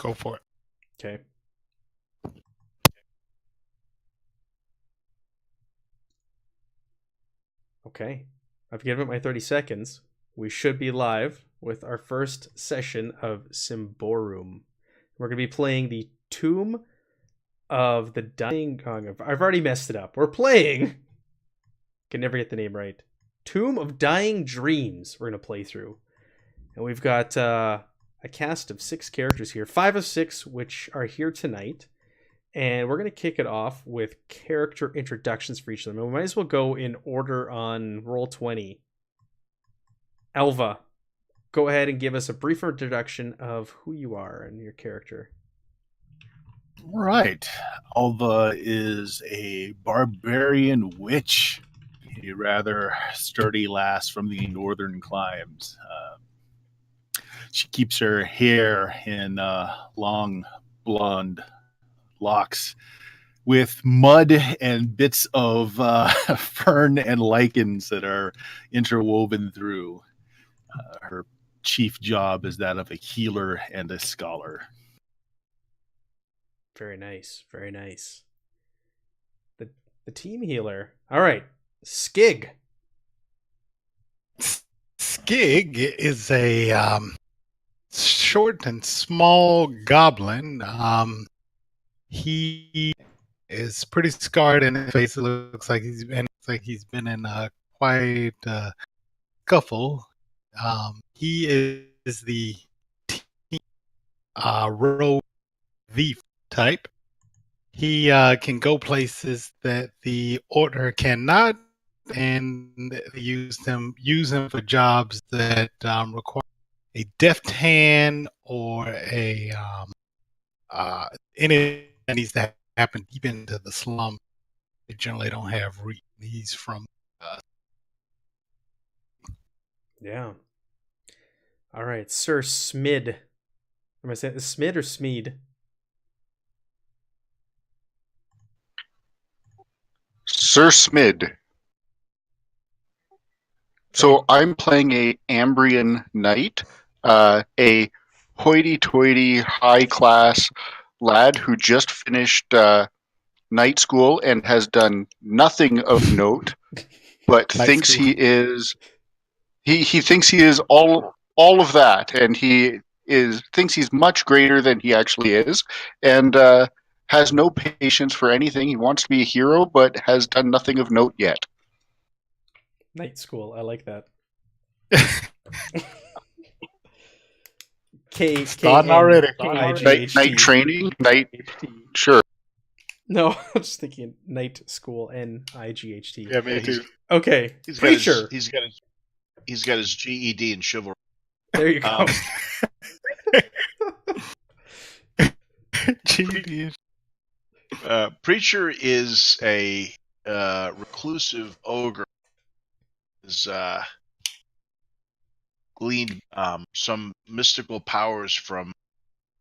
Go for it. Okay. Okay. I've given it my 30 seconds. We should be live with our first session of Symbaroum. We're going to be playing the Tomb of the Dying... Oh, I've already messed it up. We're playing... Can never get the name right. Tomb of Dying Dreams we're going to play through. And we've got a cast of 6 characters here. 5 of 6 which are here tonight. And we're going to kick it off with character introductions for each of them. And we might as well go in order on Roll20. Elva, go ahead and give us a brief introduction of who you are and your character. All right. Alva is a barbarian witch, a rather sturdy lass from the northern climes. She keeps her hair in long blonde locks with mud and bits of fern and lichens that are interwoven through. Her chief job is that of a healer and a scholar. Very nice. Very nice. The team healer. All right. Skig. Skig is a short and small goblin. He is pretty scarred in his face. It looks like he's been in quite a scuffle. He is the rogue thief type. He can go places that the order cannot, and use him for jobs that require a deft hand or a any that needs to happen deep into the slum. They generally don't have reach. He's from Yeah. All right. Sir Smid. Am I saying Smid or Smeed? Sir Smid. So I'm playing a Ambrian knight, a hoity-toity, high-class lad who just finished night school and has done nothing of note, but thinks he is. He thinks he is all of that, and thinks he's much greater than he actually is, and has no patience for anything. He wants to be a hero, but has done nothing of note yet. Night school. I like that. Starting already. Night training? Sure. No, I'm just thinking night school, Night. Yeah, me too. Okay, Preacher. He's got his GED in chivalry. There you go. Preacher is a reclusive ogre. Has gleaned some mystical powers from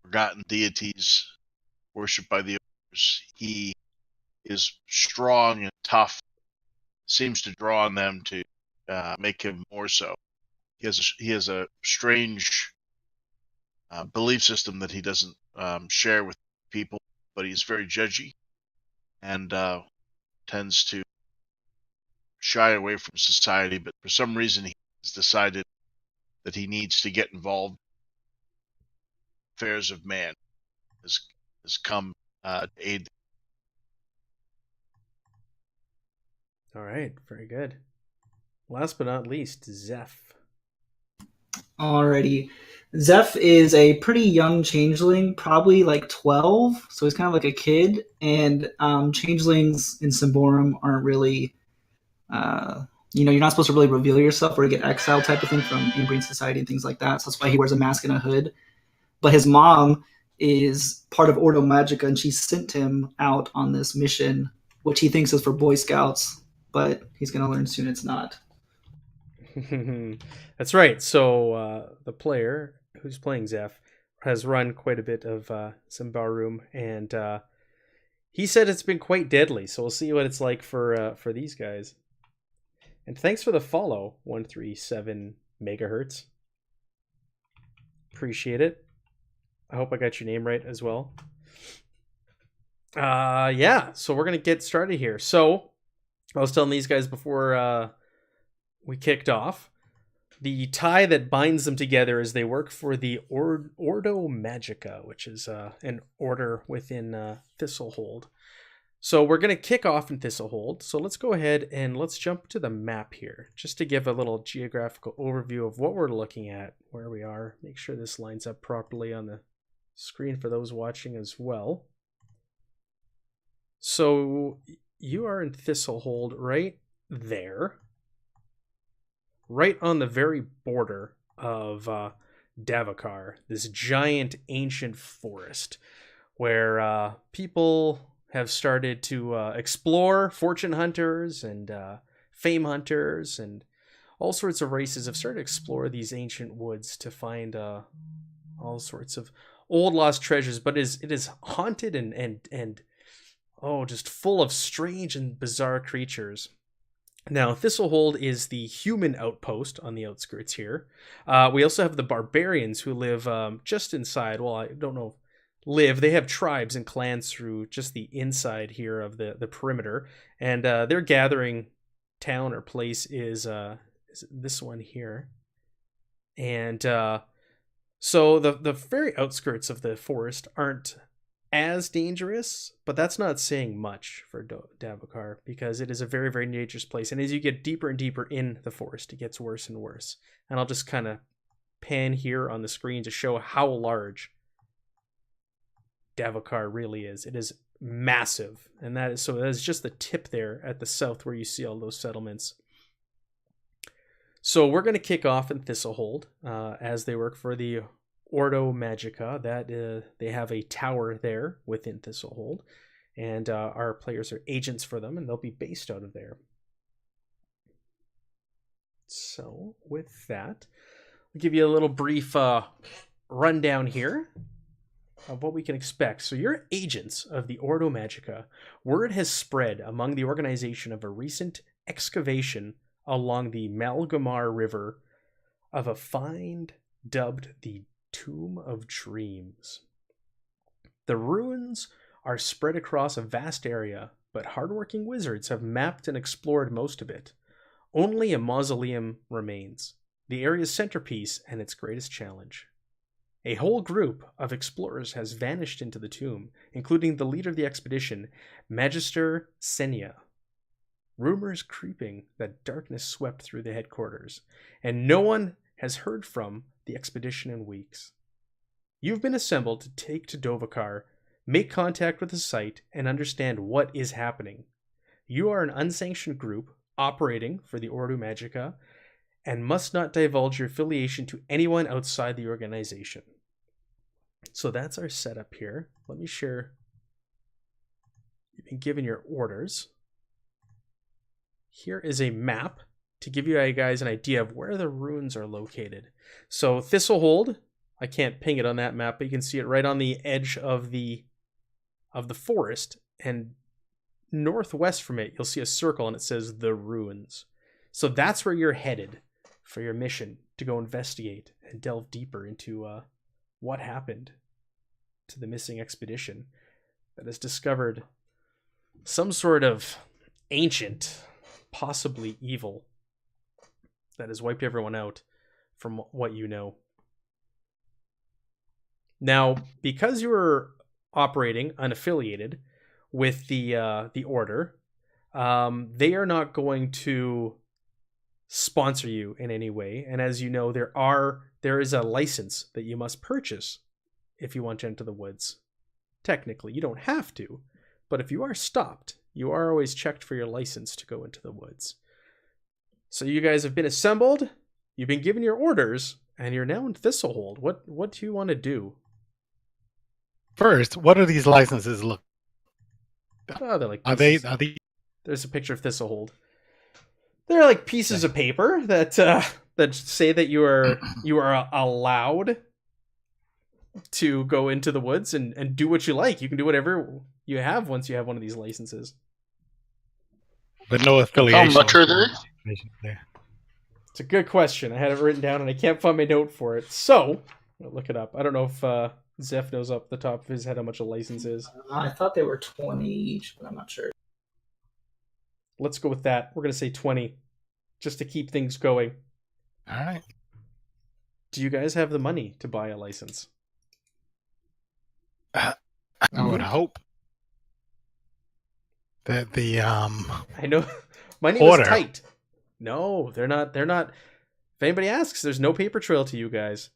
forgotten deities worshipped by the ogres. He is strong and tough. Seems to draw on them to make him more so. He has a strange belief system that he doesn't share with people, but he's very judgy and tends to shy away from society. But for some reason, he has decided that he needs to get involved in affairs of man. Has come to aid. All right, very good. Last but not least, Zeph. Alrighty. Zeph is a pretty young changeling, probably like 12, so he's kind of like a kid, and changelings in Symbaroum aren't really, you're not supposed to really reveal yourself or you get exiled type of thing from Imbrian society and things like that, so that's why he wears a mask and a hood. But his mom is part of Ordo Magica, and she sent him out on this mission, which he thinks is for Boy Scouts, but he's going to learn soon it's not. That's right. So the player who's playing Zeph has run quite a bit of Symbaroum, and he said it's been quite deadly. So we'll see what it's like for these guys. And thanks for the follow, 137 megahertz. Appreciate it. I hope I got your name right as well. Yeah, so we're gonna get started here. So I was telling these guys before we kicked off, the tie that binds them together is they work for the Ordo Magica, which is an order within Thistlehold. So we're going to kick off in Thistlehold. So let's go ahead and let's jump to the map here, just to give a little geographical overview of what we're looking at, where we are. Make sure this lines up properly on the screen for those watching as well. So you are in Thistlehold right there, right on the very border of Davokar, this giant ancient forest where people have started to explore. Fortune hunters and fame hunters and all sorts of races have started to explore these ancient woods to find all sorts of old lost treasures, but it is haunted and just full of strange and bizarre creatures. Now, Thistlehold is the human outpost on the outskirts here. We also have the barbarians who live just inside. Well, I don't know. They have tribes and clans through just the inside here of the perimeter. And their gathering town or place is this one here. And so the very outskirts of the forest aren't as dangerous, but that's not saying much for Davokar because it is a very, very dangerous place. And as you get deeper and deeper in the forest, it gets worse and worse. And I'll just kind of pan here on the screen to show how large Davokar really is. It is massive. And that is just the tip there at the south where you see all those settlements. So we're going to kick off in Thistlehold as they work for the Ordo Magica. That they have a tower there within Thistlehold, and our players are agents for them, and they'll be based out of there. So with that, I'll give you a little brief rundown here of what we can expect. So you're agents of the Ordo Magica. Word has spread among the organization of a recent excavation along the Malgamar River of a find dubbed the Tomb of Dreams. The ruins are spread across a vast area, but hardworking wizards have mapped and explored most of it. Only a mausoleum remains, the area's centerpiece and its greatest challenge. A whole group of explorers has vanished into the tomb, including the leader of the expedition, Magister Senya. Rumors creeping that darkness swept through the headquarters, and no one has heard from the expedition in weeks. You've been assembled to take to Davokar, make contact with the site, and understand what is happening. You are an unsanctioned group operating for the Ordo Magica and must not divulge your affiliation to anyone outside the organization. So that's our setup here. Let me share. You've been given your orders. Here is a map to give you guys an idea of where the ruins are located. So Thistlehold, I can't ping it on that map, but you can see it right on the edge of the forest, and northwest from it, you'll see a circle and it says the ruins. So that's where you're headed for your mission, to go investigate and delve deeper into what happened to the missing expedition that has discovered some sort of ancient, possibly evil, that has wiped everyone out from what you know. Now, because you are operating unaffiliated with the order, they are not going to sponsor you in any way. And as you know, there is a license that you must purchase if you want to enter the woods. Technically, you don't have to, but if you are stopped, you are always checked for your license to go into the woods. So you guys have been assembled, you've been given your orders, and you're now in Thistlehold. What do you want to do? First, what do these licenses look? Oh, they're like Are they? There's a picture of Thistlehold. They're like pieces of paper that say that you are allowed to go into the woods and do what you like. You can do whatever you have once you have one of these licenses. But no affiliation. How much are they? It's a good question. I had it written down and I can't find my note for it. So, I'll look it up. I don't know if Zeph knows off the top of his head how much a license is. I thought they were 20 each, but I'm not sure. Let's go with that. We're going to say 20 just to keep things going. All right. Do you guys have the money to buy a license? I would hope that the I know money Order. was tight. No, they're not. They're not. If anybody asks, there's no paper trail to you guys.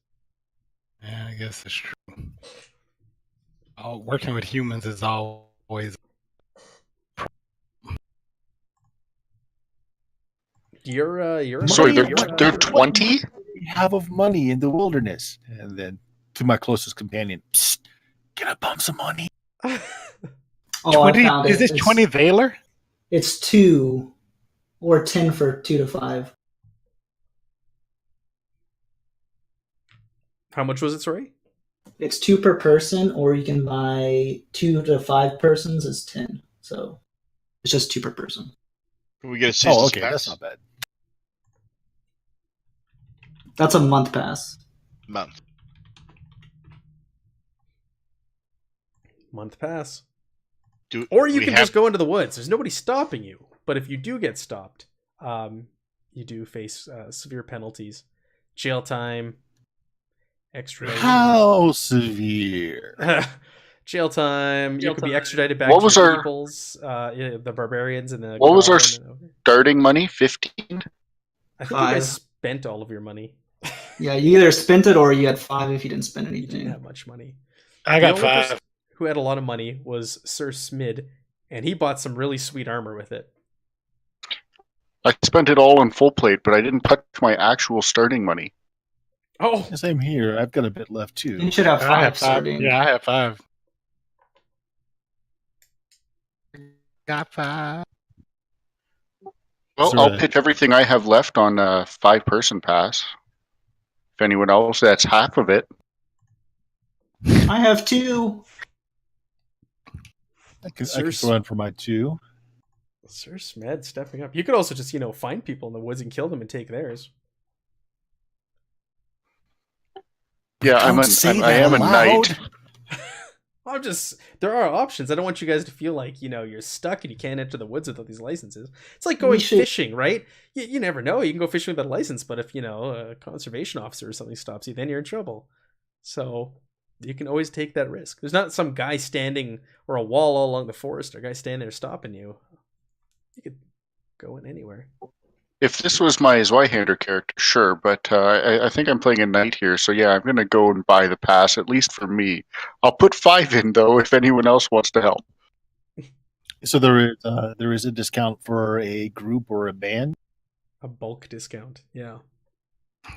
Yeah, I guess it's true. Working with humans is always. You're Sorry, Money, they're 20? We have of money in the wilderness. And then to my closest companion, psst, can I bum some money? Oh, I 20, found it. is this It's- 20 Valor? It's 2 or 10 for 2 to 5. How much was it, sorry? It's 2 per person, or you can buy 2 to 5 persons is 10. So it's just 2 per person. Can we get a season Oh, okay, pass? that's not bad. That's a month pass. Month. Month pass. Do Or you we can have- just go into the woods. There's nobody stopping you. But if you do get stopped, you do face severe penalties. Jail time. Extradition. How severe? Jail time. You could be extradited back What to was your our- peoples, the barbarians and the. What was our goblin and- Starting money, 15? I think you guys 5. spent all of your money. Yeah, you either spent it or you had 5 if you didn't spend You didn't anything. have much money. I The got only 5. person who had a lot of money was Sir Smid, and he bought some really sweet armor with it. I spent it all on full plate, but I didn't touch my actual starting money. Oh, Same here. I've got a bit left You too. should have I 5 have 5. starting. Yeah, I have 5. Got 5. Well, So, I'll pitch everything I have left on a 5-person pass. If anyone else, that's half of it. I have 2. I could Sir throw in for my 2. Sir Smed stepping up. You could also just, find people in the woods and kill them and take theirs. Yeah, I am a knight. There are options. I don't want you guys to feel like, you're stuck and you can't enter the woods without these licenses. It's like going fishing, right? You never know. You can go fishing without a license, but if, a conservation officer or something stops you, then you're in trouble. So you can always take that risk. There's not some guy standing or a wall all along the forest or a guy standing there stopping you. You could go in anywhere. If this was my Zweihander character, sure, but I think I'm playing a knight here, so yeah, I'm going to go and buy the pass, at least for me. I'll put 5 in, though, if anyone else wants to help. So there is a discount for a group or a band. A bulk discount. Yeah.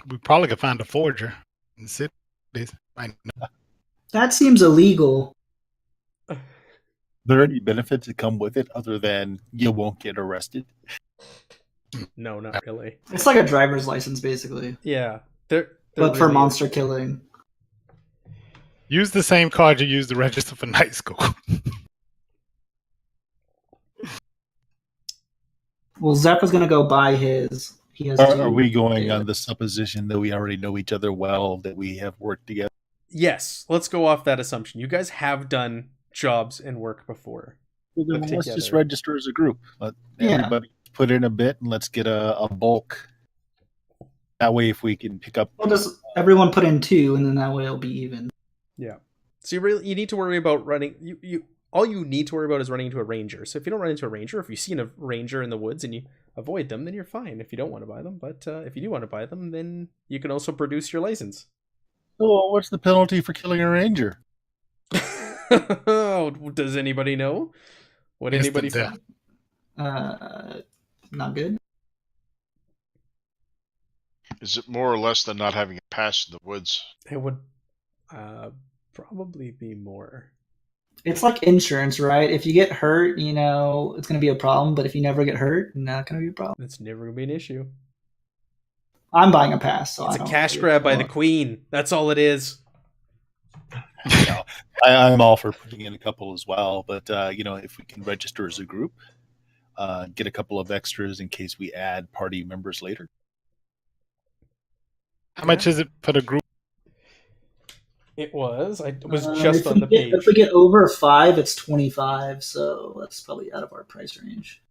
We probably could find a forger in cities. That seems illegal. Are there any benefits that come with it other than you won't get arrested? No, not really. It's like a driver's license, basically. Yeah. They're But for really- monster killing. Use the same card you used to register for night school. Well, Zeph is going to go buy his. He has Are 2. we going Yeah. on the supposition that we already know each other well, that we have worked together? Yes, let's go off that assumption. You guys have done jobs and work before. Well, then let's Together. just register as a group. Let Yeah. everybody put in a bit and let's get a bulk. That way, if we can pick up. We'll just everyone put in 2, and then that way it'll be even. Yeah. So you need to worry about running. You all you need to worry about is running into a ranger. So if you don't run into a ranger, if you see a ranger in the woods and you avoid them, then you're fine. If you don't want to buy them, but if you do want to buy them, then you can also produce your license. Oh, what's the penalty for killing a ranger? Does anybody know? What Instant anybody death. found? Not good. Is it more or less than not having a pass in the woods? It would probably be more. It's like insurance, right? If you get hurt, it's going to be a problem. But if you never get hurt, not going to be a problem. It's never gonna be an issue. I'm buying a pass, so It's I a don't cash really grab by care. the queen. That's all it is. I'm all for putting in a couple as well, but if we can register as a group, get a couple of extras in case we add party members later. How much is it for the group? It was. I was just if on the page. If we get over 5, it's 25. So that's probably out of our price range.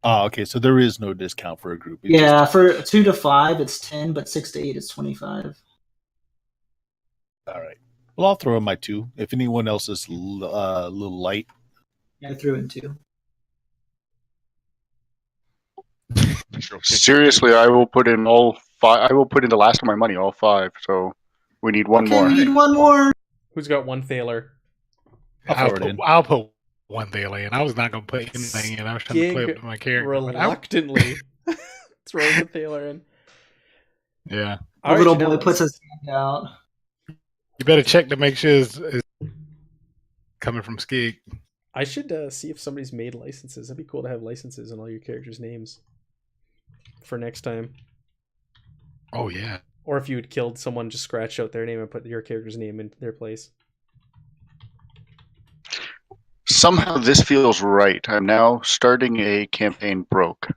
Oh, okay. So there is no discount for a group. It's Yeah, just, for 2 to 5, it's 10, but 6 to 8 is 25. all right. Well, I'll throw in my 2. If anyone else is a little light, Yeah, I threw in 2. Sure. Seriously, I will put in all 5. I will put in the last of my money, all 5. So we need one Okay, more. we need one more. Who's got 1 Thaler? I'll put one daily, and I was not going to put anything in. I was trying to play up to my character. Reluctantly throws the Thaler in. Yeah. The little boy puts his hand out. You better check to make sure it's coming from Skig. I should see if somebody's made licenses. That'd be cool to have licenses on all your characters' names for next time. Oh, yeah. Or if you had killed someone, just scratch out their name and put your character's name in their place. Somehow this feels right. I'm now starting a campaign broke.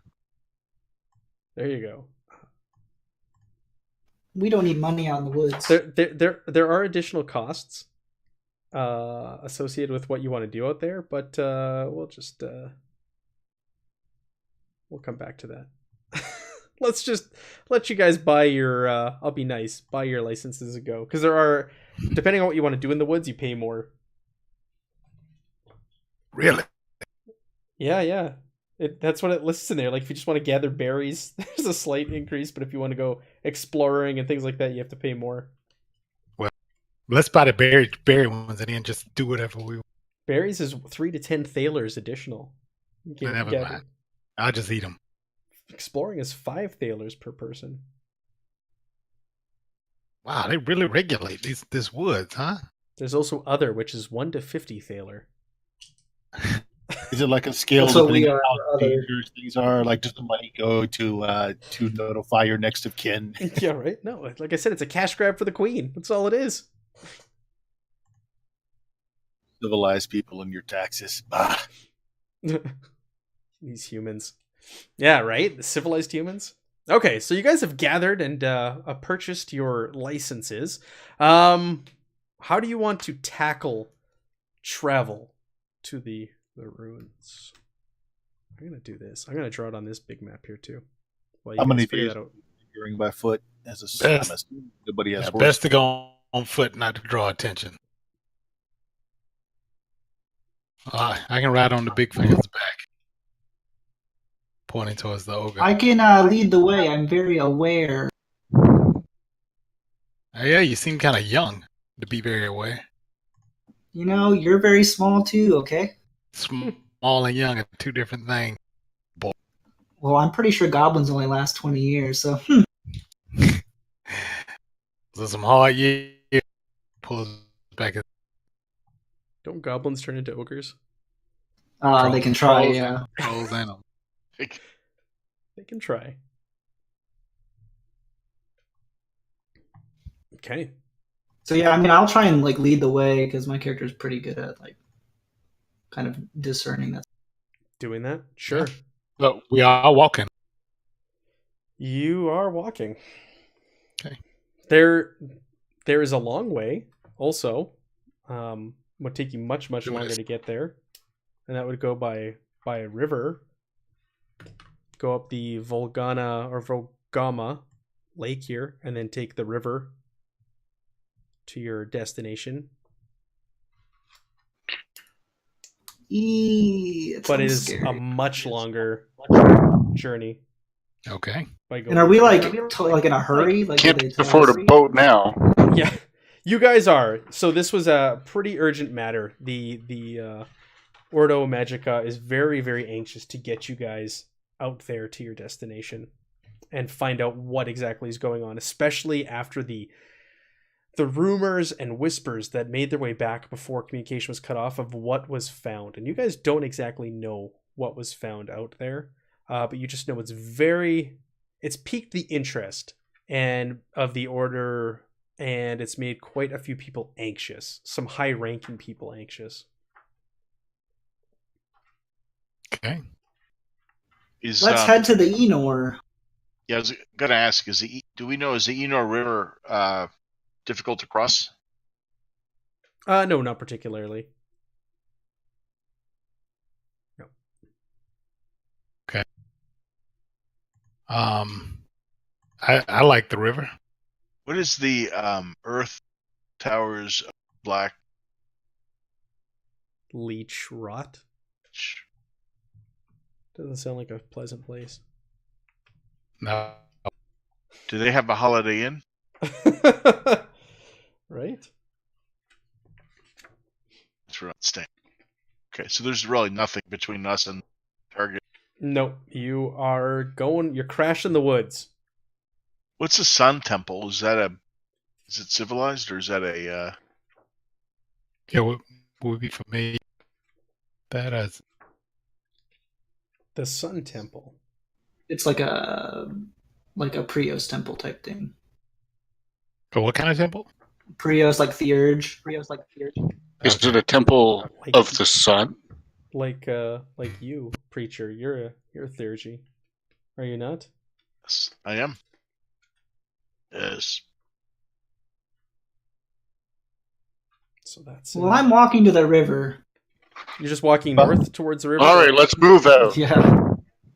There you go. We don't need money out in the woods. There are additional costs associated with what you want to do out there, but we'll come back to that. Let's just let you guys buy your I'll be nice, buy your licenses and go, because there are, depending on what you want to do in the woods, you pay more. Really? Yeah. That's what it lists in there. Like, if you just want to gather berries, there's a slight increase, but if you want to go exploring and things like that, you have to pay more. Well, let's buy the berry ones and then just do whatever we want. Berries is 3 to 10 thalers additional. Never mind. I'll just eat them. Exploring is 5 thalers per person. Wow, they really regulate this woods, huh? There's also other, which is 1 to 50 thaler. is it like a scale That's what depending we on are how for other. dangerous these are? Like, does the money go to notify your next of kin? Yeah, right? No, like I said, it's a cash grab for the queen. That's all it is. Civilize people in your taxes. Ah. These humans. Yeah, right? The civilized humans. Okay, so you guys have gathered and purchased your licenses. How do you want to tackle travel to the ruins? I'm going to do this. I'm going to draw it on this big map here, too. Well, How many figure days that out. going by foot? As a Best. nobody has Best to go on foot, not to draw attention. I can ride on the big fella's back, pointing towards the ogre. I can lead the way. I'm very aware. Yeah, you seem kind of young to be very aware. You know, you're very small too, okay? Small and young are 2 different things. Well, I'm pretty sure goblins only last 20 years, so... So some hard years. Pulls back. Don't goblins turn into ogres? They can try, trolls yeah. Trolls and them. They can try. Okay. So yeah, I mean, I'll try and like lead the way because my character is pretty good at like kind of discerning that. Doing that? Sure. Yeah. Look, we are walking. You are walking. Okay. There is a long way. Also, would take you much longer to get there, and that would go by a river. Go up the Volgana or Volgama lake here, and then take the river to your destination. But it is a much longer journey. Okay. And are we like in a hurry? Like, can't afford a boat now. Yeah, you guys are. So this was a pretty urgent matter. The Ordo Magica is very, very anxious to get you guys out there to your destination and find out what exactly is going on, especially after the rumors and whispers that made their way back before communication was cut off of what was found. And you guys don't exactly know what was found out there, but you just know it's piqued the interest and of the Order, and it's made quite a few people anxious, some high-ranking people anxious. Okay. Let's head to the Enor. Yeah, I was gonna ask: do we know, is the Enor River difficult to cross? No, not particularly. No. Okay. I like the river. What is the Earth Towers of Black? Leech rot. Doesn't sound like a pleasant place. No. Do they have a Holiday Inn? Right? That's where I'm staying. Okay, so there's really nothing between us and target. No, you're crashing the woods. What's the Sun Temple? Is it civilized or is that a? Yeah, would be for me. That is. The Sun Temple. It's like a Prios temple type thing. Oh, what kind of temple? Prios like Theurge. Is it a temple Like- of the sun? Like you, preacher. You're a theurgy. Are you not? Yes, I am. Yes. So that's Well, I'm walking to the river. You're just walking north towards the river. All right, let's move out. Yeah.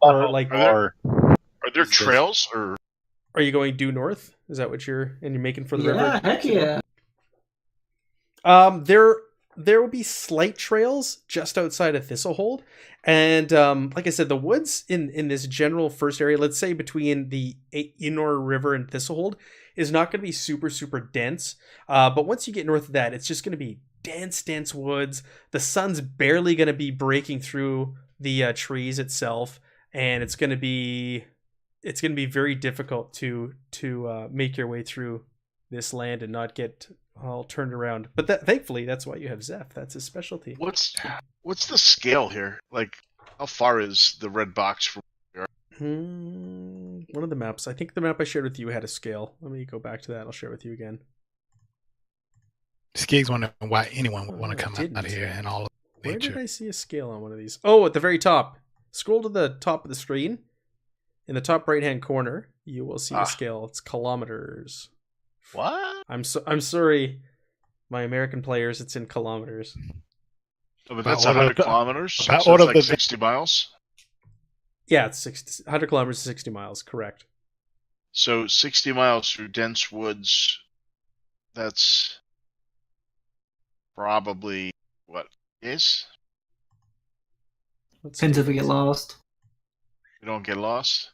Or like, Or Are there Is this- trails or? are you going due north? Is that what you're making for the Yeah, river? heck yeah. There will be slight trails just outside of Thistlehold, and like I said, the woods in this general first area, let's say between the Inor River and Thistlehold, is not going to be super super dense. But once you get north of that, it's just going to be dense woods. The sun's barely going to be breaking through the trees itself, and it's going to be very difficult to make your way through this land and not get all turned around. But thankfully, that's why you have Zeph. That's his specialty. What's the scale here? Like, how far is the red box from? One of the maps. I think the map I shared with you had a scale. Let me go back to that. I'll share it with you again. Skig's wondering why anyone would want Oh, to I come didn't. out here and all of Where did nature. I see a scale on one of these? Oh, at the very top. Scroll to the top of the screen. In the top right-hand corner, you will see a scale. It's kilometers. What? I'm sorry, my American players. It's in kilometers. Oh, but that's About 100 order- kilometers. about So order it's of like the- 60 miles. Yeah, it's 100 kilometers, 60 miles. Correct. So 60 miles through dense woods. That's probably what is. Depends if we get lost. You don't get lost.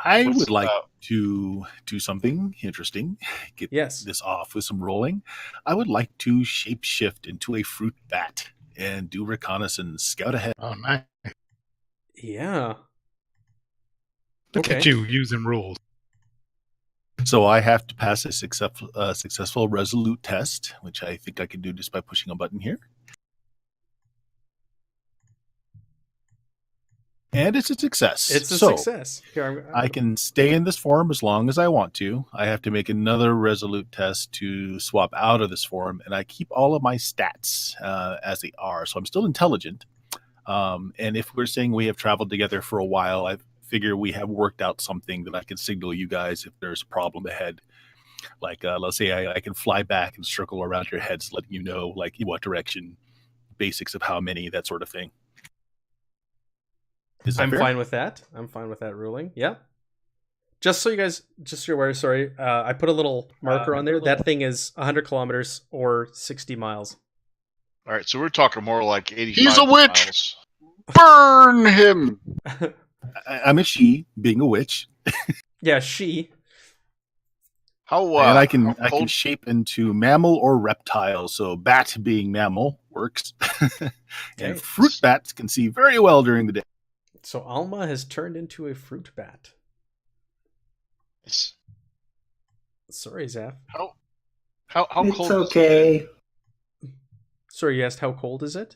I What's would like about? to do something interesting. Get Yes. this off with some rolling. I would like to shapeshift into a fruit bat and do reconnaissance, scout ahead. Oh, nice. Yeah. Look at Okay. you using rules. So I have to pass a successful resolute test, which I think I can do just by pushing a button here. And it's a success. It's a So success. Here, I can stay in this form as long as I want to. I have to make another resolute test to swap out of this form, and I keep all of my stats as they are. So I'm still intelligent. And if we're saying we have traveled together for a while, I figure we have worked out something that I can signal you guys if there's a problem ahead. Like, let's say I can fly back and circle around your heads, letting you know, like, in what direction, basics of how many, that sort of thing. Is that I'm fair? fine with that. I'm fine with that ruling. Yeah. Just so you're aware, sorry, I put a little marker on there. That thing is 100 kilometers or 60 miles. All right, so we're talking more like 85 He's a witch! miles. Burn him! I'm a she, being a witch, Yeah, she. How and I how can cold- shape into mammal or reptile. So bat being mammal works, Okay. and fruit bats can see very well during the day. So Alma has turned into a fruit bat. It's- Sorry, Zaf. how It's cold? is it? okay. Sorry, you asked how cold is it?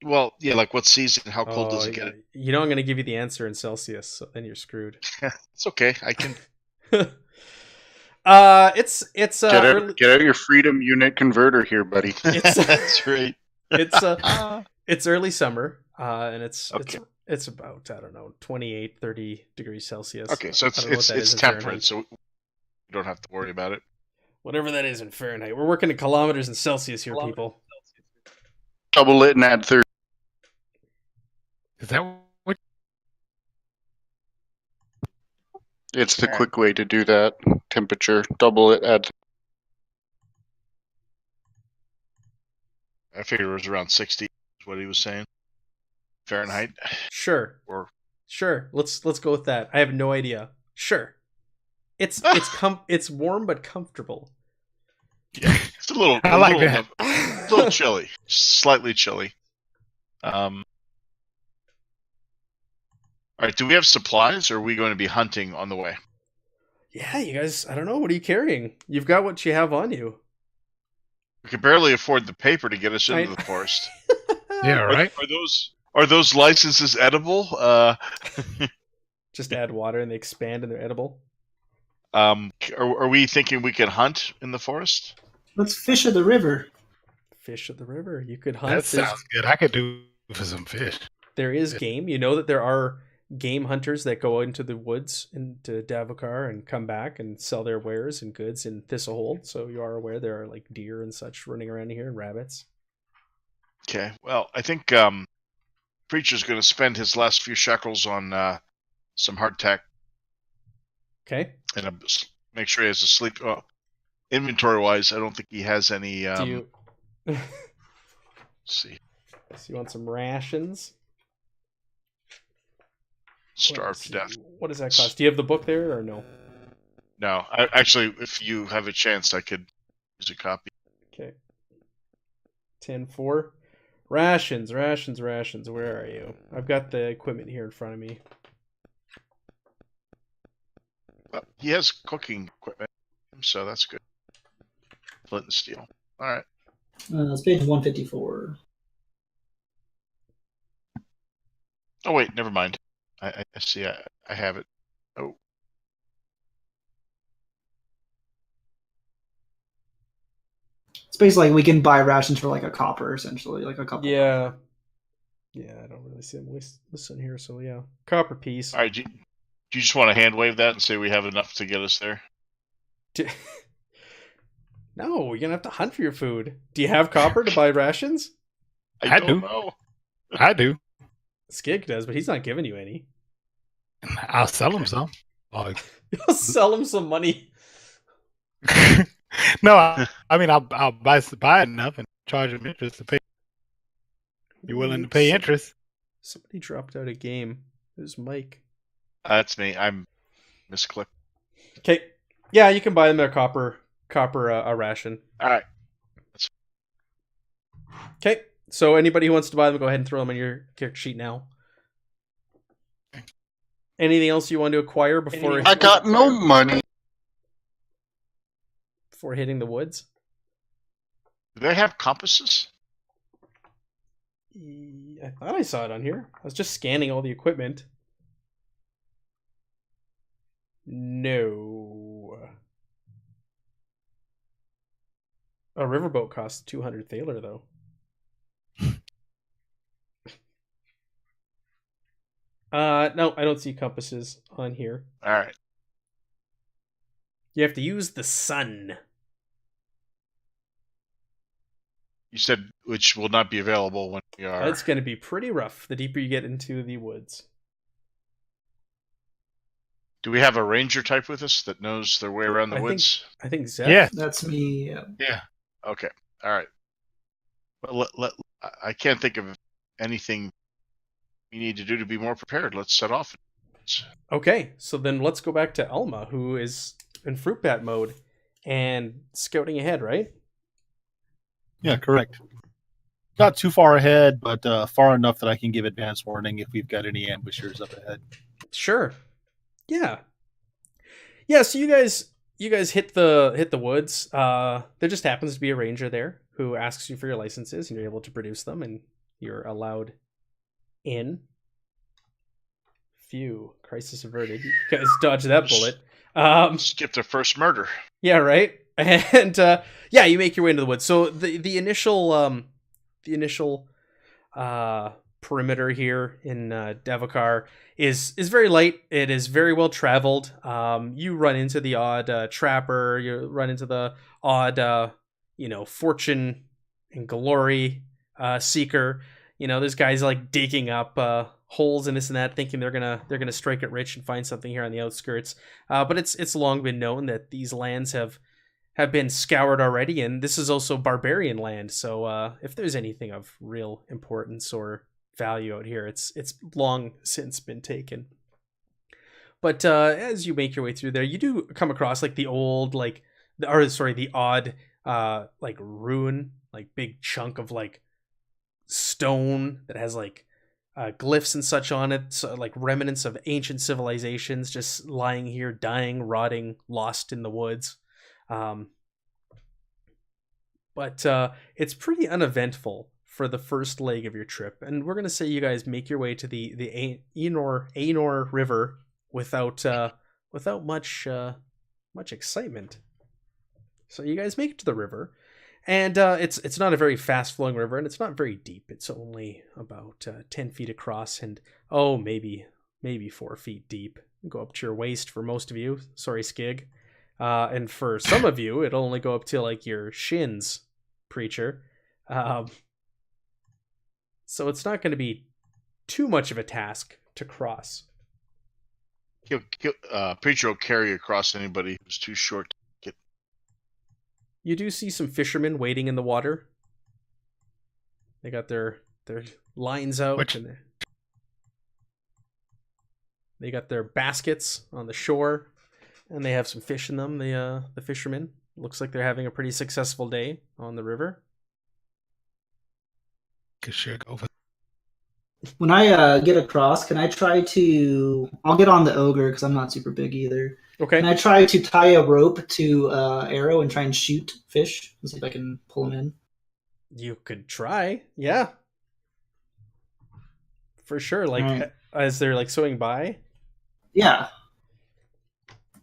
Well, yeah, like what season? How cold does it yeah. get? You know I'm going to give you the answer in Celsius, so then you're screwed. It's okay. I can. It's Get early, out your freedom unit converter here, buddy. That's right. it's early summer, and Okay. it's about, I don't know, 28, 30 degrees Celsius. Okay, so I don't know what it's that is in temperate, Fahrenheit. so you don't have to worry about it. Whatever that is in Fahrenheit. We're working in kilometers and Celsius here, people. Double it and add 30. Is that what? It's the quick way to do that. Temperature. Double it, add. I figured it was around 60 is what he was saying. Fahrenheit. Sure. Or Sure. Let's go with that. I have no idea. Sure. It's warm but comfortable. yeah, it's a little I like little, that. a little chilly. Slightly chilly. All right, do we have supplies or are we going to be hunting on the way? Yeah, you guys, I don't know. What are you carrying? You've got what you have on you. We can barely afford the paper to get us into the forest. Yeah, right. Are those licenses edible? Just add water and they expand and they're edible. Are we thinking we can hunt in the forest? Let's fish at the river. Fish at the river. You could hunt. That sounds good. I could do for some fish. There is game. You know that there are game hunters that go into the woods into Davokar and come back and sell their wares and goods in Thistlehold. So you are aware there are like deer and such running around here and rabbits. Okay. Well, I think Preacher's going to spend his last few shekels on some hardtack. Okay. And make sure he has a sleep. Inventory-wise, I don't think he has any. Do you? Let's see. So you want some rations? Starved to death. What does that cost? Do you have the book there or no? No, actually, if you have a chance, I could use a copy. Okay. 10-4. Rations. Where are you? I've got the equipment here in front of me. He has cooking equipment, so that's good. Flint and steel. All right. It's page 154. Oh wait, never mind. I see. I have it. Oh. It's basically like we can buy rations for like a copper, essentially, like a couple. Yeah. Yeah, I don't really see them listen here, so yeah. Copper piece. All right. Do you just want to hand wave that and say we have enough to get us there? No, you're gonna have to hunt for your food. Do you have copper to buy rations? I do. don't know. I do. Skig does, but he's not giving you any. I'll sell him some. Like, You'll sell him some money. no, I mean I'll buy enough and charge him interest to pay. You willing to pay interest? Somebody dropped out a game. It was Mike. That's me. I'm misclicked. Okay. Yeah, you can buy them a copper a ration. All right. Okay. So anybody who wants to buy them, go ahead and throw them on your character sheet now. Anything else you want to acquire before? I got no money. Before hitting the woods? Do they have compasses? I thought I saw it on here. I was just scanning all the equipment. No. A riverboat costs 200 thaler, though. No, I don't see compasses on here. All right. You have to use the sun. You said which will not be available when we are. That's going to be pretty rough the deeper you get into the woods. Do we have a ranger type with us that knows their way around the woods? I think Zeph. Yeah. That's me. Yeah. Okay. All right. Well, I can't think of anything we need to do to be more prepared. Let's set off. Okay, so then let's go back to Alma, who is in fruit bat mode and scouting ahead, right? Yeah, correct. Not too far ahead, but far enough that I can give advance warning if we've got any ambushers up ahead. Sure. Yeah. Yeah, so you guys hit the woods. There just happens to be a ranger there who asks you for your licenses, and you're able to produce them, and you're allowed in. Phew, crisis averted. You guys dodged that bullet. Skip the first murder. Yeah, right. And yeah, you make your way into the woods. So the initial perimeter here in Devakar is very light. It is very well traveled. You run into the odd trapper. You run into the odd, fortune and glory seeker. There's guys like digging up holes and this and that, thinking they're gonna strike it rich and find something here on the outskirts. But it's long been known that these lands have been scoured already, and this is also barbarian land. So if there's anything of real importance or value out here, it's long since been taken. But as you make your way through there, you do come across like the odd like ruin, like big chunk of like stone that has like glyphs and such on it, so like remnants of ancient civilizations just lying here, dying, rotting, lost in the woods. But it's pretty uneventful for the first leg of your trip, and we're gonna say you guys make your way to the Ainor River without much excitement. So you guys make it to the river, and it's not a very fast flowing river, and it's not very deep. It's only about 10 feet across, and maybe 4 feet deep. Go up to your waist for most of you. Sorry, Skig. And for some of you, it'll only go up to like your shins, Preacher. So it's not going to be too much of a task to cross. Preacher will carry across anybody who's too short to get. You do see some fishermen waiting in the water. They got their lines out. And they got their baskets on the shore, and they have some fish in them. The fishermen. Looks like they're having a pretty successful day on the river. When I get across, can I try to... I'll get on the ogre because I'm not super big either. Okay. Can I try to tie a rope to arrow and try and shoot fish and see if I can pull them in? You could try, yeah. For sure, like right. As they're like swimming by? Yeah.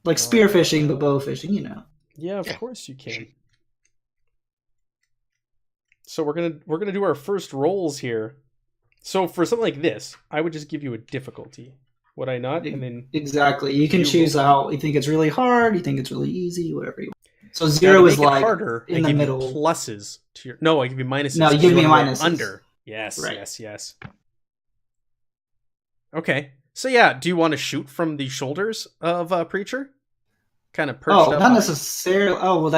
Like spear fishing, but bow fishing, Yeah, of course you can. So we're gonna do our first rolls here. So for something like this, I would just give you a difficulty, would I not? And then exactly, you can choose how you think it's really hard, you think it's really easy, whatever you want. So 0 is like harder, in the middle. Pluses to your I give you minuses. No, you give me minuses under. Yes, right. yes. Okay, so yeah, do you want to shoot from the shoulders of Preacher? Kind of perched up. Not necessarily. Oh, well,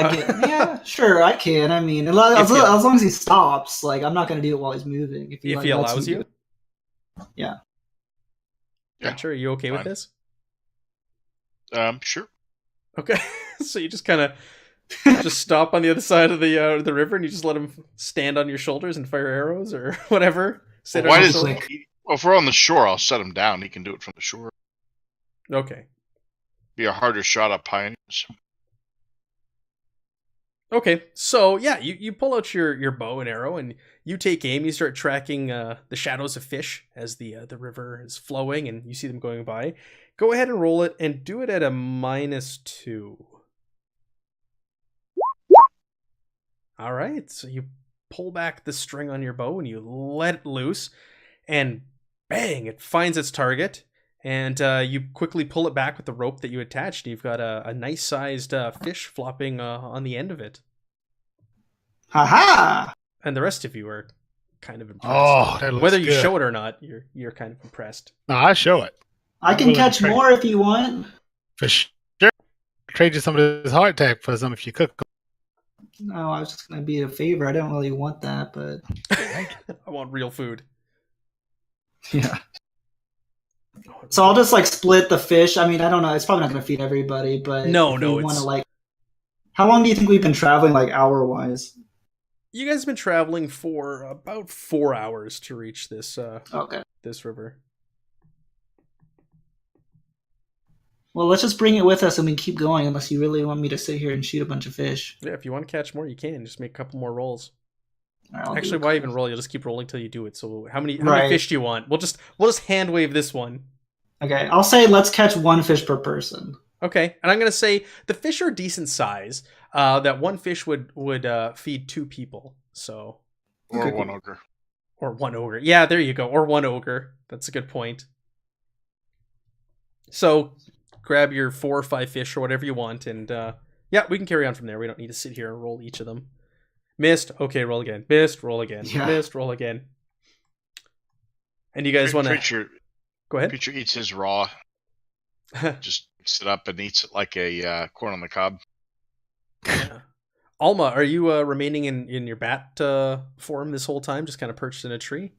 yeah, sure, I can. I mean, as long as he stops, like, I'm not going to do it while he's moving. If he allows you? Yeah. Sure, are you okay with this? Sure. Okay, so you just kind of just stop on the other side of the river, and you just let him stand on your shoulders and fire arrows or whatever. Well, if we're on the shore, I'll set him down. He can do it from the shore. Okay. Be a harder shot at pioneers. Okay, so yeah, you pull out your bow and arrow, and you take aim. You start tracking the shadows of fish as the river is flowing, and you see them going by. Go ahead and roll it, and do it at a -2. All right, so you pull back the string on your bow, and you let it loose, and bang! It finds its target. And you quickly pull it back with the rope that you attached. And you've got a nice-sized fish flopping on the end of it. Ha-ha! And the rest of you are kind of impressed. Oh, that looks Whether you good. show it or not, you're kind of impressed. No, I show it. I can catch more if you want. For sure. Trade you some of this hardtack for some if you cook. No, I was just going to be a favor. I don't really want that, but... I want real food. Yeah. So I'll just split the fish. I mean, I don't know. It's probably not going to feed everybody, but no, want to how long do you think we've been traveling, hour-wise? You guys have been traveling for about 4 hours to reach this. This river. Well, let's just bring it with us and we keep going. Unless you really want me to sit here and shoot a bunch of fish. Yeah, if you want to catch more, you can. Just make a couple more rolls. Right, actually, why even roll? You'll just keep rolling till you do it. So how many fish do you want? We'll just hand wave this one. Okay, I'll say let's catch 1 fish per person. Okay, and I'm gonna say the fish are decent size. That 1 fish would feed 2 people. So or 1 ogre. Or one ogre. Yeah, there you go. Or one ogre. That's a good point. So grab your 4 or 5 fish or whatever you want, and yeah, we can carry on from there. We don't need to sit here and roll each of them. Missed. Okay, roll again. Missed. Roll again. Yeah. Missed. Roll again. And you guys want to go ahead? Creature eats his raw. Just picks it up and eats it like a corn on the cob. Yeah. Alma, are you remaining in your bat form this whole time, just kind of perched in a tree?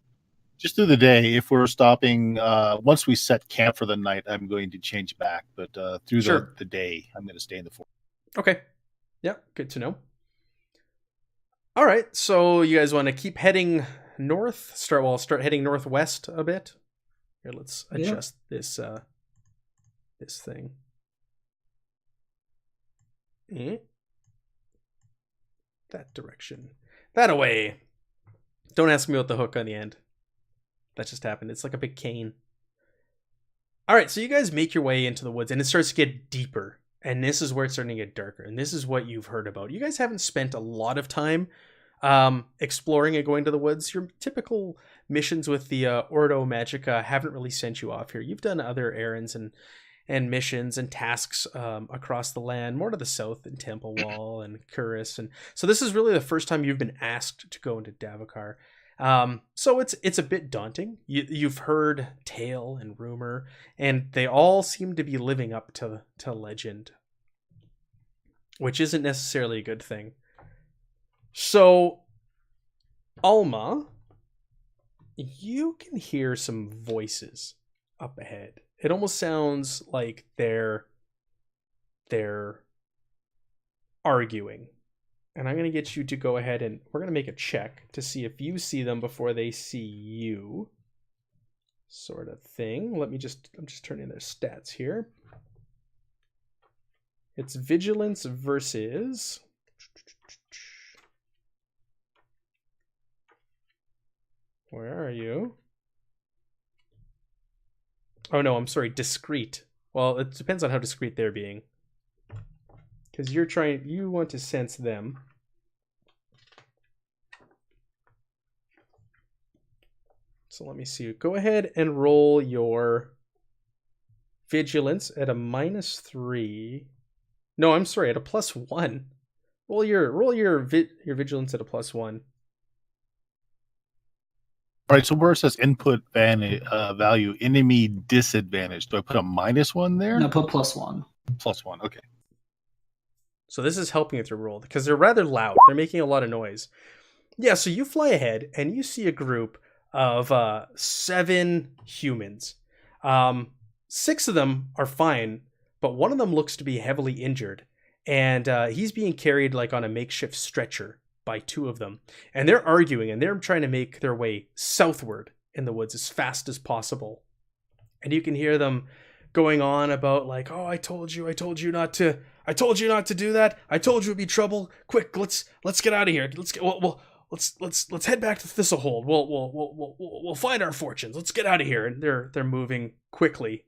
Just through the day. If we're stopping, once we set camp for the night, I'm going to change back. But through Sure. the day, I'm going to stay in the form. Okay. Yeah, good to know. All right, so you guys want to keep heading north? Start heading northwest a bit. Here, let's adjust this this thing. That direction. That away. Don't ask me about the hook on the end. That just happened. It's like a big cane. All right, so you guys make your way into the woods, and it starts to get deeper. And this is where it's starting to get darker. And this is what you've heard about. You guys haven't spent a lot of time exploring and going to the woods. Your typical missions with the Ordo Magica haven't really sent you off here. You've done other errands and missions and tasks across the land, more to the south in Temple Wall and Curis. And so this is really the first time you've been asked to go into Davokar. So it's a bit daunting. You've heard tale and rumor, and they all seem to be living up to legend, which isn't necessarily a good thing. So, Alma, you can hear some voices up ahead. It almost sounds like they're arguing. And I'm going to get you to go ahead and we're going to make a check to see if you see them before they see you. Sort of thing. I'm just turning their stats here. It's vigilance versus... Where are you? Oh no, I'm sorry, discreet. Well, it depends on how discreet they're being. Because you want to sense them. So let me see. Go ahead and roll your vigilance at a -3. No, I'm sorry, at a +1. Roll your vigilance at a +1. All right, so where it says input value, enemy disadvantage, do I put a -1 there? No, put +1. +1, okay. So this is helping with your roll because they're rather loud. They're making a lot of noise. Yeah, so you fly ahead and you see a group of 7 humans. 6 of them are fine, but one of them looks to be heavily injured, and he's being carried like on a makeshift stretcher by 2 of them. And they're arguing, and they're trying to make their way southward in the woods as fast as possible. And you can hear them going on about like, "Oh, I told you not to do that. I told you it'd be trouble. Quick, let's get out of here. Let's head back to Thistlehold. We'll find our fortunes. Let's get out of here." And they're moving quickly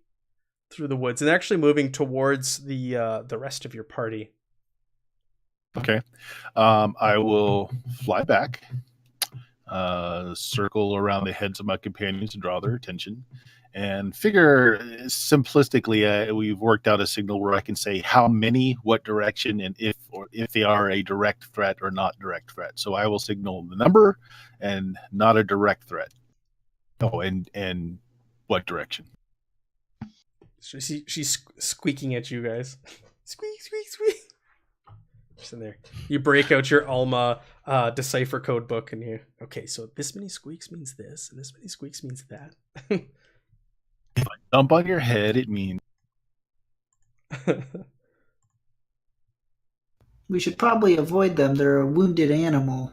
through the woods, and they're actually moving towards the rest of your party. Okay. I will fly back, circle around the heads of my companions to draw their attention, and figure simplistically, we've worked out a signal where I can say how many, what direction, and if they are a direct threat or not direct threat. So I will signal the number and not a direct threat. Oh, and what direction? She's squeaking at you guys. Squeak, squeak, squeak. Just in there. You break out your Alma decipher code book and you, okay, so this many squeaks means this, and this many squeaks means that. If I dump on your head, it means... We should probably avoid them. They're a wounded animal.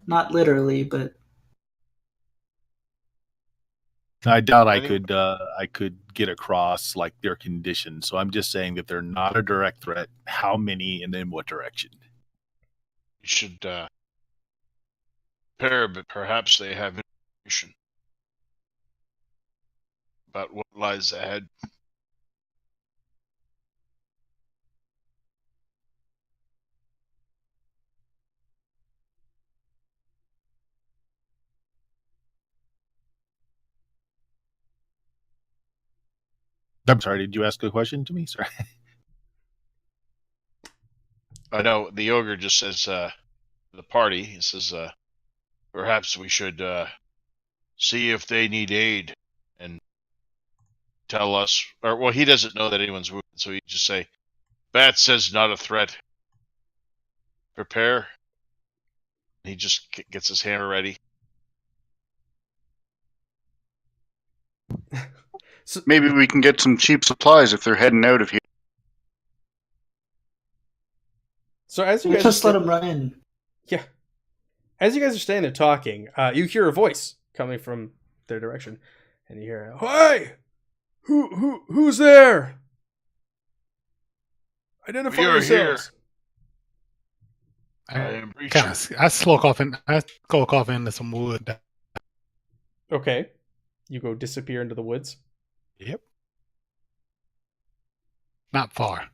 Not literally, but... I doubt I could get across like their condition. So I'm just saying that they're not a direct threat. How many and in what direction? You should prepare, but perhaps they have information about what lies ahead. I'm sorry, did you ask a question to me? Sorry. I know the ogre just says to the party, he says, perhaps we should see if they need aid and tell us. Or, well, he doesn't know that anyone's wounded, so he just say, Bat says not a threat. Prepare. He just gets his hammer ready. Maybe we can get some cheap supplies if they're heading out of here. So as you We'll guys just let him run in. Yeah. As you guys are standing there talking, you hear a voice coming from their direction, and you hear, "Hey, who's there? Identify We are yourselves." I am Breacher. I skulk off into some wood. Okay, you go disappear into the woods. Yep. Not far.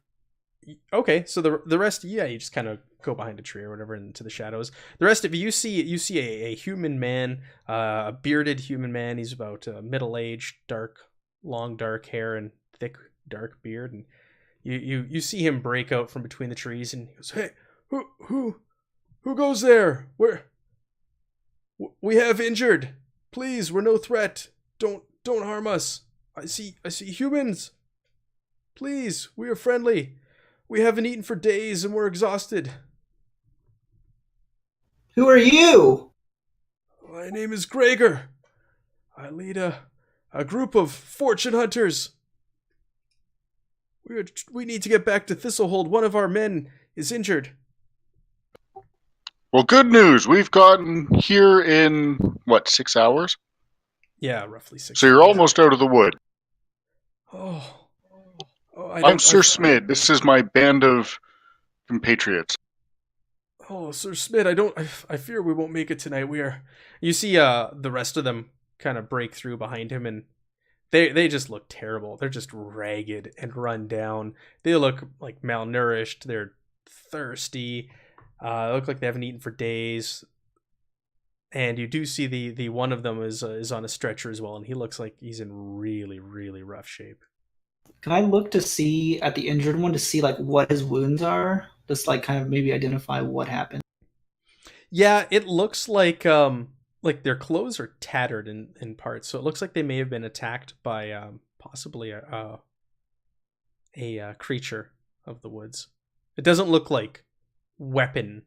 Okay, so the rest, yeah, you just kind of go behind a tree or whatever into the shadows. The rest of you see a human man, a bearded human man. He's about middle aged, long dark hair and thick dark beard, and you see him break out from between the trees, and he goes, "Hey, who goes there? We have injured. Please, we're no threat. Don't harm us. I see humans. Please, we are friendly. We haven't eaten for days and we're exhausted." Who are you? "My name is Gregor. I lead a group of fortune hunters. We need to get back to Thistlehold. One of our men is injured." Well, good news. We've gotten here in, 6 hours? Yeah, roughly 6. So you're almost out of the wood. Oh, I'm Sir Smid. This is my band of compatriots. Oh, Sir Smith, I fear we won't make it tonight. You see the rest of them kind of break through behind him, and they just look terrible. They're just ragged and run down. They look like malnourished. They're thirsty. They look like they haven't eaten for days. And you do see the one of them is on a stretcher as well, and he looks like he's in really, really rough shape. Can I look to see at the injured one to see like what his wounds are? Just like kind of maybe identify what happened. Yeah, it looks like their clothes are tattered in parts, so it looks like they may have been attacked by possibly a creature of the woods. It doesn't look like weapon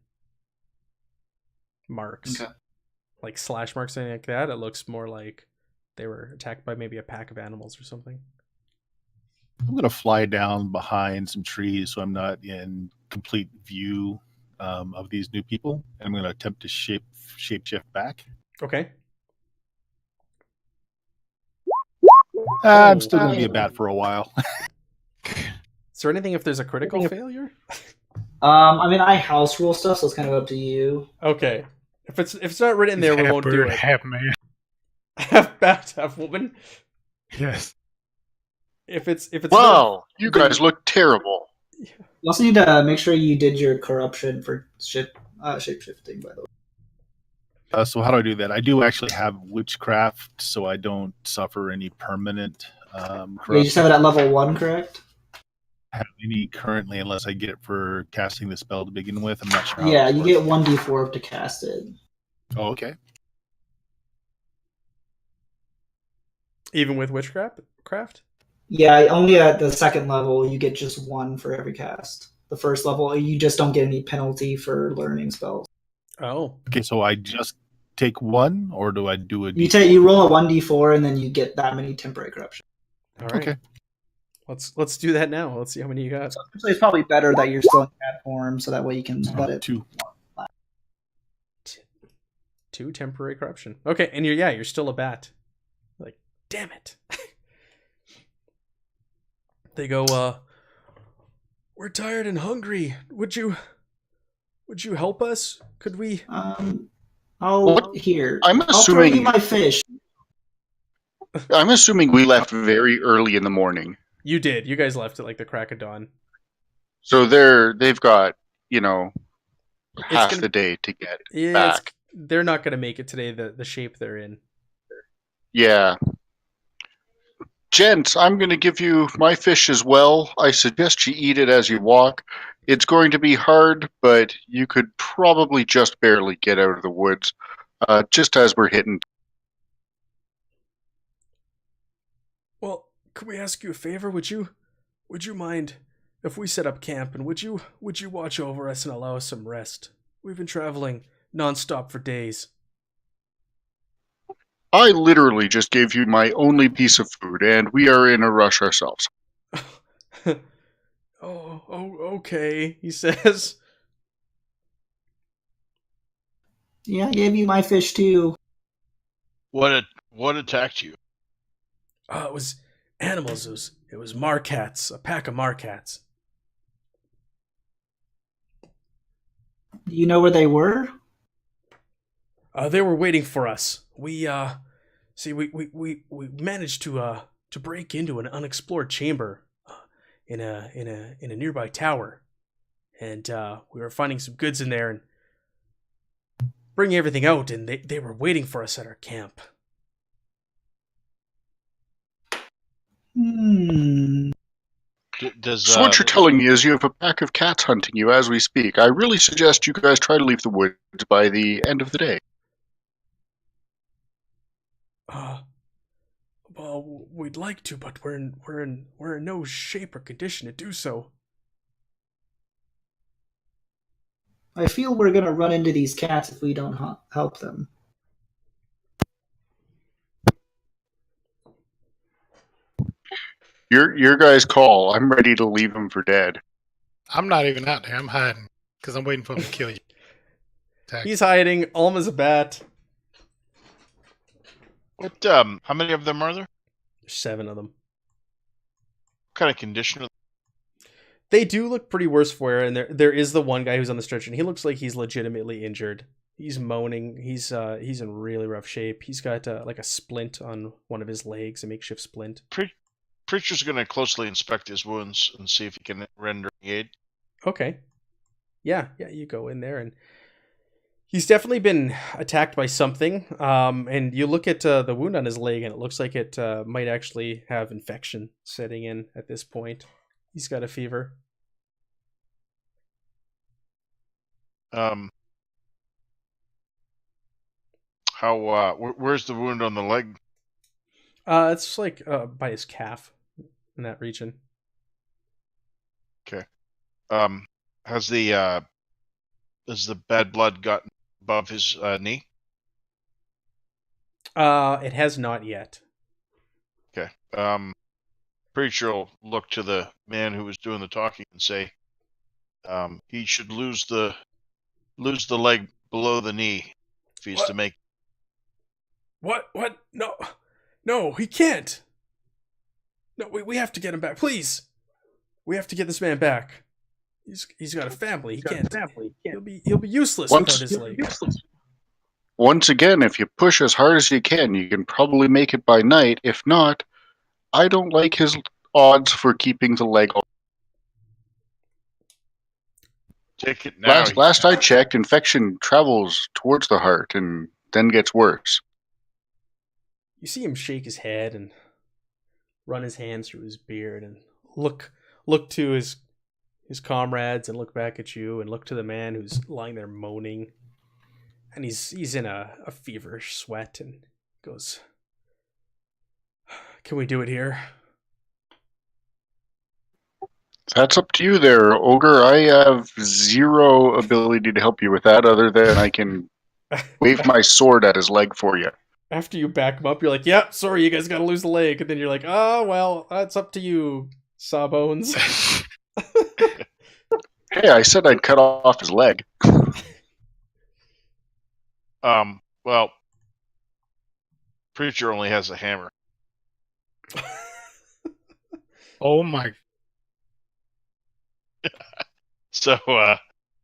marks, Okay. like slash marks, anything like that. It looks more like they were attacked by maybe a pack of animals or something. I'm going to fly down behind some trees so I'm not in complete view of these new people. And I'm going to attempt to shapeshift back. Okay. I'm still going to be a bat for a while. Is there anything if there's a critical failure? I mean, I house rule stuff, so it's kind of up to you. Okay. If it's not written in there, we won't do it. Half man. Half bat, half woman. Yes. If it's Wow, you guys look terrible. You also need to make sure you did your corruption for shape-shifting, by the way. So how do I do that? I do actually have witchcraft, so I don't suffer any permanent corruption. You just have it at level 1, correct? I have any currently unless I get it for casting the spell to begin with. I'm not sure. Yeah, you get 1d4 to cast it. Oh, okay. even with witchcraft? Yeah, only at the second level you get just 1 for every cast. The first level you just don't get any penalty for learning spells. Oh. Okay, so I just take 1, or do I do a You roll a 1d4 and then you get that many temporary corruption. All right. Okay. Let's do that now. Let's see how many you got. So it's probably better that you're still in cat form, so that way you can let it. 2. 2 temporary corruption. Okay, and you're still a bat. Like, damn it. They go, we're tired and hungry. Would you help us? Could we? Here. I'm I'll throw you assuming my fish. I'm assuming we left very early in the morning. You did. You guys left at like the crack of dawn. So they've got, half the day to get back. They're not going to make it today, the shape they're in. Yeah. Gents, I'm going to give you my fish as well. I suggest you eat it as you walk. It's going to be hard, but you could probably just barely get out of the woods just as we're hitting. Well, could we ask you a favor? Would you mind if we set up camp, and would you watch over us and allow us some rest? We've been traveling nonstop for days. I literally just gave you my only piece of food, and we are in a rush ourselves. Okay, he says. Yeah, I gave you my fish too. What attacked you? It was animals. It was marcats, a pack of marcats. Do you know where they were? They were waiting for us. We managed to break into an unexplored chamber in a nearby tower, and we were finding some goods in there and bringing everything out, and they were waiting for us at our camp. So what you're telling me is you have a pack of cats hunting you as we speak. I really suggest you guys try to leave the woods by the end of the day. Well, we'd like to, but we're in no shape or condition to do so. I feel we're gonna run into these cats if we don't help them. Your guys' call. I'm ready to leave them for dead. I'm not even out there. I'm hiding because I'm waiting for him to kill you. He's hiding. Alma's a bat. What? How many of them are there? There's 7 of them. What kind of condition are they? They do look pretty worse for wear, and there is the one guy who's on the stretcher, and he looks like he's legitimately injured. He's moaning. He's in really rough shape. He's got like a splint on one of his legs, a makeshift splint. Preacher's going to closely inspect his wounds and see if he can render any aid. Okay. Yeah, you go in there, and he's definitely been attacked by something. And you look at the wound on his leg, and it looks like it might actually have infection setting in at this point. He's got a fever. Where's the wound on the leg? It's like by his calf in that region. Okay. Has the bad blood gotten above his knee? It has not yet. Okay. Preacher will look to the man who was doing the talking and say, he should lose the leg below the knee if he's to make. What? No, he can't. No, we have to get him back, please. We have to get this man back. He's got a family. He can't. He'll be useless without his leg. Once again, if you push as hard as you can probably make it by night. If not, I don't like his odds for keeping the leg. Take it now. Last I checked, infection travels towards the heart and then gets worse. You see him shake his head and run his hands through his beard and look to his comrades and look back at you and look to the man who's lying there moaning. And he's in a feverish sweat and goes, "Can we do it here?" That's up to you there, Ogre. I have zero ability to help you with that other than I can wave my sword at his leg for you. After you back him up, you're like, "Yep, sorry, you guys gotta lose the leg." And then you're like, "Oh, well, that's up to you, Sawbones." Hey, I said I'd cut off his leg. Well, Preacher only has a hammer. Oh my. So,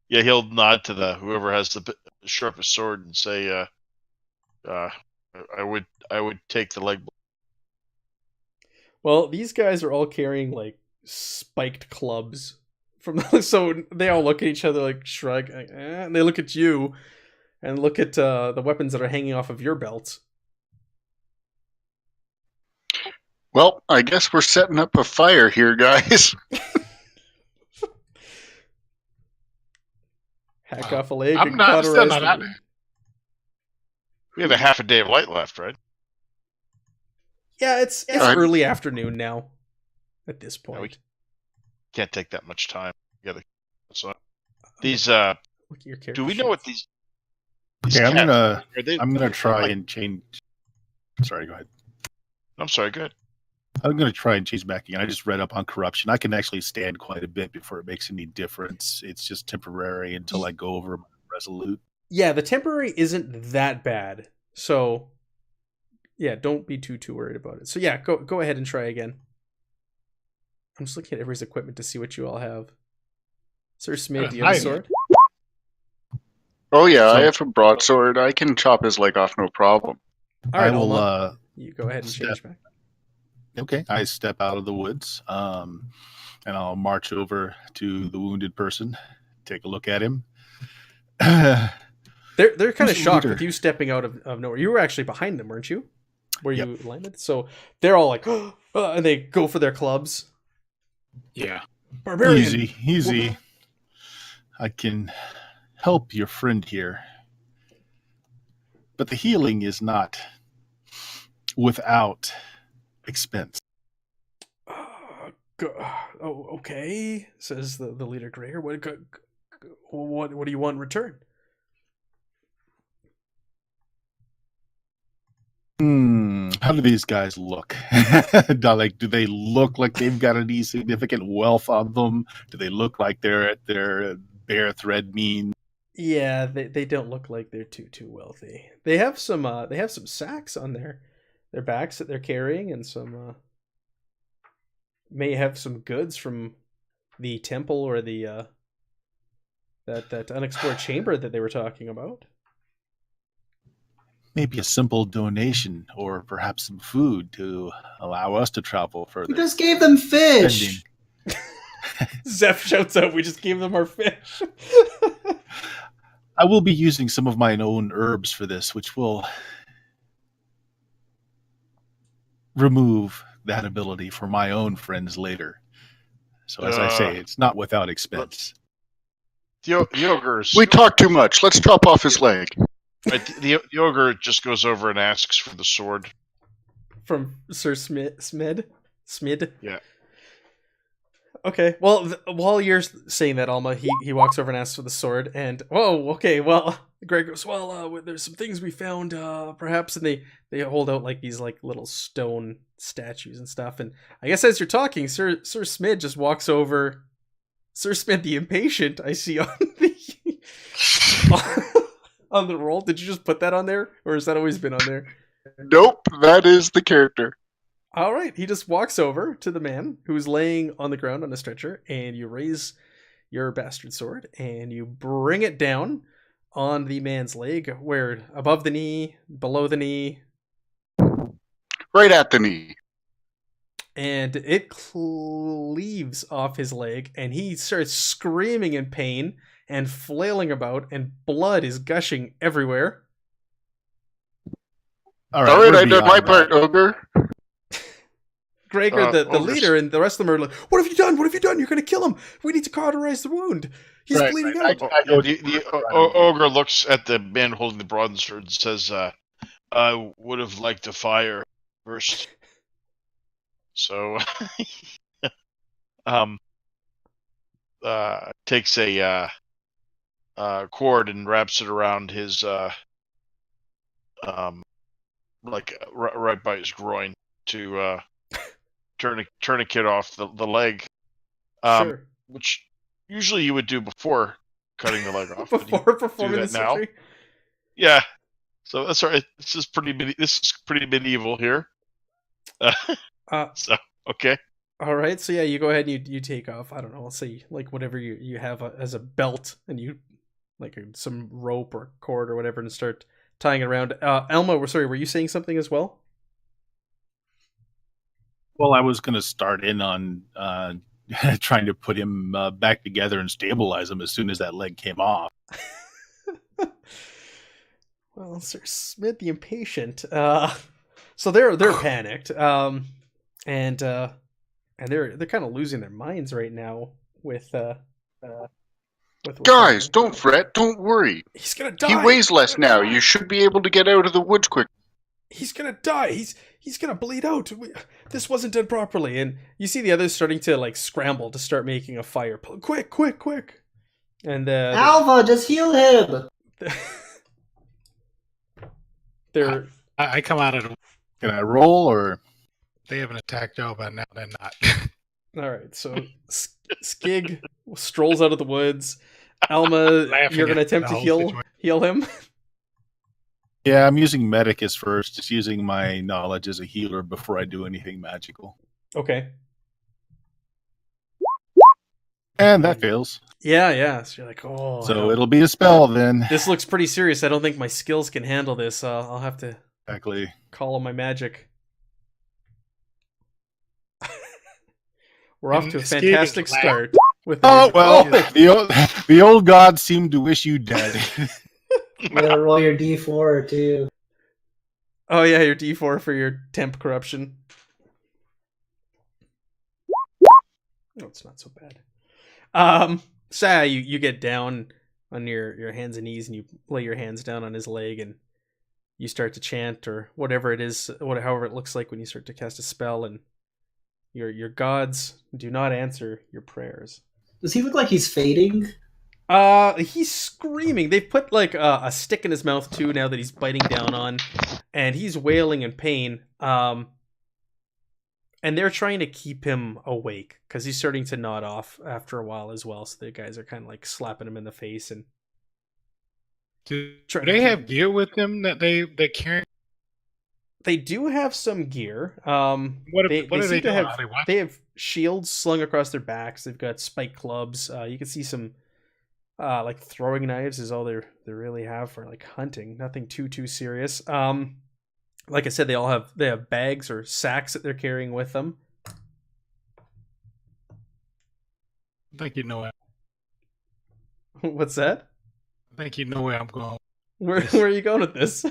yeah, he'll nod to whoever has the sharpest sword and say, I would take the leg. Well, these guys are all carrying like spiked clubs so they all look at each other like shrug, and they look at you and look at the weapons that are hanging off of your belts. Well, I guess we're setting up a fire here, guys. Hack off a leg I'm and not cauterize still the not. wound. We have a half a day of light left, right? Yeah, it's I'm- early afternoon now. At this Yeah, we point, can't take that much time together. So these look at your character. do we know what sheets. these Okay, I'm cats gonna are they, I'm gonna try like- and change. Sorry, go ahead. I'm sorry, good. I'm gonna try and change back again. I just read up on corruption. I can actually stand quite a bit before it makes any difference. It's just temporary until I go over my resolute. Yeah, the temporary isn't that bad. So yeah, don't be too worried about it. So yeah, go ahead and try again. I'm just looking at everybody's equipment to see what you all have. Sir Smith, do you have a Nice. sword? Oh yeah, I So- have a broadsword. I can chop his leg off, no problem. All right, I will. Alma, you go ahead and change back. Okay, I step out of the woods, and I'll march over to the wounded person, take a look at him. They're kind of Who's the shocked leader? with you stepping out of nowhere. You were actually behind them, weren't you? Where Yep. you landed. So they're all like, and they go for their clubs. Yeah. Barbarian. Easy. I can help your friend here, but the healing is not without expense. Oh, okay, says the leader Gregor. What do you want in return? How do these guys look? Do they look like they've got any significant wealth on them? Do they look like they're at their bare thread means? Yeah, they don't look like they're too wealthy. They have some sacks on their backs that they're carrying, and some may have some goods from the temple or the that unexplored chamber that they were talking about. Maybe a simple donation or perhaps some food to allow us to travel further. We just gave them fish. Zeph shouts out, "We just gave them our fish." I will be using some of my own herbs for this, which will remove that ability for my own friends later. So as I say, it's not without expense. The ogre's We talk too much. Let's chop off his leg. right, the ogre just goes over and asks for the sword. From Sir Smid. Yeah. Okay. Well, while you're saying that, Alma, he walks over and asks for the sword, and okay. Well, Greg goes, there's some things we found, perhaps, and they hold out like these like little stone statues and stuff. And I guess as you're talking, Sir Smid just walks over. Sir Smid the Impatient, I see on the on the roll. Did you just put that on there, or has that always been on there? Nope, that is the character. All right, he just walks over to the man who's laying on the ground on a stretcher, and you raise your bastard sword and you bring it down on the man's leg, where above the knee, below the knee, Right at the knee. and it cleaves off his leg, and he starts screaming in pain and flailing about, and blood is gushing everywhere. All right, we're I did my beyond part, that. ogre. Gregor, the Ogre's- leader, and the rest of them are like, "What have you done? What have you done? You're going to kill him. We need to cauterize the wound. He's Right, bleeding right. out." The ogre looks at the man holding the broadsword and says, "I would have liked to fire first." So, takes a cord and wraps it around his right by his groin to tourniquet off the leg, Sure. which usually you would do before cutting the leg off. but you Before performing that the now? surgery. Yeah, so that's all right. This is pretty medieval here. So okay. All right, so yeah, you go ahead and you take off. I don't know. I'll say like whatever you have as a belt, and you like some rope or cord or whatever, and start tying it around. Elma, were you saying something as well? Well, I was going to start in on trying to put him back together and stabilize him as soon as that leg came off. Well, Sir Smith the Impatient. So they're panicked. and they're kind of losing their minds right now with what's Guys, happening. don't fret. Don't worry. He's gonna die. He weighs less now. You should be able to get out of the woods quick. He's gonna die. He's gonna bleed out. This wasn't done properly. And you see the others starting to like scramble to start making a fire. Quick, quick, quick! And Alva, just heal him. they're I come out of the. Can I roll or? They haven't attacked y'all by now. They're not. all right. So Skig strolls out of the woods. Alma, Laughing you're gonna at attempt the to whole heal situation. him. Yeah, I'm using Medicus first, just using my knowledge as a healer before I do anything magical. Okay. And that fails. Yeah. So you're like, oh. So it'll be a spell then. This looks pretty serious. I don't think my skills can handle this. I'll have to Exactly. call on my magic. We're off to a Skig is fantastic laughing. start. With Oh well, Oh, the old gods seem to wish you dead. You gotta roll your D4 too. oh yeah, your D4 for your temp corruption. No, it's not so bad. So you get down on your hands and knees and you lay your hands down on his leg and you start to chant or whatever it is, however it looks like when you start to cast a spell, and your gods do not answer your prayers. Does he look like he's fading? He's screaming. They've put like a stick in his mouth too now that he's biting down on, and he's wailing in pain. And they're trying to keep him awake because he's starting to nod off after a while as well. So the guys are kind of like slapping him in the face and. Do they have gear with them that they're carrying? They do have some gear. What are they seem to doing? have, Are they watching? they have shields slung across their backs. They've got spike clubs. You can see some like throwing knives is all they really have for like hunting. Nothing too serious. Like I said, they have bags or sacks that they're carrying with them. I think you know where. What's that? I think you know where I'm going. Where are you going with this?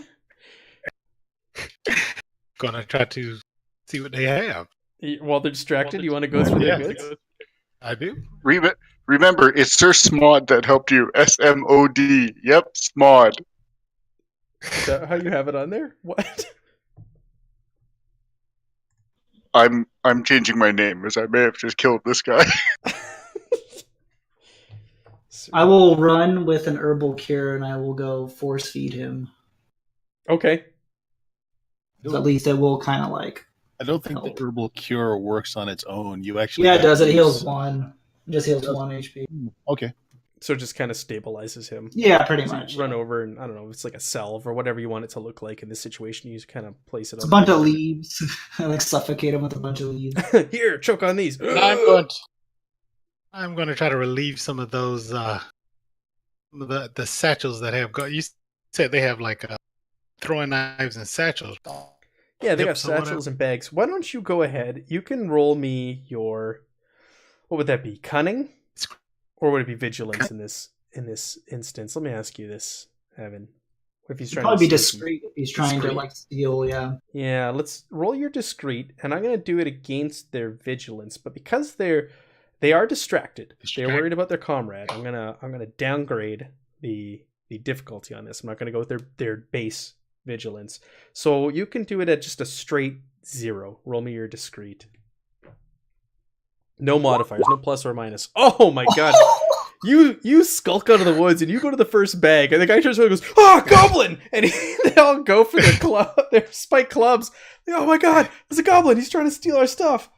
Gonna try to see what they have. While they're distracted, you want to go through their Yes, goods? I do. Remember, it's Sir Smod that helped you. SMOD. Yep, Smod. Is that how you have it on there? What? I'm changing my name as I may have just killed this guy. I will run with an herbal cure and I will go force feed him. Okay. So at least it will kind of like. I don't think help. the herbal cure works on its own. You actually Yeah, it have does. to It heals use- one. It just heals 1 HP. Okay. So it just kind of stabilizes him. Yeah, pretty So you much. run over and I don't know, it's like a salve or whatever you want it to look like in this situation. You just kind of place it It's a on. bunch of leaves. I like suffocate him with a bunch of leaves. Here, choke on these. I'm going to try to relieve some of those the satchels that have got. You said they have like throwing knives and satchels. Yeah, they Yep, have so whatever. satchels and bags. Why don't you go ahead? You can roll me your. What would that be? Cunning, or would it be vigilance in this instance? Let me ask you this, Evan. What if he's He'd trying probably be to steal some- discreet if he's trying to like steal. Yeah. Yeah, let's roll your discreet, and I'm gonna do it against their vigilance. But because they are distracted, they're worried about their comrade. I'm gonna downgrade the difficulty on this. I'm not gonna go with their base vigilance. So you can do it at just a straight 0. Roll me your discreet. No modifiers, no plus or minus. Oh my god. You skulk out of the woods and you go to the first bag and the guy turns around and goes, "Ah, goblin!" And they all go for their spike clubs. Like, oh my god, there's a goblin. He's trying to steal our stuff.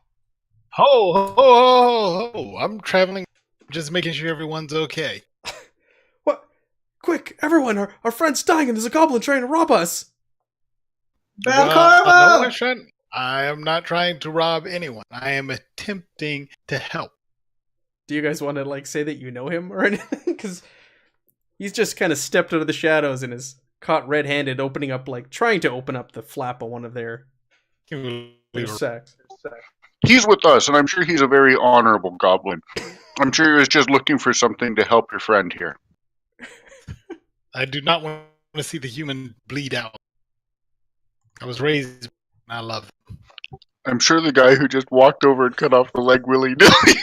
Ho, ho, ho, ho! I'm traveling, just making sure everyone's okay. What? Quick, everyone! Our friend's dying and there's a goblin trying to rob us. Bad No karma! one's trying- I am not trying to rob anyone. I am attempting to help. Do you guys want to like say that you know him or anything? Because he's just kind of stepped out of the shadows and is caught red-handed, trying to open up the flap of one of their Can we leave her- sacks. He's with us, and I'm sure he's a very honorable goblin. I'm sure he was just looking for something to help your friend here. I do not want to see the human bleed out. I was raised, and I love them. I'm sure the guy who just walked over and cut off the leg willy-nilly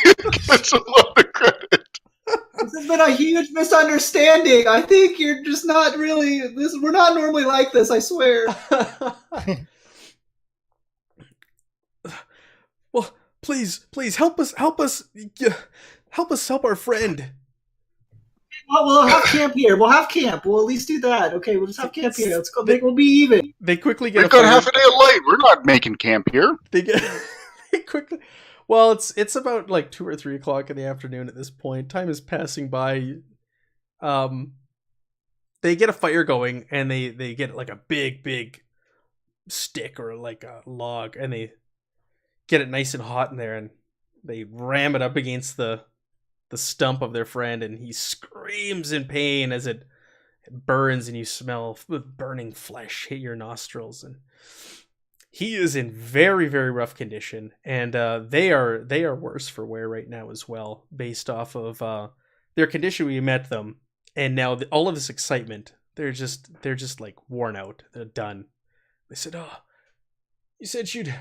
gets a lot of credit. This has been a huge misunderstanding. I think you're just not really this. We're not normally like this. I swear. Well, please help us help our friend. We'll have camp here. We'll have camp. We'll at least do that. Okay, we'll just have camp here. Let's go. We'll be even. They quickly get We've got half a day of light. We're not making camp here. They get they quickly. Well, it's about like 2 or 3 o'clock in the afternoon at this point. Time is passing by. They get a fire going, and they get like a big stick or like a log, and they get it nice and hot in there, and they ram it up against the stump of their friend, and he screams in pain as it burns, and you smell burning flesh hit your nostrils, and he is in very, very rough condition, and they are worse for wear right now as well, based off of their condition when you met them, and now all of this excitement. They're just like worn out. They're done. They said, "Oh, you said you'd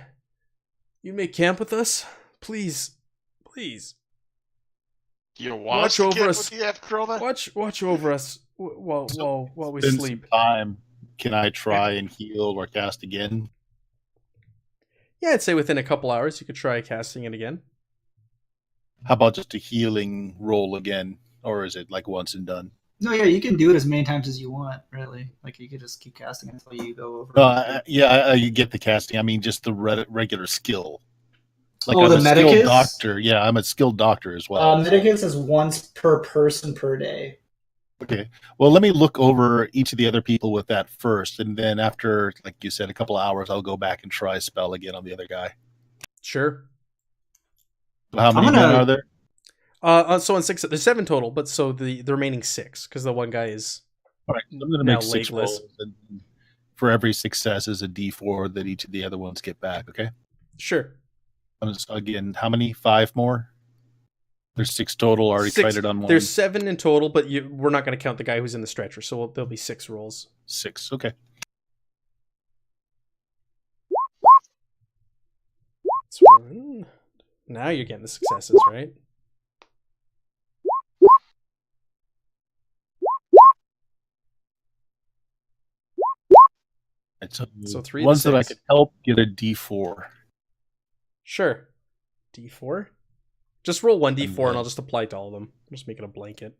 make camp with us, please." You Watch over us. Corona? Watch over us while we Spend sleep. some time. Can I try and heal or cast again? Yeah, I'd say within a couple hours you could try casting it again. How about just a healing roll again? Or is it like once and done? No, yeah, you can do it as many times as you want. Really, like you could just keep casting until you go over. You get the casting. I mean, just the regular skill. Like Oh, I'm the a skilled medicus? doctor. Yeah, I'm a skilled doctor as well. Medicus is once per person per day. Okay. Well, let me look over each of the other people with that first, and then after, like you said, a couple of hours, I'll go back and try spell again on the other guy. Sure. So how many men are there? So on 6, there's 7 total, but so the remaining 6, because the one guy is All right. So I'm going to now make 6 legless. rolls, and for every success is a D4 that each of the other ones get back. Okay. Sure. Again, how many? 5 more? There's 6 total. Already 6. tried it on one. There's 7 in total, but we're not going to count the guy who's in the stretcher, so there'll be 6 rolls. 6. Okay. Now you're getting the successes, right? So 3 to ones that I 6. could help get a D4. Sure. D4? Just roll 1d4 and I'll just apply it to all of them. Just make it a blanket.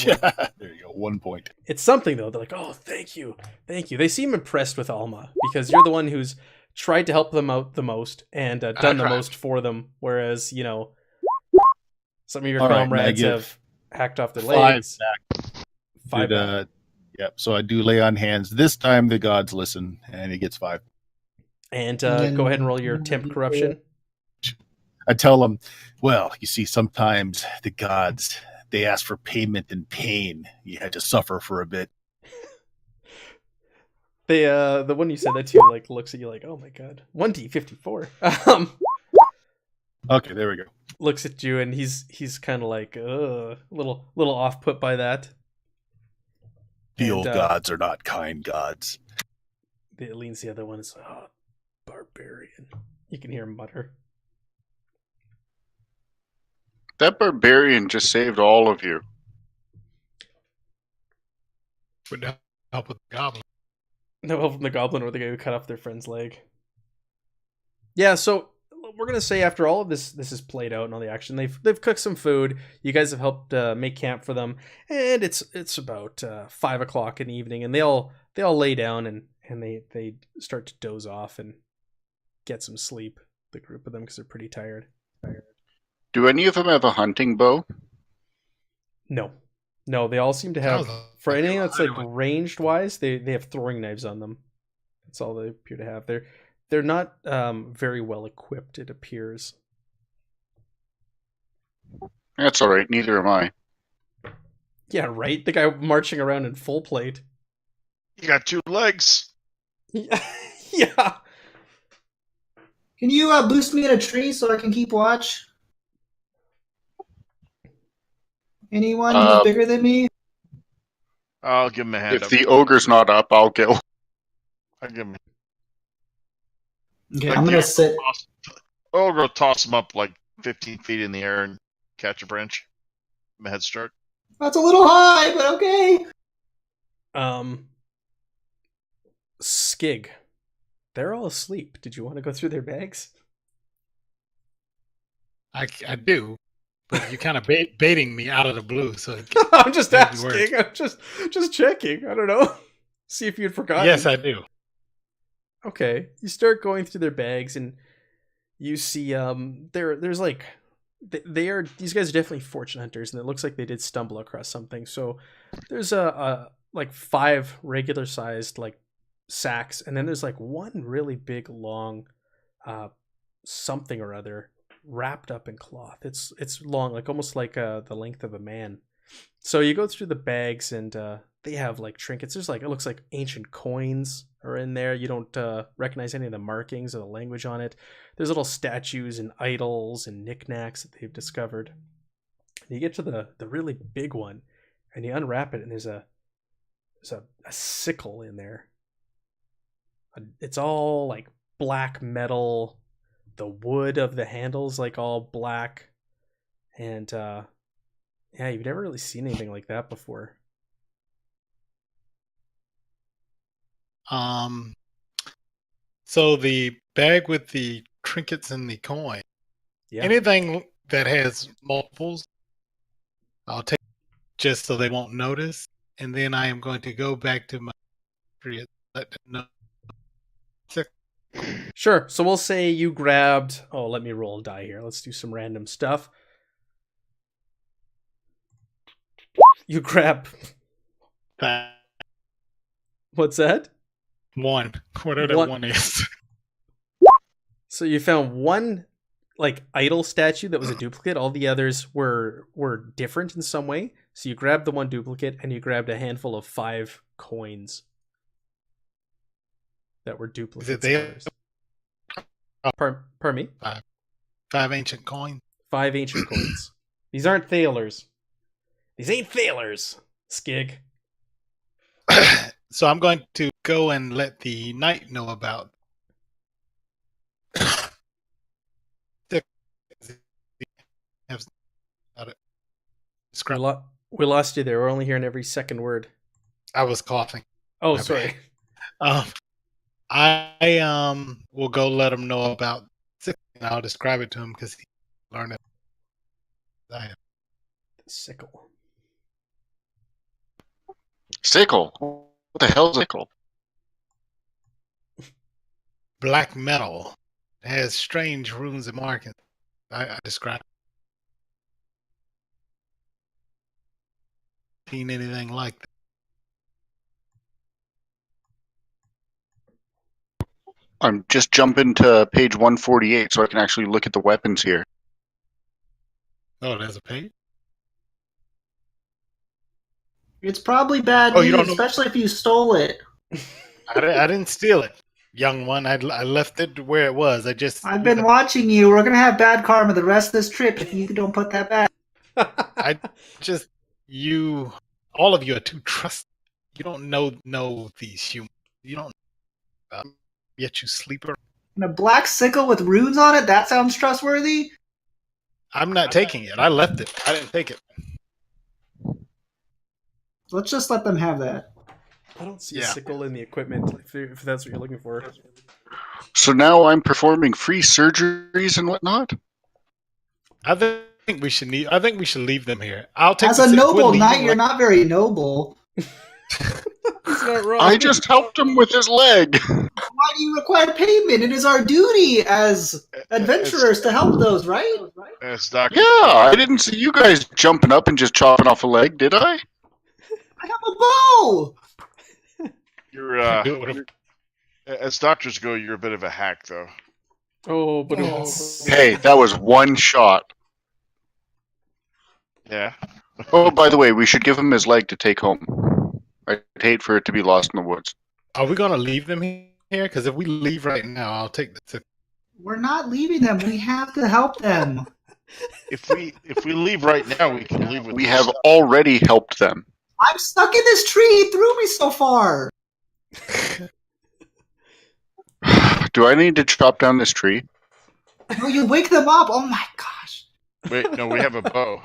Yeah, there you go. 1 point. It's something, though. They're like, oh, thank you. They seem impressed with Alma because you're the one who's tried to help them out the most and done the most for them, whereas, some of your comrades have hacked off their legs. 5 back. 5 back. Yep. So I do lay on hands. This time the gods listen, and he gets 5. And go ahead and roll your temp corruption. I tell them, well, you see, sometimes the gods, they ask for payment in pain. You had to suffer for a bit. The one you said that to like looks at you like, oh my god, 1d54. Okay, there we go. Looks at you and he's kind of like, a little off put by that. The old gods are not kind gods. It leans the other one. It's like, oh, barbarian. You can hear him mutter. That barbarian just saved all of you. With the help of the goblin. No help from the goblin or the guy who cut off their friend's leg. Yeah, so we're gonna say after all of this is played out and all the action, they've cooked some food. You guys have helped make camp for them, and it's about 5 o'clock in the evening, and they all lay down and they start to doze off and get some sleep. The group of them, because they're pretty tired. Do any of them have a hunting bow? No, they all seem to have. For anything that's like ranged wise, they have throwing knives on them. That's all they appear to have. They're not very well equipped, it appears. That's all right. Neither am I. Yeah, right. The guy marching around in full plate. You got 2 legs. Yeah. Can you boost me in a tree so I can keep watch? Anyone who's bigger than me? I'll give him a hand If up. the ogre's not up, I'll go. I give him. Okay, Like I'm gonna sit. I'll go toss him up like 15 feet in the air and catch a branch. I'm a head start. That's a little high, but okay. Skig. They're all asleep. Did you want to go through their bags? I do, but you're kind of baiting me out of the blue. So I'm just maybe asking. worse. I'm just checking. I don't know. See if you'd forgotten. Yes, I do. Okay. You start going through their bags and you see there's like these guys are definitely fortune hunters, and it looks like they did stumble across something. So there's a like 5 regular sized like sacks, and then there's like one really big long something or other wrapped up in cloth. It's long, like almost like the length of a man. So you go through the bags, and they have like trinkets. There's like, it looks like ancient coins are in there. You don't recognize any of the markings or the language on it. There's little statues and idols and knickknacks that they've discovered. And you get to the really big one, and you unwrap it, and there's a sickle in there. It's all like black metal. The wood of the handle's like all black, and yeah, you've never really seen anything like that before. So the bag with the trinkets and the coin. Yeah. Anything that has multiples, I'll take just so they won't notice, and then I am going to go back to my let them know. Sure. So we'll say you grabbed. Oh, let me roll a die here. Let's do some random stuff. You grab. What's that? 1. Whatever that 1 is. So you found one like idol statue that was a duplicate. All the others were different in some way. So you grabbed the one duplicate, and you grabbed a handful of 5 coins that were duplicates. Is it Pardon me? 5 ancient coins. 5 ancient coins. These aren't thalers. These ain't thalers, Skig. So I'm going to go and let the knight know about. We lost you there. We're only hearing every second word. I was coughing. Oh, sorry. I will go let him know about sickle, and I'll describe it to him because he learned it. The sickle. Sickle? What the hell is a sickle? Black metal. It has strange runes and markings. I describe it. Seen anything like that? I'm just jumping to page 148 so I can actually look at the weapons here. Oh, there's a page? It's probably bad you news, don't know? especially if you stole it. I didn't steal it, young one. I left it where it was. I've been watching you. We're going to have bad karma the rest of this trip if you don't put that back. All of you are too trusting. You don't know these humans. You don't, yet you sleep around. And a black sickle with runes on it? That sounds trustworthy. I'm not taking it. I left it. I didn't take it. Let's just let them have that. I don't see a sickle in the equipment, if that's what you're looking for. So now I'm performing free surgeries and whatnot? I think we should leave them here. I'll take As a noble knight, you're not very noble. He's not wrong. I just helped him with his leg. Why do you require payment? It is our duty as adventurers to help those, right? Doc. Yeah, I didn't see you guys jumping up and just chopping off a leg, did I? I have a bow! You're, as doctors go, you're a bit of a hack, though. Oh, but Hey, that was one shot. Yeah. Oh, by the way, we should give him his leg to take home. I'd hate for it to be lost in the woods. Are we going to leave them here? Because if we leave right now, I'll take the sickle. We're not leaving them. We have to help them. If we leave right now, we can leave with. We have already helped them. I'm stuck in this tree. He threw me so far. Do I need to chop down this tree? No, you wake them up. Oh my gosh. Wait, no, we have a bow.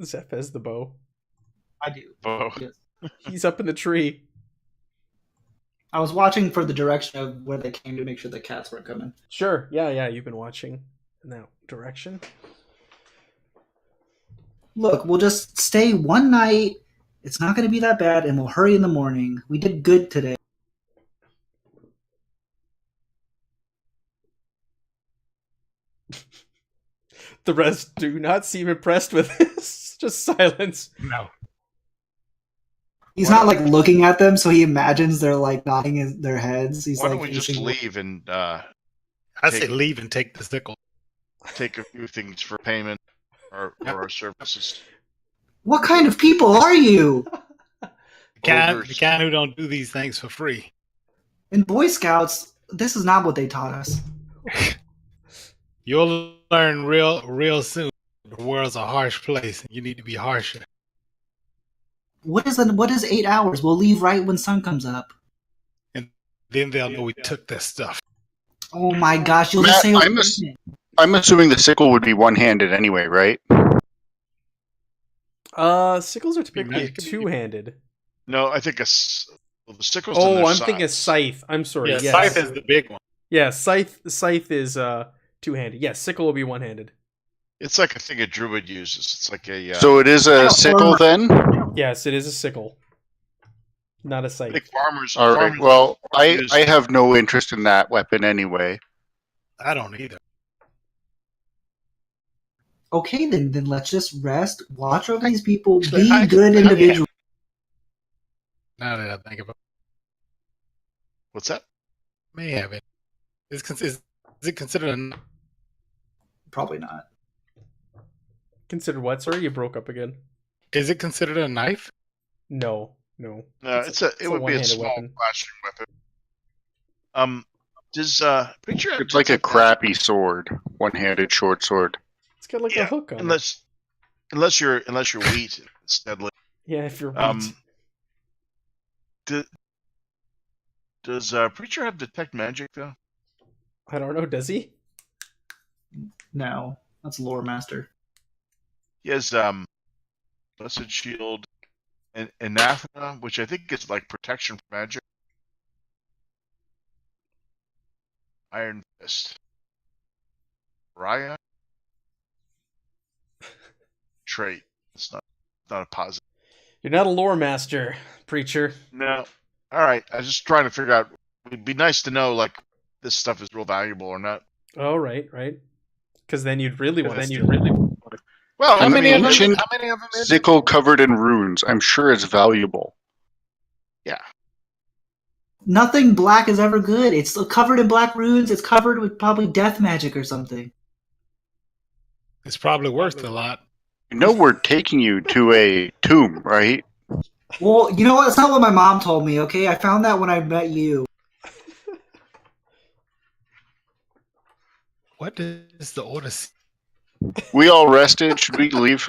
Zeph has the bow. I do. Bow. Yes. He's up in the tree. I was watching for the direction of where they came to make sure the cats weren't coming. Sure. Yeah, you've been watching in that direction. Look, we'll just stay one night. It's not going to be that bad, and we'll hurry in the morning. We did good today. The rest do not seem impressed with this. Just silence. No. He's not like looking at them, so he imagines they're like nodding their heads. He's Why like, don't we just facing- leave and I say Take- leave and take the sickle. take a few things for payment for our services? What kind of people are you? The kind who don't do these things for free. In Boy Scouts, this is not what they taught us. You'll learn real soon. The world's a harsh place. You need to be harsher. What is 8 hours? We'll leave right when sun comes up. And then they'll know we took their stuff. Oh my gosh, you'll Matt, just say I'm assuming the sickle would be one-handed anyway, right? Sickles are typically magic- two-handed. No, I think the sickles. on Oh, their I'm thinking a sides. scythe. I'm sorry. Yeah, yes. scythe is the big one. Yeah, scythe is two-handed. Yes, sickle will be one-handed. It's like a thing a druid uses. It's like a So it is a sickle then? Yes, it is a sickle, not a I scythe. think farmers. All right. farmers Well, use- I have no interest in that weapon anyway. I don't either. okay, then let's just rest, watch over these people, Actually, be good individuals. Now that I think about What's that? it, may have it. Is it considered a Probably not. Considered what? Sorry, you broke up again. Is it considered a knife? No. No, It's it a would be a one-handed small weapon. flashing weapon. Does picture It's like a crappy sword, one-handed short sword. It's got like a hook on it. unless you're wheat, it's deadly. Yeah, if you're wheat. Does preacher have detect magic though? I don't know. Does he? No, that's Lore Master. He has blessed shield and anathema, which I think is like protection from magic. Iron fist. Raya. Trait. It's not a positive. You're not a lore master, preacher. No. All right. I was just trying to figure out. It'd be nice to know like this stuff is real valuable or not. Oh, right. Because then you'd really want to. Well, How I many mean, ancient How many of them is sickle covered in runes? I'm sure it's valuable. yeah. Nothing black is ever good. It's covered in black runes. It's covered with probably death magic or something. It's probably worth a lot. You know we're taking you to a tomb, right? Well, you know what? That's not what my mom told me, okay? I found that when I met you. What does the order say? We all rested. Should we leave?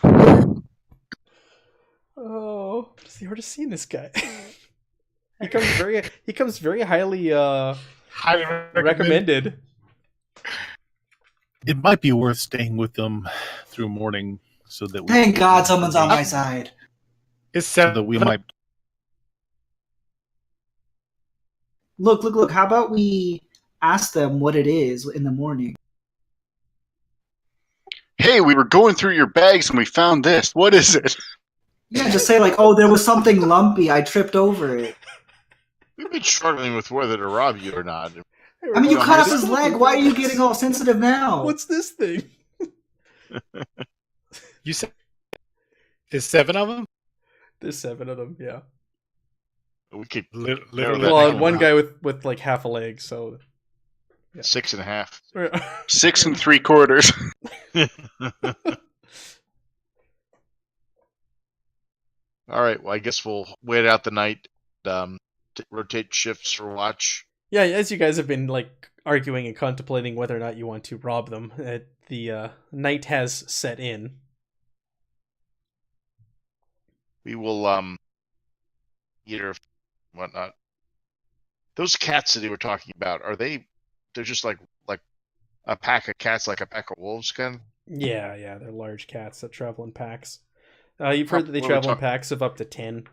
Oh, what is the order seeing this guy? He comes very highly Highly recommended. It might be worth staying with them through morning so that we Thank God someone's on my side. It's so 7. that we might. Look. How about we ask them what it is in the morning? Hey, we were going through your bags and we found this. What is it? Yeah, just say like, oh, there was something lumpy. I tripped over it. We've been struggling with whether to rob you or not. I mean, you No, cut off it's- his leg. Why are you getting all sensitive now? What's this thing? You said it's 7 of them? There's 7 of them. Yeah. We could Literally. that Well, down. one guy with like half a leg. So 6.5. 6 3/4. All right. Well, I guess we'll wait out the night. Rotate shifts for watch. yeah, as you guys have been like arguing and contemplating whether or not you want to rob them, the night has set in. We will eat or whatnot. Those cats that you were talking about, are they? They're just like a pack of cats, like a pack of wolves, kind of. Yeah, they're large cats that travel in packs. You've heard that they What are we travel in talking- packs of up to 10.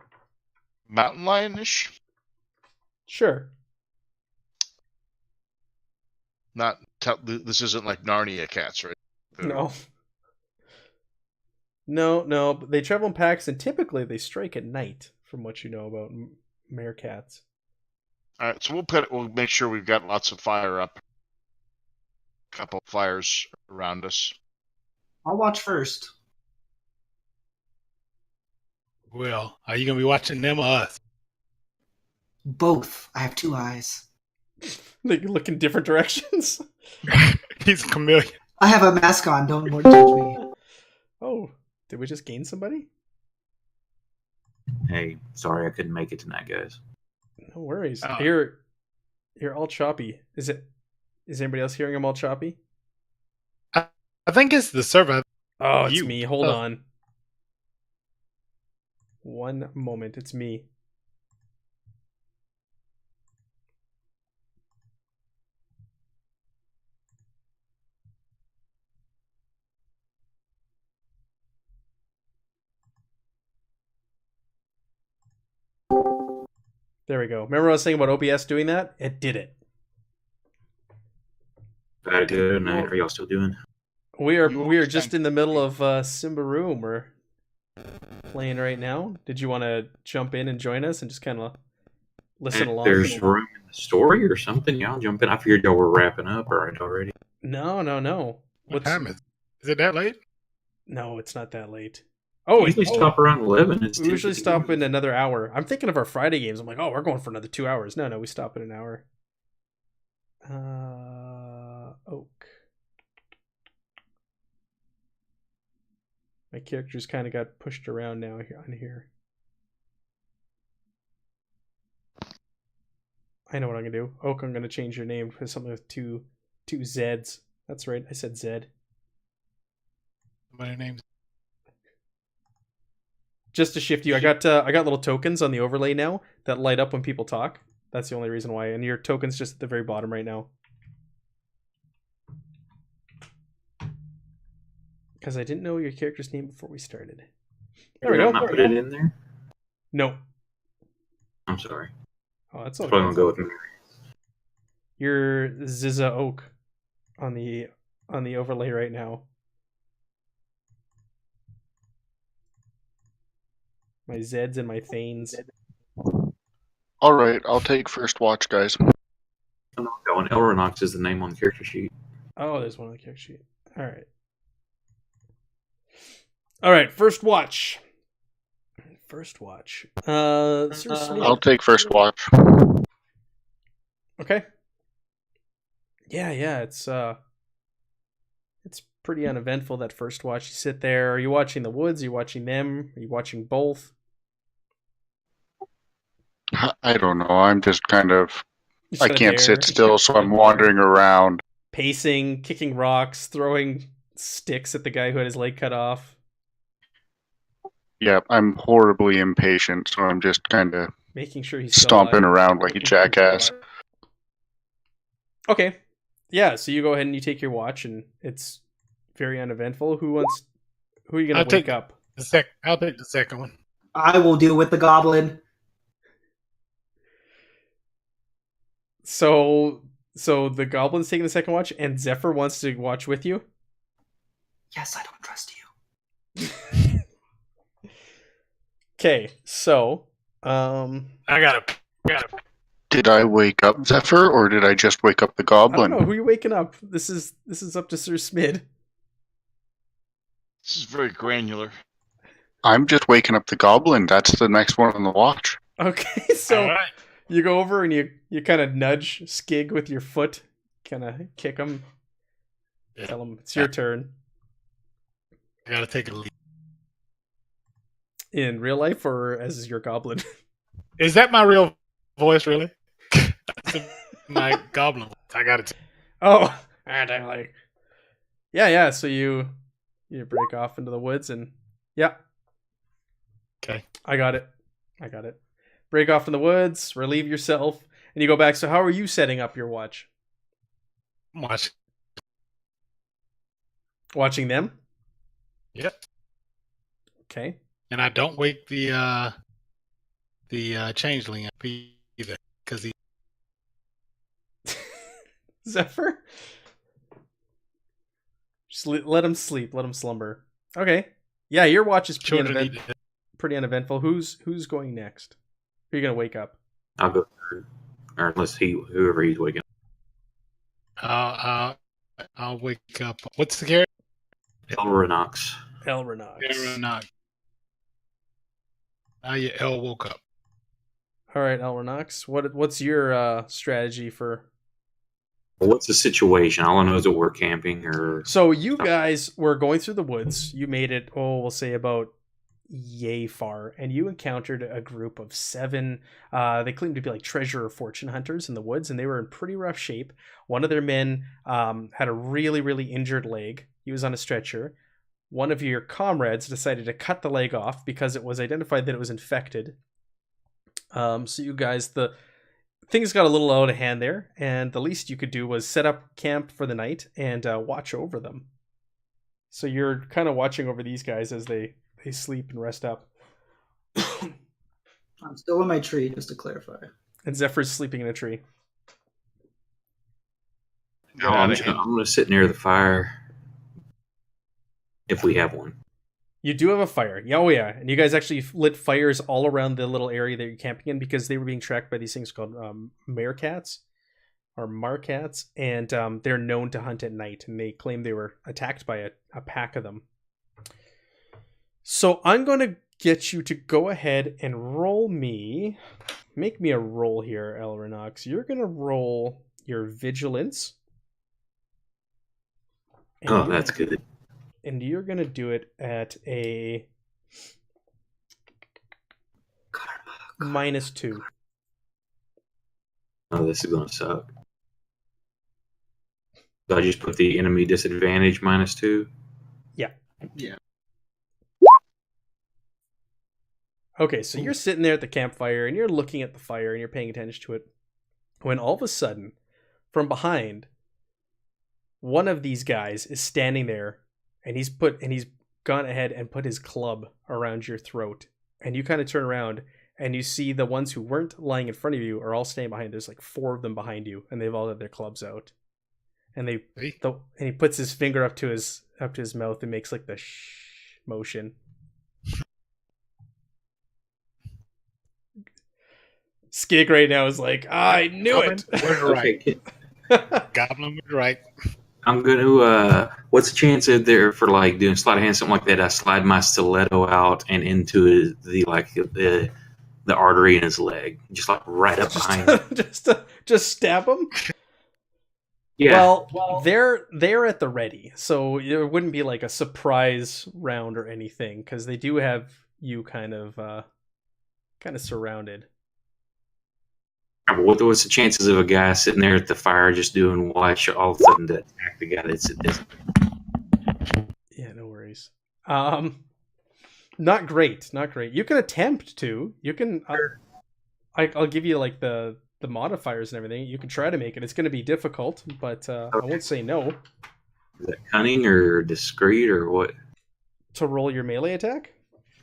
Mountain lion-ish. Sure. This isn't like Narnia cats, right? No. No, but they travel in packs, and typically they strike at night, from what you know about meerkats. All right, so we'll make sure we've got lots of fire up. A couple of fires around us. I'll watch first. Well, are you gonna be watching them or us? Both. I have 2 eyes. They can look in different directions. He's a chameleon. I have a mask on. Don't judge me. Oh, did we just gain somebody? Hey, sorry I couldn't make it tonight, guys. No worries. Oh. You're all choppy. Is anybody else hearing him all choppy? I think it's the server. Oh, it's You. me. Hold Oh. on. One moment. It's me. There we go. Remember what I was saying about OBS doing that? It did it. Had a good night. Are y'all still doing? We are You just in the middle of Symbaroum. We're playing right now. Did you want to jump in and join us and just kind of listen along? There's room in the story or something. Y'all jump in. I figured y'all were wrapping up already. No. What time is it? Is it that late? No, it's not that late. We usually stop around 11. It's We usually 10:50. stop in another hour. I'm thinking of our Friday games. I'm like, oh, we're going for another 2 hours. No, we stop in an hour. Oak. My characters kind of got pushed around now on here. I know what I'm gonna do. Oak, I'm gonna change your name for something with two Z's. That's right, I said Zed. My name's Just to shift you, I got little tokens on the overlay now that light up when people talk. That's the only reason why. And your token's just at the very bottom right now. Because I didn't know your character's name before we started. There we Did I go. not put it in there? No. I'm sorry. Oh, that's I'm all probably good. gonna go with Mary. You're Ziza Oak on the overlay right now. My Zeds and my Thanes. All right, I'll take first watch, guys. I'm not going. Elronox is the name on the character sheet. Oh, there's one on the character sheet. All right, first watch. Sir Smith. I'll take first watch. Okay. Yeah, it's pretty uneventful, that first watch. You sit there. Are you watching the woods? Are you watching them? Are you watching both? I don't know. I'm just kind of. Just I kinda can't there, sit still, so I'm wandering around. pacing, kicking rocks, throwing sticks at the guy who had his leg cut off. Yeah, I'm horribly impatient, so I'm just kind of Making sure he's still stomping alive. around like a jackass. Okay. Yeah, so you go ahead and you take your watch, and it's very uneventful. Who are you gonna I'll wake take- up? I'll take the second one. I will deal with the goblin. So the goblin's taking the second watch, and Zephyr wants to watch with you. Yes, I don't trust you. Okay, so I gotta. Did I wake up Zephyr, or did I just wake up the I don't goblin? know who you waking up. This is up to Sir Smid. This is very granular. I'm just waking up the goblin. That's the next one on the watch. Okay, so All right. you go over and you kind of nudge Skig with your foot, kind of kick him. Yeah. Tell him it's your turn. I gotta take a lead. In real life or as your goblin? Is that my real voice, really? That's my goblin voice. I gotta. Oh, and I'm like, yeah. So you break off into the woods and yeah, Okay. I got it. Break off in the woods, relieve yourself, And you go back. So how are you setting up your watch? Watch. Watching them? Yep. Okay. And I don't wake the changeling up either, because he. Zephyr? Just let him sleep. Let him slumber. Okay. Yeah, your watch is pretty, Children need pretty uneventful. Who's going next? Who are you going to wake up? I'll go through. Or unless whoever he's waking I'll wake up. What's the character? Elrenox. Elrenox. Elrenox. Now your El woke up. All right, Elrenox. What's your strategy for... What's the situation? All I know is that we're camping or... So you guys were going through the woods. You made it, we'll say about yay far, and you encountered a group of 7. They claimed to be like treasure or fortune hunters in the woods, and they were in pretty rough shape. One of their men had a really, really injured leg. He was on a stretcher. One of your comrades decided to cut the leg off because it was identified that it was infected. So you guys, things got a little out of hand there, and the least you could do was set up camp for the night and watch over them. So you're kind of watching over these guys as they sleep and rest up. I'm still in my tree, just to clarify. And Zephyr's sleeping in a tree. I'm going to sit near the fire if we have one. You do have a fire. Yeah, oh yeah. And you guys actually lit fires all around the little area that you're camping in because they were being tracked by these things called meerkats or marcats. And they're known to hunt at night. And they claim they were attacked by a pack of them. So I'm going to get you to go ahead and make me a roll here, Elrenox. You're going to roll your vigilance. Oh, that's good. And you're going to do it at a -2. Oh, this is going to suck. So I just put the enemy disadvantage -2? Yeah. Yeah. Okay, so you're sitting there at the campfire and you're looking at the fire and you're paying attention to it. When all of a sudden, from behind, one of these guys is standing there and he's gone ahead and put his club around your throat. And you kind of turn around and you see the ones who weren't lying in front of you are all staying behind. There's like 4 of them behind you, and they've all had their clubs out. And and he puts his finger up to his mouth and makes like the shh motion. Skig right now is like, I knew it. We're right. Goblin was right. I'm going to, what's the chance of there for like doing sleight of hand, something like that? I slide my stiletto out and into the artery in his leg, just like right up behind him. just stab him. Yeah. Well, they're at the ready, so it wouldn't be like a surprise round or anything because they do have you kind of surrounded. What's the chances of a guy sitting there at the fire just doing watch all of a sudden to attack the guy that's Yeah, no worries. Not great. You can attempt to. You can. I'll give you like the modifiers and everything. You can try to make it. It's going to be difficult, but I won't say no. Is that cunning or discreet or what? To roll your melee attack?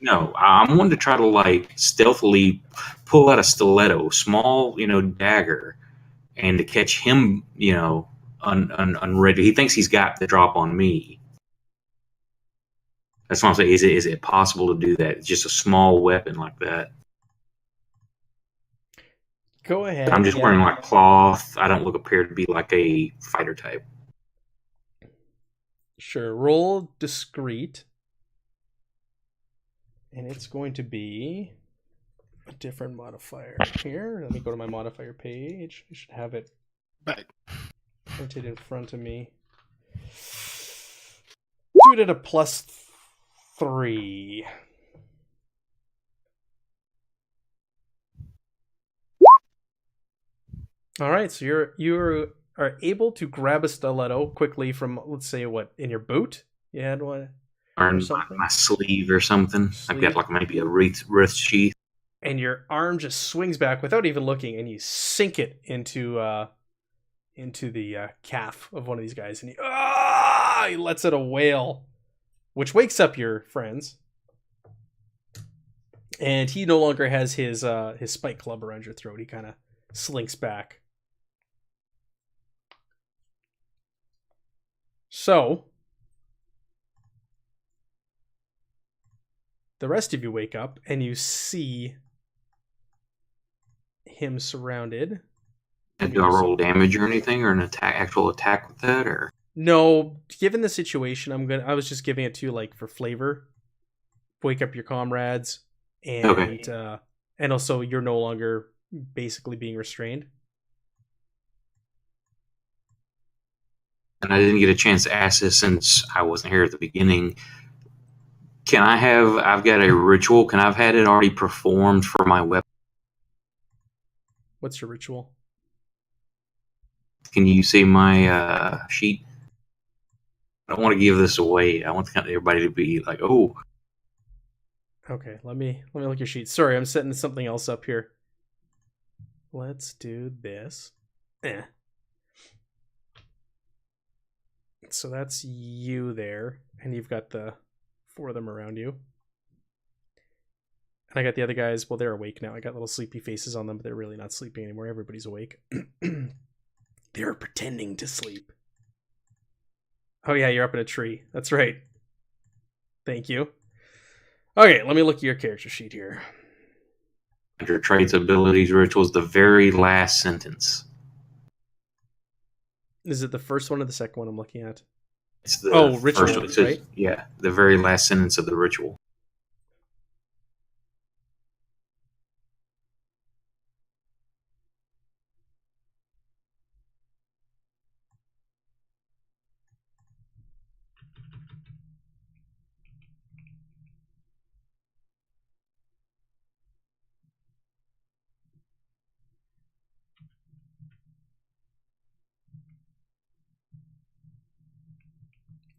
No, I'm one to try to like stealthily pull out a stiletto, small, dagger, and to catch him, unready. He thinks he's got the drop on me. That's what I'm saying. Is it possible to do that? Just a small weapon like that. Go ahead. I'm just wearing like cloth. I don't appear to be like a fighter type. Sure. Roll discreet. And it's going to be a different modifier here. Let me go to my modifier page. I should have it printed in front of me. Do it at a +3. All right, so you are able to grab a stiletto quickly from, let's say, what, in your boot? You had one? Or my sleeve or something. I've got like maybe a wrist sheath. and your arm just swings back without even looking, and you sink it into the calf of one of these guys, and he lets out a wail, which wakes up your friends. And he no longer has his spike club around your throat. He kind of slinks back. So, the rest of you wake up and you see him surrounded. Do I roll damage or anything, or an actual attack with that, or no? Given the situation, I was just giving it to you like for flavor. Wake up your comrades, and Okay. And also you're no longer basically being restrained. And I didn't get a chance to ask this since I wasn't here at the beginning. I've got a ritual. Can I have had it already performed for my weapon? What's your ritual? Can you see my sheet? I don't want to give this away. I want everybody to be like, oh. Okay, let me look at your sheet. Sorry, I'm setting something else up here. Let's do this. So that's you there, and you've got the 4 of them around you. And I got the other guys, well, they're awake now. I got little sleepy faces on them, but they're really not sleeping anymore. Everybody's awake. They're pretending to sleep. Oh yeah, you're up in a tree. That's right. Thank you. Okay, let me look at your character sheet here. Your traits, abilities, rituals, the very last sentence. Is it the first one or the second one I'm looking at? It's the ritual, first one. It says, right? Yeah, the very last sentence of the ritual.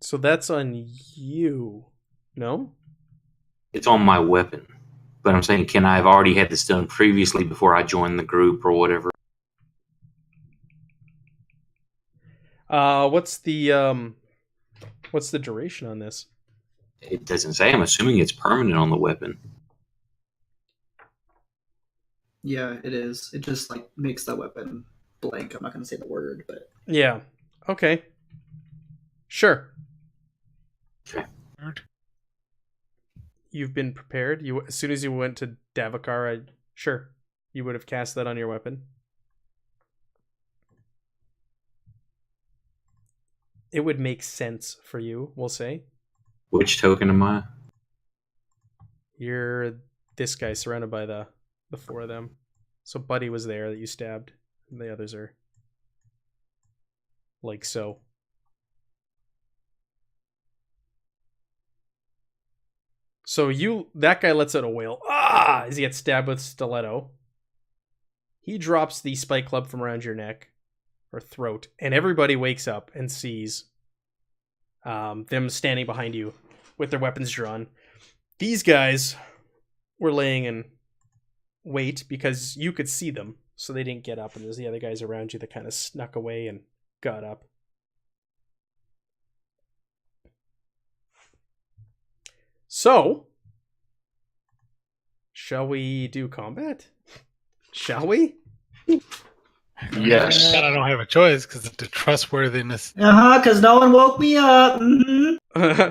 So that's on you. No? It's on my weapon. But I'm saying, can I have already had this done previously before I joined the group or whatever? What's the duration on this? It doesn't say. I'm assuming it's permanent on the weapon. Yeah, it is. It just like makes that weapon blank. I'm not going to say the word, but Yeah. Okay. Sure. Okay. You've been prepared. You as soon as you went to Davakar, sure, you would have cast that on your weapon. It would make sense for you, we'll say. Which token am I? You're this guy surrounded by the 4 of them. So Buddy was there that you stabbed, and the others are like so. So that guy lets out a wail. As he gets stabbed with stiletto. He drops the spike club from around your neck or throat, and everybody wakes up and sees them standing behind you with their weapons drawn. These guys were laying in wait because you could see them, so they didn't get up, and there's the other guys around you that kind of snuck away and got up. So, shall we do combat? Shall we? Yes. I don't have a choice because of the trustworthiness. because no one woke me up. Mm-hmm.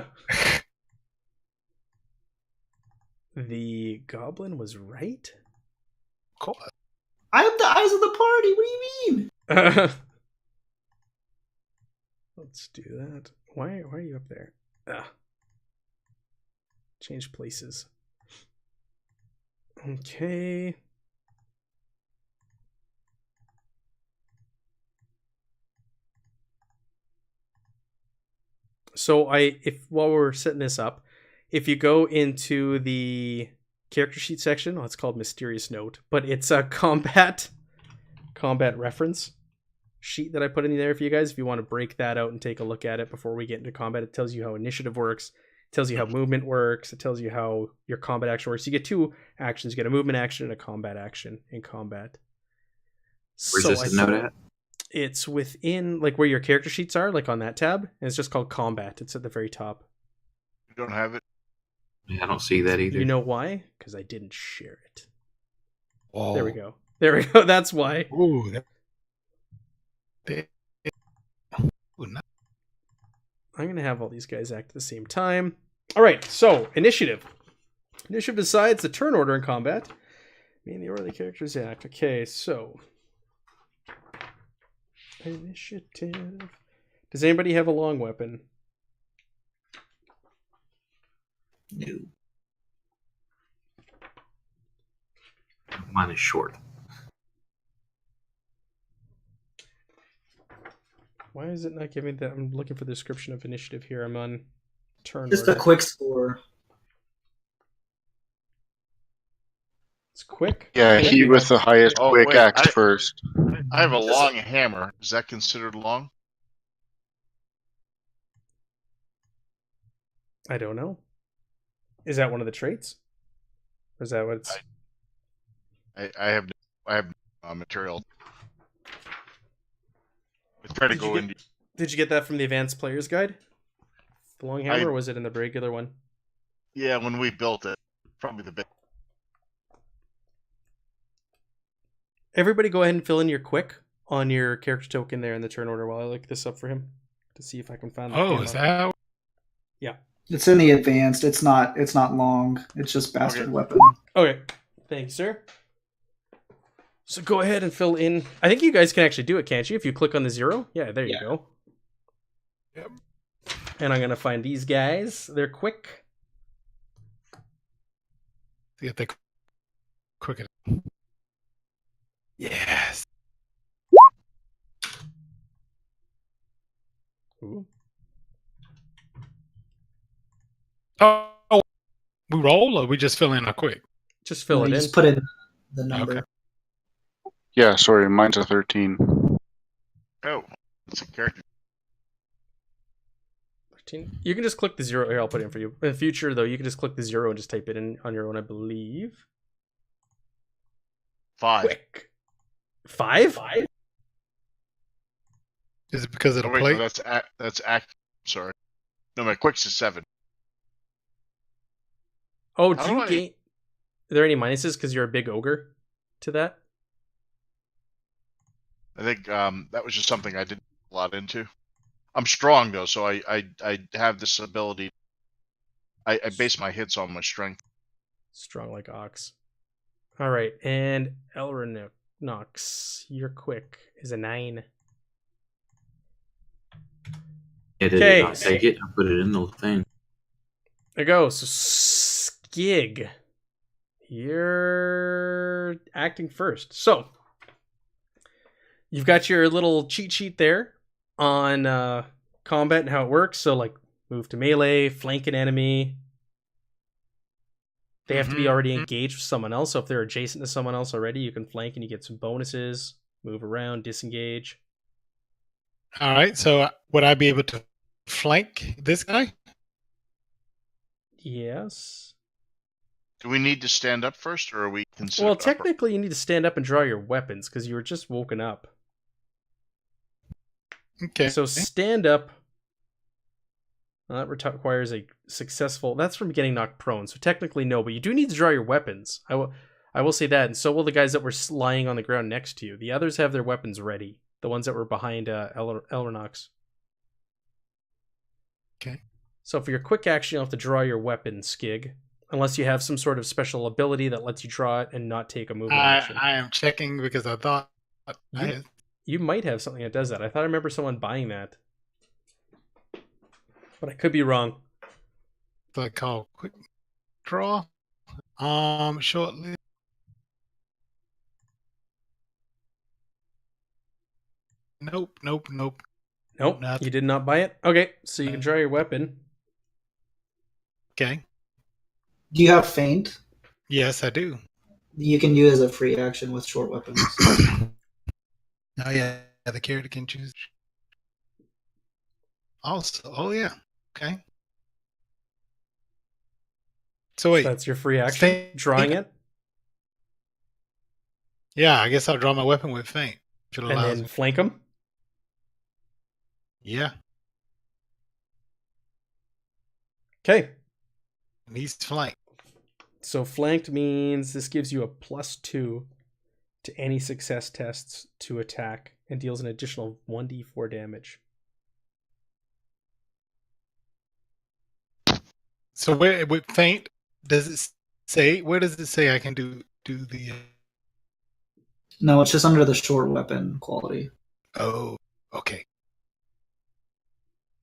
The goblin was right. Of course. I am the eyes of the party. What do you mean? Let's do that. Why are you up there? Change places. Okay. So while we're setting this up, if you go into the character sheet section, it's called Mysterious Note, but it's a combat reference sheet that I put in there for you guys. If you want to break that out and take a look at it before we get into combat, it tells you how initiative works, It tells you how movement works. It tells you how your combat action works. You get 2 actions. You get a movement action and a combat action in combat. Where's this note at? It's within like where your character sheets are, like on that tab, and it's just called combat. It's at the very top. You don't have it? Yeah, I don't see that either. You know why? Because I didn't share it. Whoa. There we go. There we go. That's why. Ooh, I'm going to have all these guys act at the same time. All right, so initiative. Initiative decides the turn order in combat. Meaning the order the characters act. Okay, so initiative. Does anybody have a long weapon? No. Mine is short. Why is it not giving that? I'm looking for the description of initiative here. I'm on turn Just order. a quick score. It's quick. Yeah, he with the highest Oh, quick wait, acts first. I have a long hammer. Is that considered long? I don't know. Is that one of the traits? Or is that what it's... I have material. I try to Did go you into. Did you get that from the advanced player's guide? The long hammer, or was it in the regular one? Yeah, when we built it, probably the big. Everybody go ahead and fill in your quick on your character token there in the turn order while I look this up for him to see if I can find Oh, is that? Yeah. It's in the advanced. It's not long. It's just bastard Okay. weapon. Okay. Thank you, sir. So go ahead and fill in. I think you guys can actually do it, can't you? If you click on the 0. Yeah, there you go. Yep. And I'm going to find these guys. They're quick. Get the quick. Yes. Ooh. Oh, we roll or we just fill in a quick? Just fill You it in. just put in the number. Okay. Yeah, sorry, mine's a 13. Oh, it's a character. 13. You can just click the 0. Here, I'll put it in for you. In the future, though, you can just click the 0 and just type it in on your own, I believe. 5. Quick. 5? Is it because of the Oh, wait, plate? no, that's act. Sorry. No, my quick's a 7. Oh, How do you do I- gain... Are there any minuses because you're a big ogre to that? I think that was just something I didn't put a lot into. I'm strong though, so I have this ability. I base my hits on my strength. Strong like ox. All right, and Elrinox, you're quick is a 9. Yeah, did Okay. it not take it? I put it in the thing. There you go. So Skig, you're acting first. So you've got your little cheat sheet there on combat and how it works. So like move to melee, flank an enemy. They have to be already engaged with someone else. So if they're adjacent to someone else already, you can flank and you get some bonuses. Move around, disengage. All right. So would I be able to flank this guy? Yes. Do we need to stand up first, or are we considered? Well, upper? technically, you need to stand up and draw your weapons because you were just woken up. Okay. So stand up. That requires a successful. That's from getting knocked prone. So technically, no, but you do need to draw your weapons. I will say that, and so will the guys that were lying on the ground next to you. The others have their weapons ready. The ones that were behind Elrinox. Okay. So for your quick action, you'll have to draw your weapon, Skig. Unless you have some sort of special ability that lets you draw it and not take a movement action. I am checking because I thought You might have something that does that. I thought I remember someone buying that. But I could be wrong. I call quick draw. Shortly. Nope. Nope, Nothing. you did not buy it? Okay, so you can draw your weapon. Okay. Do you have feint? Yes, I do. You can use a free action with short weapons. Oh yeah, the character can choose. Also, oh yeah. Okay. So wait, That's your free action. Feint? Drawing it, Yeah, I guess I'll draw my weapon with feint. Which and allows then me. flank him. Yeah, Okay. and he's flanked. So flanked means this gives you a +2 to any success tests to attack and deals an additional 1d4 damage. So where with feint does it say? Where does it say I can do the? No, it's just under the short weapon quality. Oh, okay.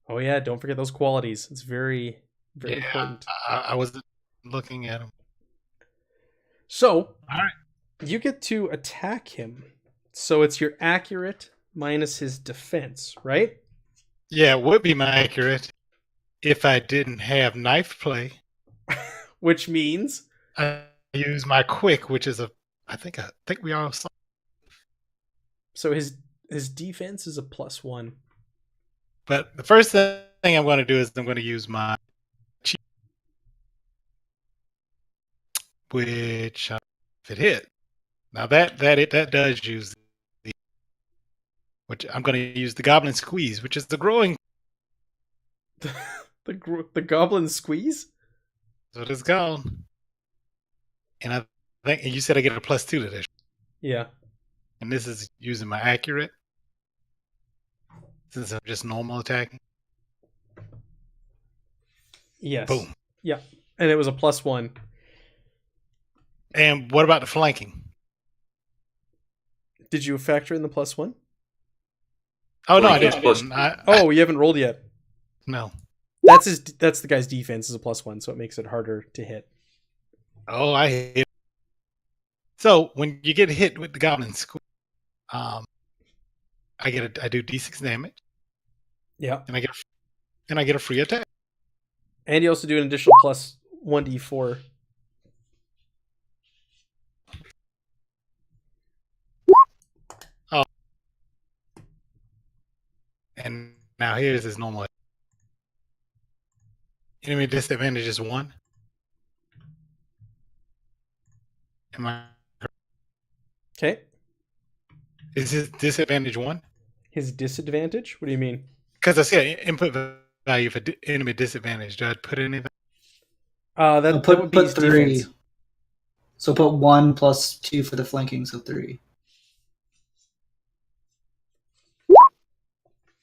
Oh yeah, don't forget those qualities. It's very, very Yeah, important. I wasn't looking at him. So, All right. you get to attack him. So it's your accurate minus his defense, right? Yeah, it would be my accurate if I didn't have knife play. Which means I use my quick, which is I think we all saw. so his defense is a +1. But the first thing I'm going to do is I'm going to use my cheat, which if it hit, now that does use the, which I'm going to use the Goblin Squeeze, which is the growing. the goblin squeeze? So it's gone, and I think and you said I get a +2 to this, Yeah. and this is using my accurate since I'm just normal attacking. Yes. Boom. Yeah. And it was a +1. And what about the flanking? Did you factor in the +1? Oh no, I Flanking's didn't. plus- Oh, you haven't rolled yet. No. That's the guy's defense is a +1, so it makes it harder to hit. Oh, I hit. So when you get hit with the Goblin Squeeze, I do D6 damage, Yeah. and I get a free attack. And you also do an additional +1d4. And now here's his normal. Enemy disadvantage is 1. Am I? Okay. Is his disadvantage 1? His disadvantage? What do you mean? Because I see input value for enemy disadvantage. Do I put anything? That would be his put 3. defense. So put 1 + 2 for the flanking, so 3.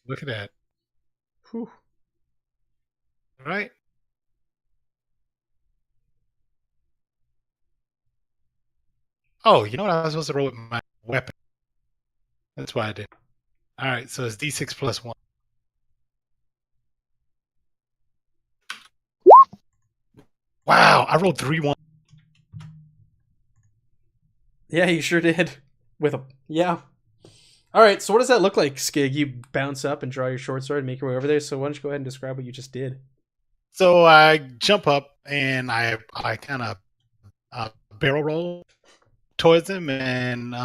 Look at that. Whew. All right. Oh, you know what? I was supposed to roll with my weapon. That's why I did. All right, so it's D6 +1. Wow, I rolled 3 1. Yeah, you sure did. Yeah. All right, so what does that look like, Skig? You bounce up and draw your short sword and make your way over there. So why don't you go ahead and describe what you just did? So I jump up and I kind of barrel roll towards him, and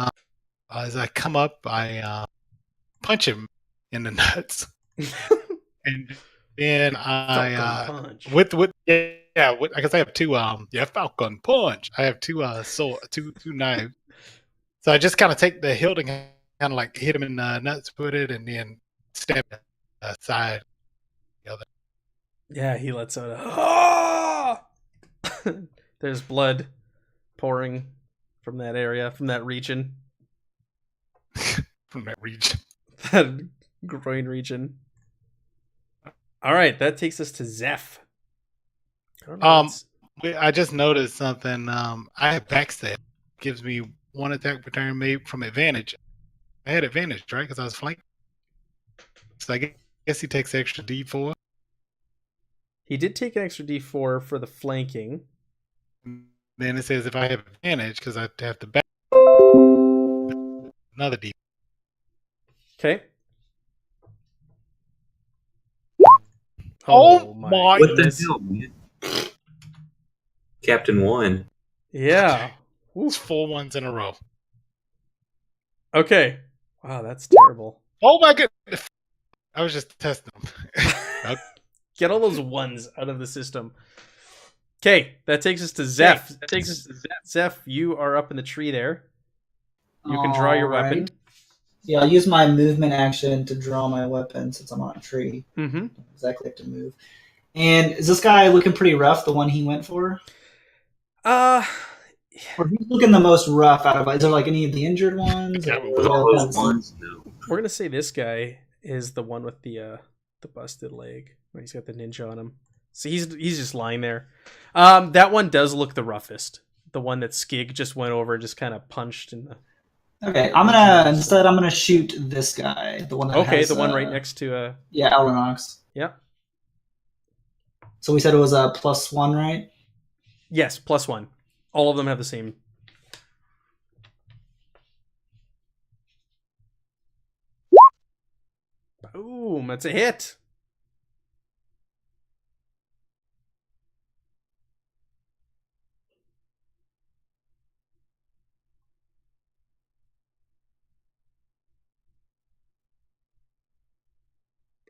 as I come up, I punch him in the nuts, and then I Falcon punch. with because I have 2 Falcon punch. I have 2 two knives. So I just kind of take the hilt and kind of like hit him in the nuts with it, and then stab the side. The other. Yeah, he lets out a There's blood pouring from that area, from that region. From that region. That groin region. All right, that takes us to Zeph. I don't know what's- I just noticed something. I have backstab. Gives me 1 attack per turn made from advantage. I had advantage, right? Because I was flanked. So I guess he takes extra D4. He did take an extra D4 for the flanking. Then it says if I have advantage, because I have to back another D. Okay. Oh my What the goodness. hell, man? Captain 1. Yeah. It's 4 ones in a row. Okay. Wow, that's terrible. Oh my goodness. I was just testing them. Get all those ones out of the system. Okay, that takes us to Zeph. Zeph, you are up in the tree there. You can draw your Alright. weapon. Yeah, I'll use my movement action to draw my weapon since I'm on a tree. Mm-hmm. Don't exactly have to move. And is this guy looking pretty rough, the one he went for? Or who's looking the most rough out of it? Is there like any of the injured ones? Yeah, Or With all those ones, no. we're gonna say this guy is the one with the busted leg. He's got the ninja on him. So he's just lying there. That one does look the roughest. The one that Skig just went over and just kind of punched in the. Okay, I'm gonna shoot this guy, the one that Okay, has, the one right next to yeah, Elrinox. Yeah. So we said it was a +1, right? Yes, +1. All of them have the same. Boom! That's a hit.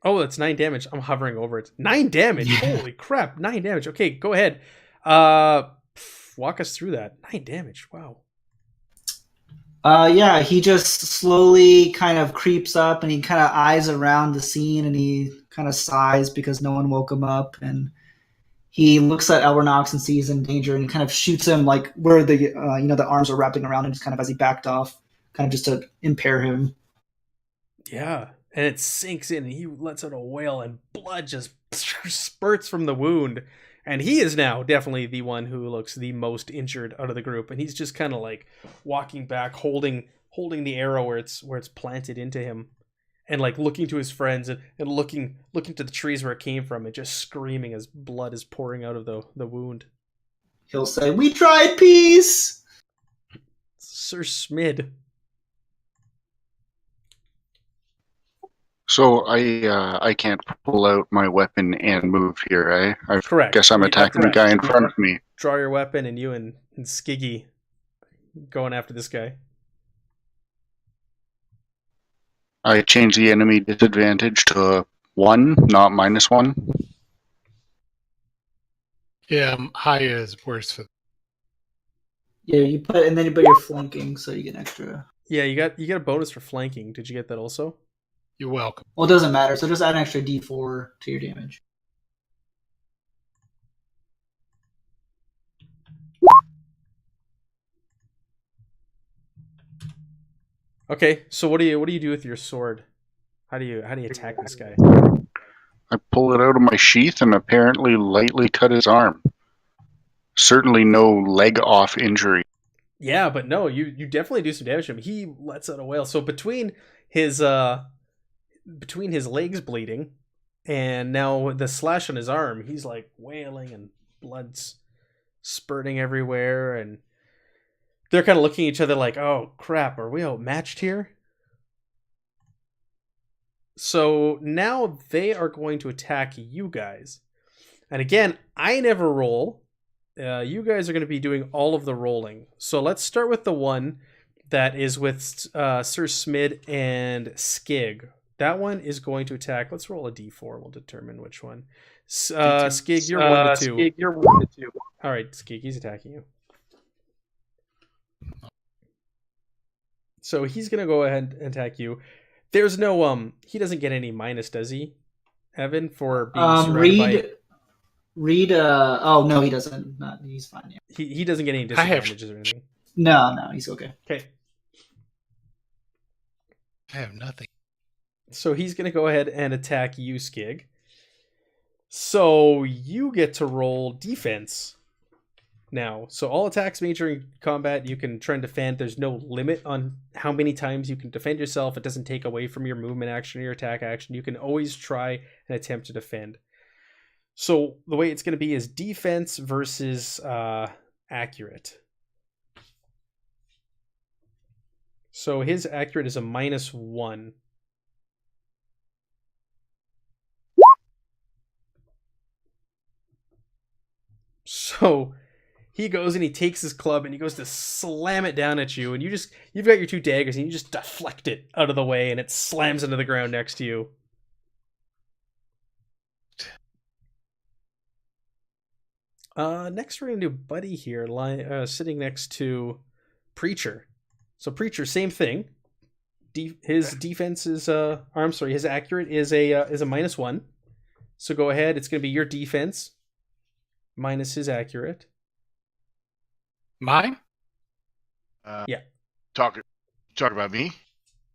Oh, that's 9 damage. I'm hovering over it. 9 damage. Yeah. Holy crap! 9 damage. Okay, go ahead. Walk us through that. 9 damage. Wow. Yeah, he just slowly kind of creeps up and he kind of eyes around the scene and he kind of sighs because no one woke him up, and he looks at Elrinox and sees in danger and kind of shoots him like where the the arms are wrapping around him, just kind of as he backed off, kind of just to impair him. Yeah, and it sinks in and he lets out a wail and blood just spurts from the wound. And he is now definitely the one who looks the most injured out of the group, and he's just kind of like walking back, holding the arrow where it's planted into him, and like looking to his friends and looking to the trees where it came from, and just screaming as blood is pouring out of the wound. He'll say, "We tried peace." Sir Smid. So I can't pull out my weapon and move here, eh? I Correct. guess I'm attacking the guy in front of me. Draw your weapon, and you and Skiggy going after this guy. I change the enemy disadvantage to 1, not -1. Yeah, higher is worse for. Yeah, you put you're flanking, so you get an extra. Yeah, you got a bonus for flanking. Did you get that also? You're welcome. Well, it doesn't matter. So just add an extra D4 to your damage. Okay, so what do you do with your sword? How do you attack this guy? I pull it out of my sheath and apparently lightly cut his arm. Certainly no leg off injury. Yeah, but no, you definitely do some damage to him. He lets out a wail. So between his legs bleeding and now the slash on his arm, he's like wailing and blood's spurting everywhere, and they're kind of looking at each other like, "Oh crap, are we outmatched here?" So now they are going to attack you guys. And again, I never roll. You guys are going to be doing all of the rolling. So let's start with the one that is with Sir Smid and Skig. That one is going to attack. Let's roll a d4. We'll determine which one. Skig, you're 1 to 2. Skig, you're 1 to 2. All right, Skig, he's attacking you. So he's going to go ahead and attack you. There's no he doesn't get any minus, does he? Evan, for being surrounded by... Reed, oh no, he doesn't. Not, he's fine. Yeah. He doesn't get any disadvantages or anything. No, he's okay. Okay. I have nothing. So he's going to go ahead and attack you, Skig. So you get to roll defense now. So all attacks made during combat, you can try and defend. There's no limit on how many times you can defend yourself. It doesn't take away from your movement action or your attack action. You can always try and attempt to defend. So the way it's going to be is defense versus accurate. So his accurate is a -1. So he goes and he takes his club and he goes to slam it down at you, and you've got your 2 daggers and you just deflect it out of the way and it slams into the ground next to you. Next, we're gonna do Buddy here, sitting next to Preacher. So Preacher, same thing. His defense is his accurate is a -1. So go ahead. It's gonna be your defense minus his accurate. Mine? Yeah. Talk about me.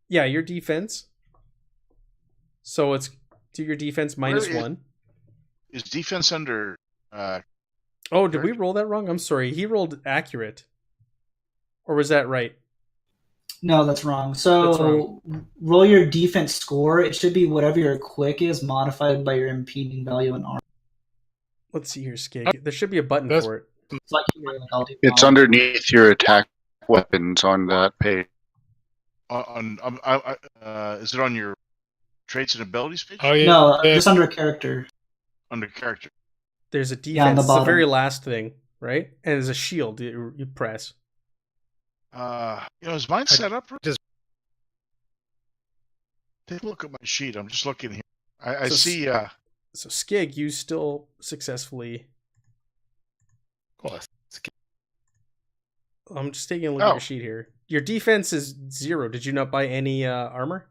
Yeah, your defense. So it's do your defense -1. Is defense under? Oh, did we roll that wrong? I'm sorry. He rolled accurate. Or was that right? No, that's wrong. So That's wrong. roll your defense score. It should be whatever your quick is modified by your impeding value in armor. Let's see here, Skig. There should be a button That's- for it. It's like I'll do It's underneath your attack weapons on that page. Is it on your traits and abilities page? Oh yeah. No, yeah. just under character. Under character. There's a defense. Yeah, on the It's the bottom. very last thing, right? And there's a shield you press. Is mine set up? just- Take a look at my sheet. I'm just looking here. I So see. So Skig, you still successfully. Of course. I'm just taking a look at Oh. your sheet here. Your defense is 0. Did you not buy any armor?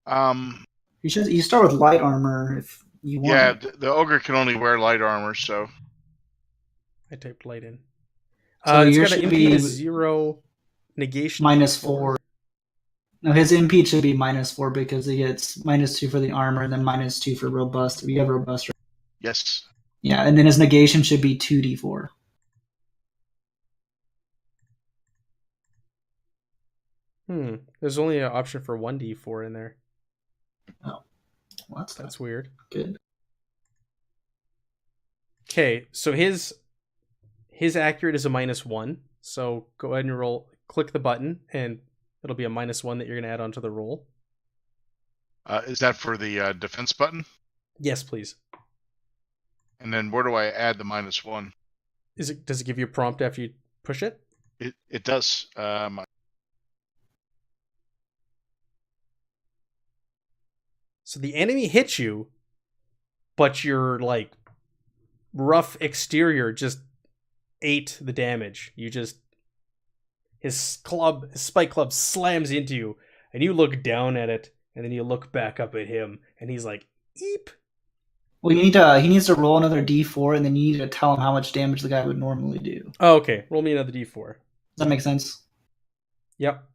You start with light armor if you want. Yeah, the ogre can only wear light armor, so I typed light in. So It's yours got an should impede be of 0, negation -4. No, his impede should be -4 because he gets -2 for the armor and then -2 for robust. If you have robust, right? yes. Yeah, and then his negation should be 2d4. There's only an option for 1d4 in there. Well, that's weird. good. Okay, so his accurate is a -1. So go ahead and roll. Click the button, and it'll be a -1 that you're gonna add onto the roll. Is that for the defense button? Yes, please. And then where do I add the -1? Does it give you a prompt after you push it? It does. So the enemy hits you, but your like rough exterior just ate the damage. His spike club slams into you, and you look down at it, and then you look back up at him, and he's like, "Eep." Well, he needs to roll another d4, and then you need to tell him how much damage the guy would normally do. Oh, okay. Roll me another d4. Does that make sense? Yep.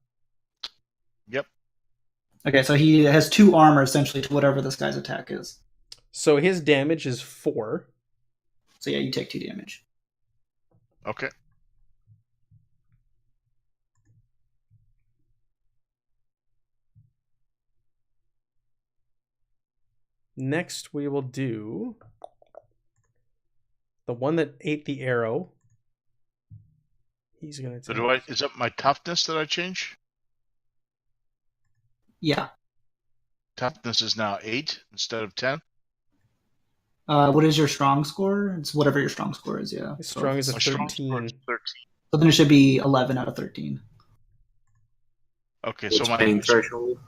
Okay, so he has 2 armor essentially to whatever this guy's attack is. So his damage is 4. So yeah, you take 2 damage. Okay. Next, we will do the one that ate the arrow. He's gonna. So is it my toughness that I change? Yeah. Toughness is now 8 instead of 10. What is your strong score? It's whatever your strong score is, yeah. His strong is a My strong score 13. is 13. So then it should be 11 out of 13. Okay, What's so my pain threshold?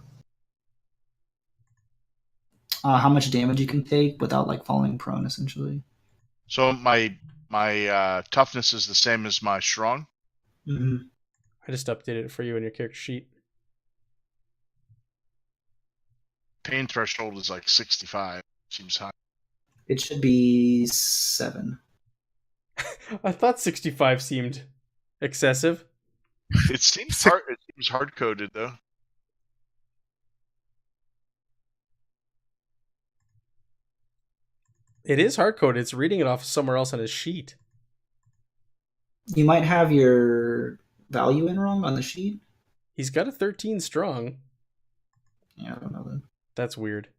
How much damage you can take without like falling prone, essentially. So my toughness is the same as my strong. Mm-hmm. I just updated it for you in your character sheet. Pain threshold is like 65. Seems high. It should be 7. I thought 65 seemed excessive. It seems hard. It seems hard coded though. It is hard coded. It's reading it off somewhere else on his sheet. You might have your value in wrong on the sheet. He's got a 13 strong. Yeah, I don't know then. That's weird.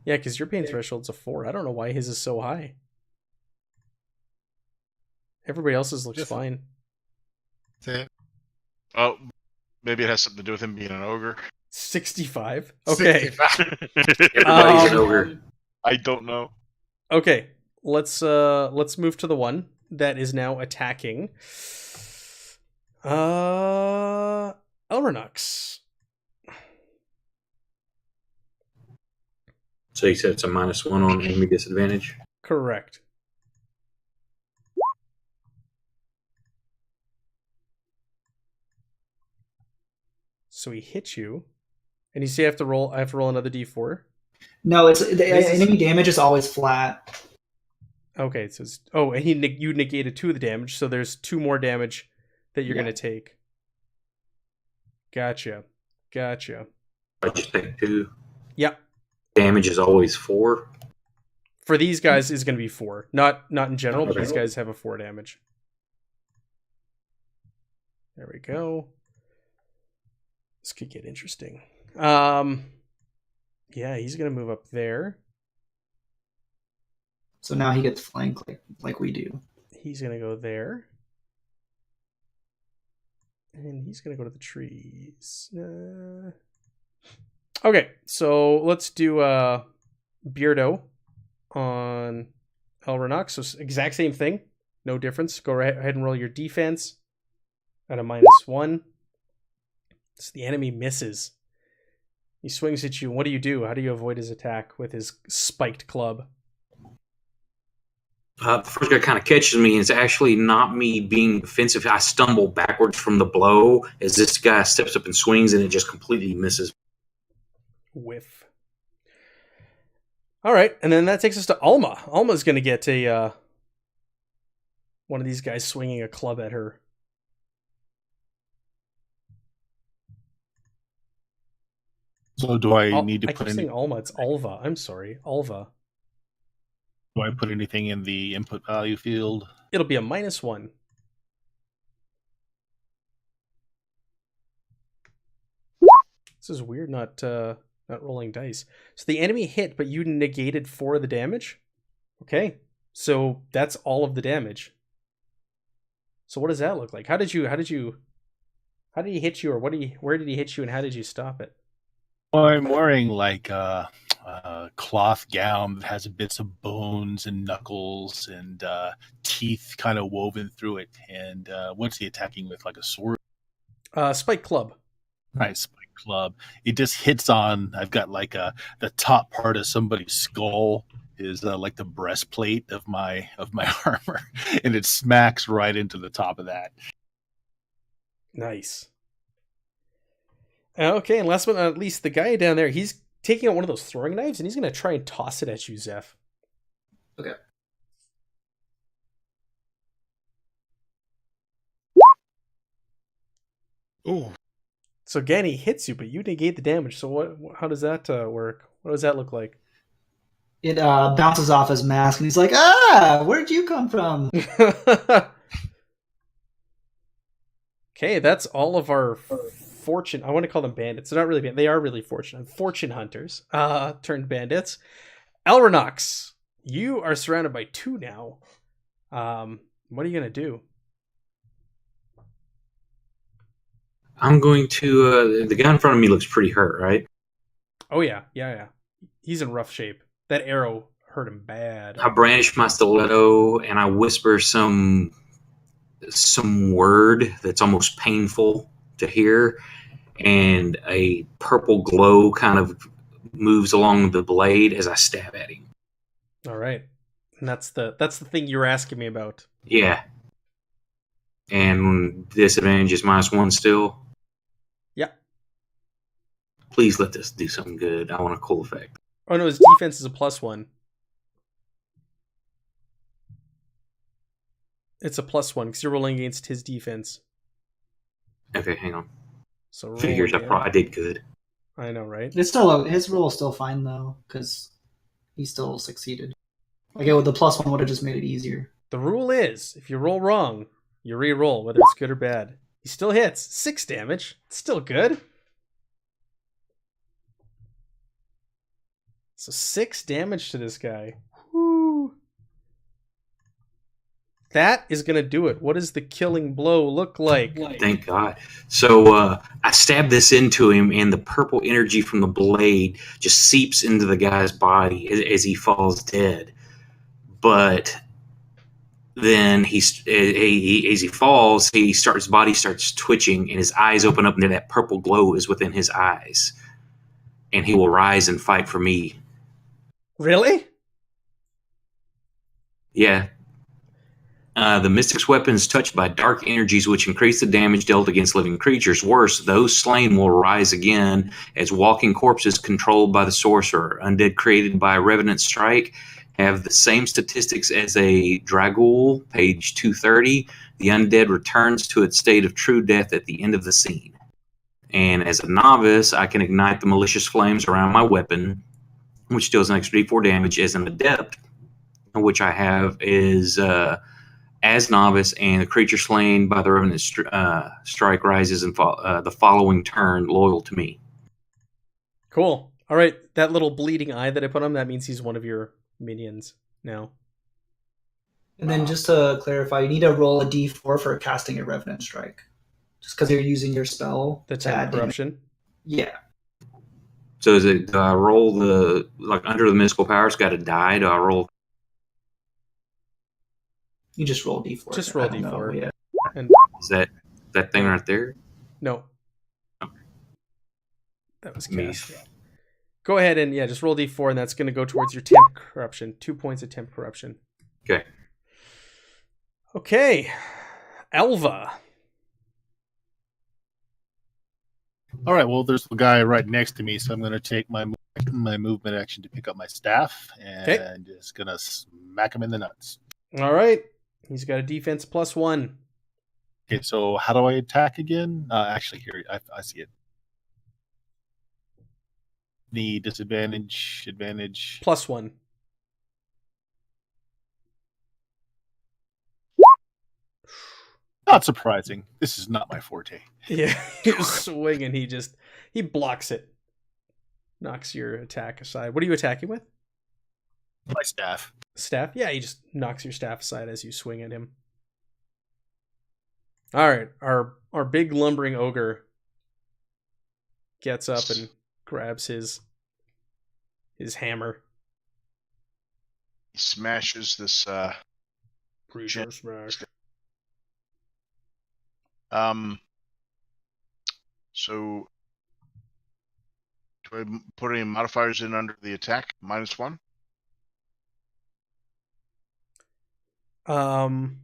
Yeah, because your pain threshold's a 4. I don't know why his is so high. Everybody else's looks Just- fine. That's it. Oh, maybe it has something to do with him being an ogre. 65? Okay. 65. Everybody's an ogre. I don't know. Okay. Let's move to the one that is now attacking. Elrenux. So you said it's a -1 on enemy disadvantage? Correct. So he hits you, and you see I have to roll another d4. No, it's the This is- enemy damage is always flat. Okay, so and you negated 2 of the damage, so there's 2 more damage that you're gonna take. Gotcha. I just take 2. Yeah. Damage is always 4. For these guys is gonna be 4. Not in general, but Okay. these guys have a 4 damage. There we go. This could get interesting. Yeah, he's gonna move up there. So now he gets flanked like we do. He's gonna go there. And he's gonna go to the trees. Okay, so let's do Beardo on Elrenox. So exact same thing. No difference. Go ahead and roll your defense at a -1. So the enemy misses. He swings at you. What do? How do you avoid his attack with his spiked club? The first guy kind of catches me, and it's actually not me being defensive. I stumble backwards from the blow as this guy steps up and swings, and it just completely misses. Whiff. All right, and then that takes us to Alma. Alma's going to get a one of these guys swinging a club at her. So do I need to I put keep saying Alma. It's Alva. I'm sorry, Alva. do I put anything in the input value field? It'll be a -1. This is weird. Not rolling dice. So the enemy hit, but you negated 4 of the damage. Okay, so that's all of the damage. So what does that look like? How did he hit you, or where did he hit you, and how did you stop it? Well, I'm wearing like a cloth gown that has bits of bones and knuckles and teeth kind of woven through it. And what's he attacking with? Like a sword? Spike club. Right, spike club. It just hits on. I've got like the top part of somebody's skull is like the breastplate of my armor, and it smacks right into the top of that. Nice. Okay, and last but not least, the guy down there, he's taking out one of those throwing knives, and he's going to try and toss it at you, Zeph. Okay. Ooh. So again, he hits you, but you negate the damage. So what? How does that work? What does that look like? It bounces off his mask, and he's like, "Ah, where'd you come from?" Okay, that's all of our fortune. I want to call them bandits. They're not really bandits. They are really fortune hunters turned bandits. Elrenox, you are surrounded by 2 now. What are you gonna do? I'm going to. The guy in front of me looks pretty hurt, right? Oh yeah. He's in rough shape. That arrow hurt him bad. I brandish my stiletto and I whisper some word that's almost painful to hear, and a purple glow kind of moves along the blade as I stab at him. All right, and that's the thing you were asking me about. Yeah. And disadvantage is -1 still. Yeah. Please let this do something good. I want a cool effect. Oh no, his defense is a +1. It's a +1 because you're rolling against his defense. Okay, hang on. So roll Figures again. I did good. I know, right? It's still his roll is still fine though, because he still succeeded. Like with the +1 would have just made it easier. The rule is, if you roll wrong, you re-roll, whether it's good or bad. He still hits 6 damage. It's still good. So 6 damage to this guy. Woo. That is going to do it. What does the killing blow look like? Thank God. So I stab this into him, and the purple energy from the blade just seeps into the guy's body as he falls dead. But then as he falls, his body starts twitching, and his eyes open up, and that purple glow is within his eyes. And he will rise and fight for me Really? Yeah. The mystic's weapon is touched by dark energies which increase the damage dealt against living creatures. Worse, those slain will rise again as walking corpses controlled by the sorcerer. Undead created by a Revenant Strike have the same statistics as a Dragul, page 230. The undead returns to its state of true death at the end of the scene. And as a novice, I can ignite the malicious flames around my weapon, which deals an extra d4 damage. As an adept, which I have is as novice, and the creature slain by the Revenant Strike rises and the following turn loyal to me. Cool. All right, that little bleeding eye that I put on, that means he's one of your minions now. And then just to clarify, you need to roll a d4 for casting a Revenant Strike. Just because you're using your spell. The to add 10 corruption. damage. Yeah. So is it, do I roll the, like under the mystical powers, got to die? Do I roll? You just roll d4. Just roll I don't know, d4. yeah. And Is that thing right there? no. That was cast. Go ahead and just roll d4, and that's going to go towards your temp corruption. 2 points of temp corruption. Okay. Okay. Alva. All right. Well, there's the guy right next to me, so I'm going to take my movement action to pick up my staff and just going to smack him in the nuts. All right. He's got a defense +1. Okay. So how do I attack again? Actually, here I see it. The disadvantage, advantage. +1. Not surprising. This is not my forte. Yeah, you swing and he blocks it. Knocks your attack aside. What are you attacking with? My staff. Staff? Yeah, he just knocks your staff aside as you swing at him. All right, our big lumbering ogre gets up and grabs his hammer. He smashes this Creature smash. So do I put any modifiers in under the attack? -1? -1.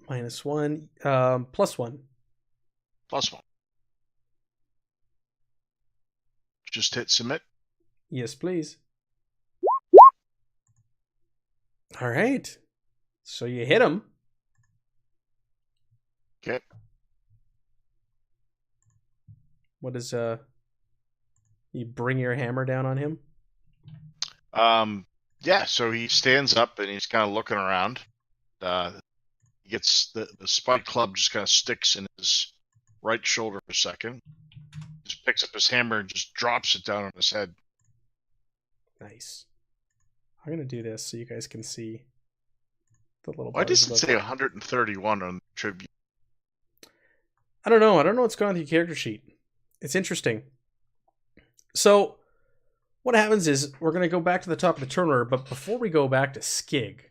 +1. +1. Just hit submit. Yes, please. All right. So you hit him. Okay. What is you bring your hammer down on him? Yeah, so he stands up and he's kind of looking around. He gets the spike club just kind of sticks in his right shoulder for a second. Just picks up his hammer and just drops it down on his head. Nice. I'm gonna do this so you guys can see the little. Why does it bars say above. 131 on the tribute? I don't know. I don't know what's going on with your character sheet. It's interesting. So, what happens is we're going to go back to the top of the turn order, but before we go back to Skig,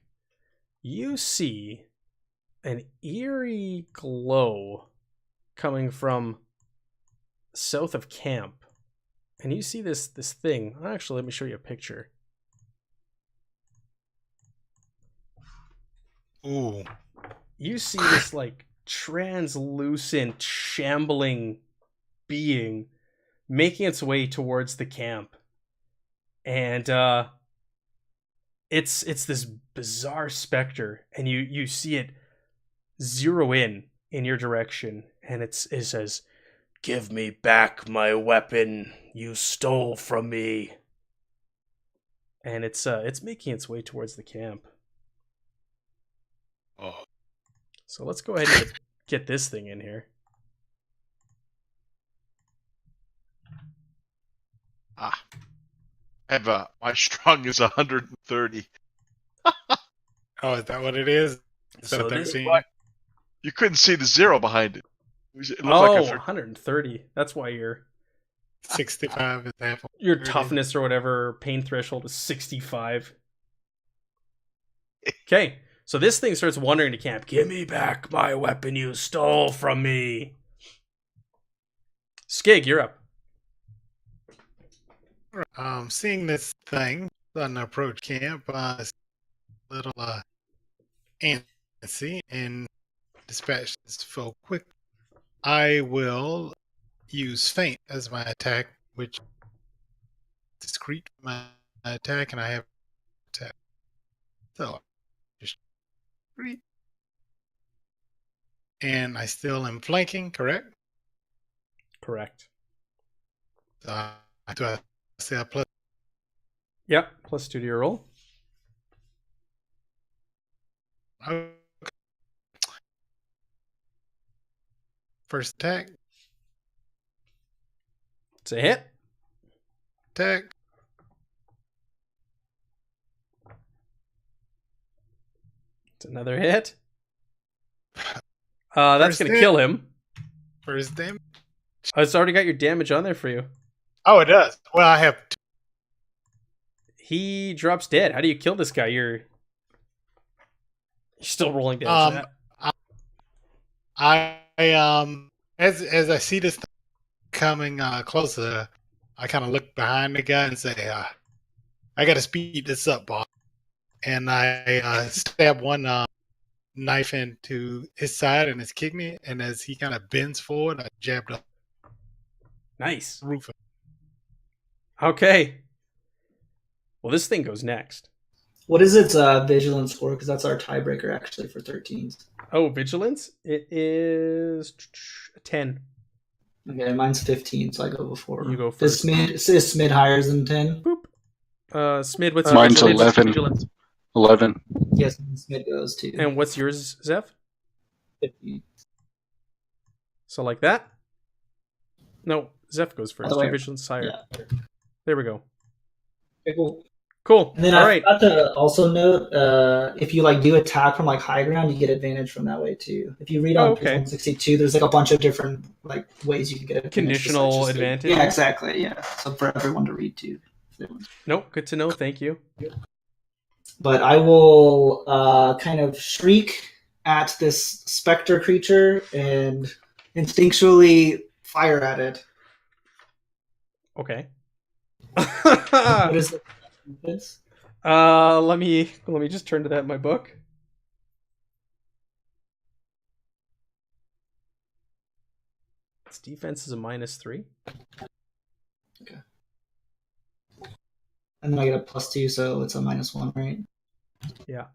you see an eerie glow coming from south of camp. And you see this thing. Actually, let me show you a picture. Ooh. You see this like translucent, shambling being making its way towards the camp. And it's this bizarre specter, and you see it zero in your direction, and it says, "Give me back my weapon you stole from me." And it's making its way towards the camp. Oh. So let's go ahead and get this thing in here. I have my strong is 130. Oh, is that what it is? Instead So of this- 13? You couldn't see the zero behind it. It looked Oh, like 130. That's why your 65 is half. your toughness or whatever pain threshold is 65. Okay, so this thing starts wandering to camp. Give me back my weapon you stole from me. Skig, you're up. Seeing this thing, starting to approach camp. Little antsy and dispatch this foe quick. I will use feint as my attack, which is discreet for my attack, and I have attack. So just discreet. And I still am flanking, correct? Correct. So do I say a plus? Yep. +2 to your roll. Okay. First attack. It's a hit. Attack. It's another hit. That's going to kill him. First damage. Oh, it's already got your damage on there for you. Oh, it does. Well, I have two. He drops dead. How do you kill this guy? You're still rolling damage. I as I see this coming closer, I kind of look behind the guy and say, I got to speed this up, boss. And I stab one knife into his side and his kidney, and as he kind of bends forward, I jabbed up Nice. the roof. Okay. Well, this thing goes next. What is its vigilance score? Because that's our tiebreaker actually for 13s. Oh, vigilance? It is 10. Okay, mine's 15, so I go before. You go first. Is Smid higher than 10? Boop. Smid, what's Mine's your vigilance? 11. Vigilance? 11. Yes, Smid goes too. And what's yours, Zeph? 15. So like that? No, Zeph goes first. Other way Your vigilance is higher. Yeah. There we go. Okay, cool. Cool. And then All I right. forgot to also note, if you like do attack from like high ground, you get advantage from that way too. If you read on page 162, there's like a bunch of different like ways you can get advantage. Conditional advantage? Yeah, exactly. Yeah, so for everyone to read too. Nope. Good to know. Thank you. But I will kind of shriek at this specter creature and instinctually fire at it. Okay. What is this? Let me just turn to that in my book. Its defense is a -3. Okay. And then I get a +2, so it's a -1, right? Yeah.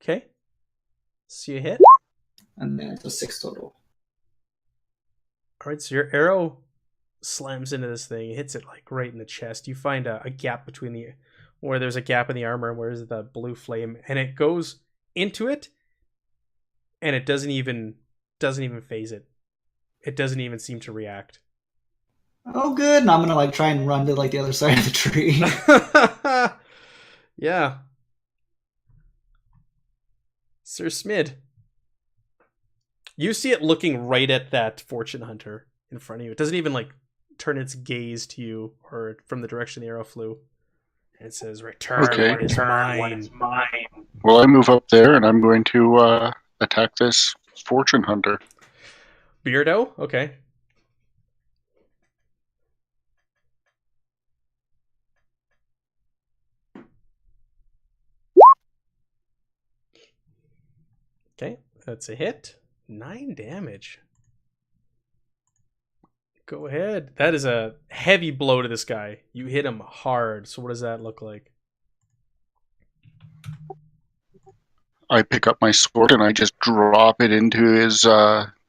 Okay. So you hit. And then it's a 6 total. All right, so your arrow slams into this thing. It hits it like right in the chest. You find a gap between where there's a gap in the armor and where's the blue flame, and it goes into it, and it doesn't even phase it. It doesn't even seem to react. Oh, good. And I'm gonna like try and run to like the other side of the tree. Yeah. Sir Smid. You see it looking right at that fortune hunter in front of you. It doesn't even like turn its gaze to you or from the direction the arrow flew. And it says, "Return what is mine." Well, I move up there and I'm going to attack this fortune hunter. Beardo? Okay. Okay, that's a hit. 9 damage. Go ahead. That is a heavy blow to this guy. You hit him hard. So what does that look like? I pick up my sword and I just drop it into his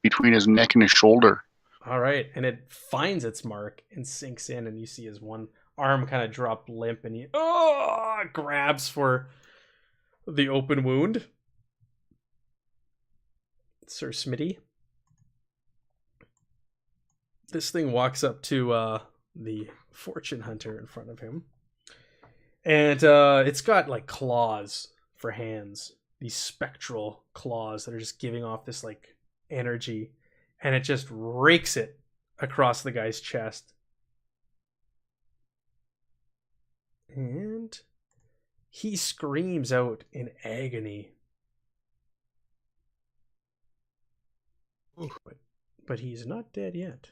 between his neck and his shoulder. All right, and it finds its mark and sinks in, and you see his one arm kind of drop limp, and he grabs for the open wound. Sir Smitty. This thing walks up to the fortune hunter in front of him, and it's got like claws for hands, these spectral claws that are just giving off this like energy, and it just rakes it across the guy's chest. And he screams out in agony. But he's not dead yet.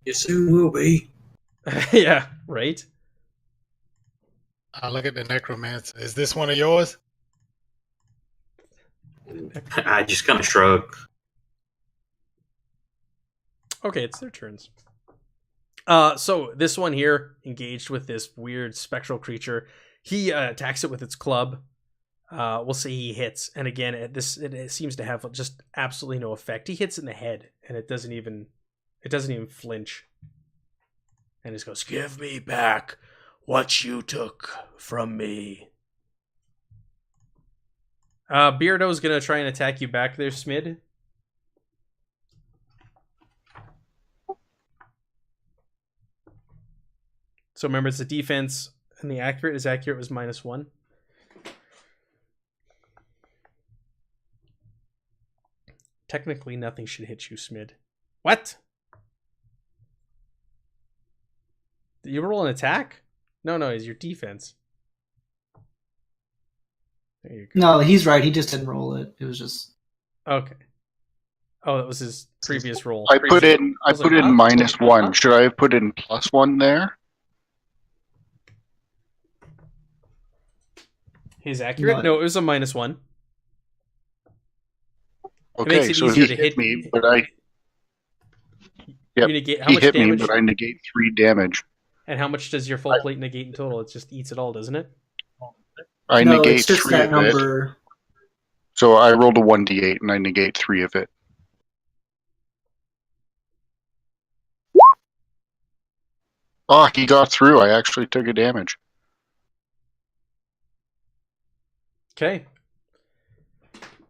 You soon will be. Yeah, right? I look at the Necromancer. Is this one of yours? I just kind of shrug. Okay, it's their turns. So this one here, engaged with this weird spectral creature, he attacks it with its club. We'll say he hits, and again, it seems to have just absolutely no effect. He hits it in the head, and it doesn't even flinch. And he just goes, "Give me back what you took from me." Beardo's gonna try and attack you back there, Smid. So remember, it's the defense, and the accurate was -1. Technically, nothing should hit you, Smid. What? Did you roll an attack? No, it's your defense. There you go. No, he's right. He just didn't roll it. It was just Okay. Oh, that was his previous roll. I put in huh? -1. Should I have put in +1 there? His accurate? No, it was a -1. It makes Okay, it so easier he to hit hit me, but I You negate how he much hit me, damage? but I negate 3 damage. And how much does your full plate negate in total? It just eats it all, doesn't it? I no, negate it's just 3 that of it. number. So I rolled a 1d8 and I negate 3 of it. Oh, he got through. I actually took a damage. Okay.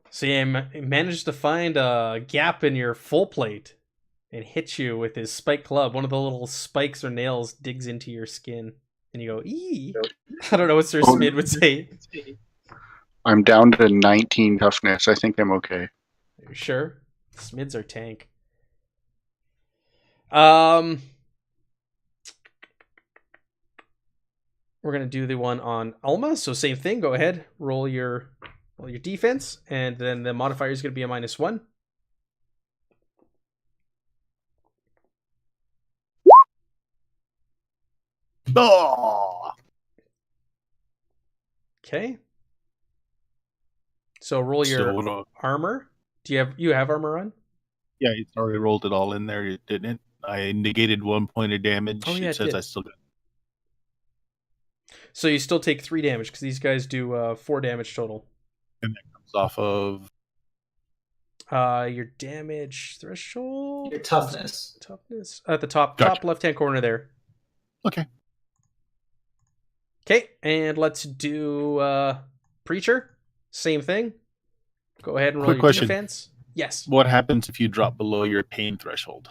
So he managed to find a gap in your full plate and hit you with his spike club. One of the little spikes or nails digs into your skin. And you go, "Ee!" I don't know what Sir Smid would say. I'm down to 19 toughness. I think I'm okay. Are you sure? Smids are tank. We're gonna do the one on Alma. So same thing. Go ahead. Roll your defense, and then the modifier is gonna be a -1. Oh! Okay. So roll your armor. Do you have armor on? Yeah, it's already rolled it all in there, didn't it? I negated 1 point of damage. Oh, yeah, it it says did. I still got. So you still take 3 damage because these guys do 4 damage total. And that comes off of Your damage threshold. Your toughness. Toughness at the top Gotcha. left-hand corner there. Okay. Okay, and let's do Preacher. Same thing. Go ahead and roll Quick your question. defense. Yes. What happens if you drop below your pain threshold?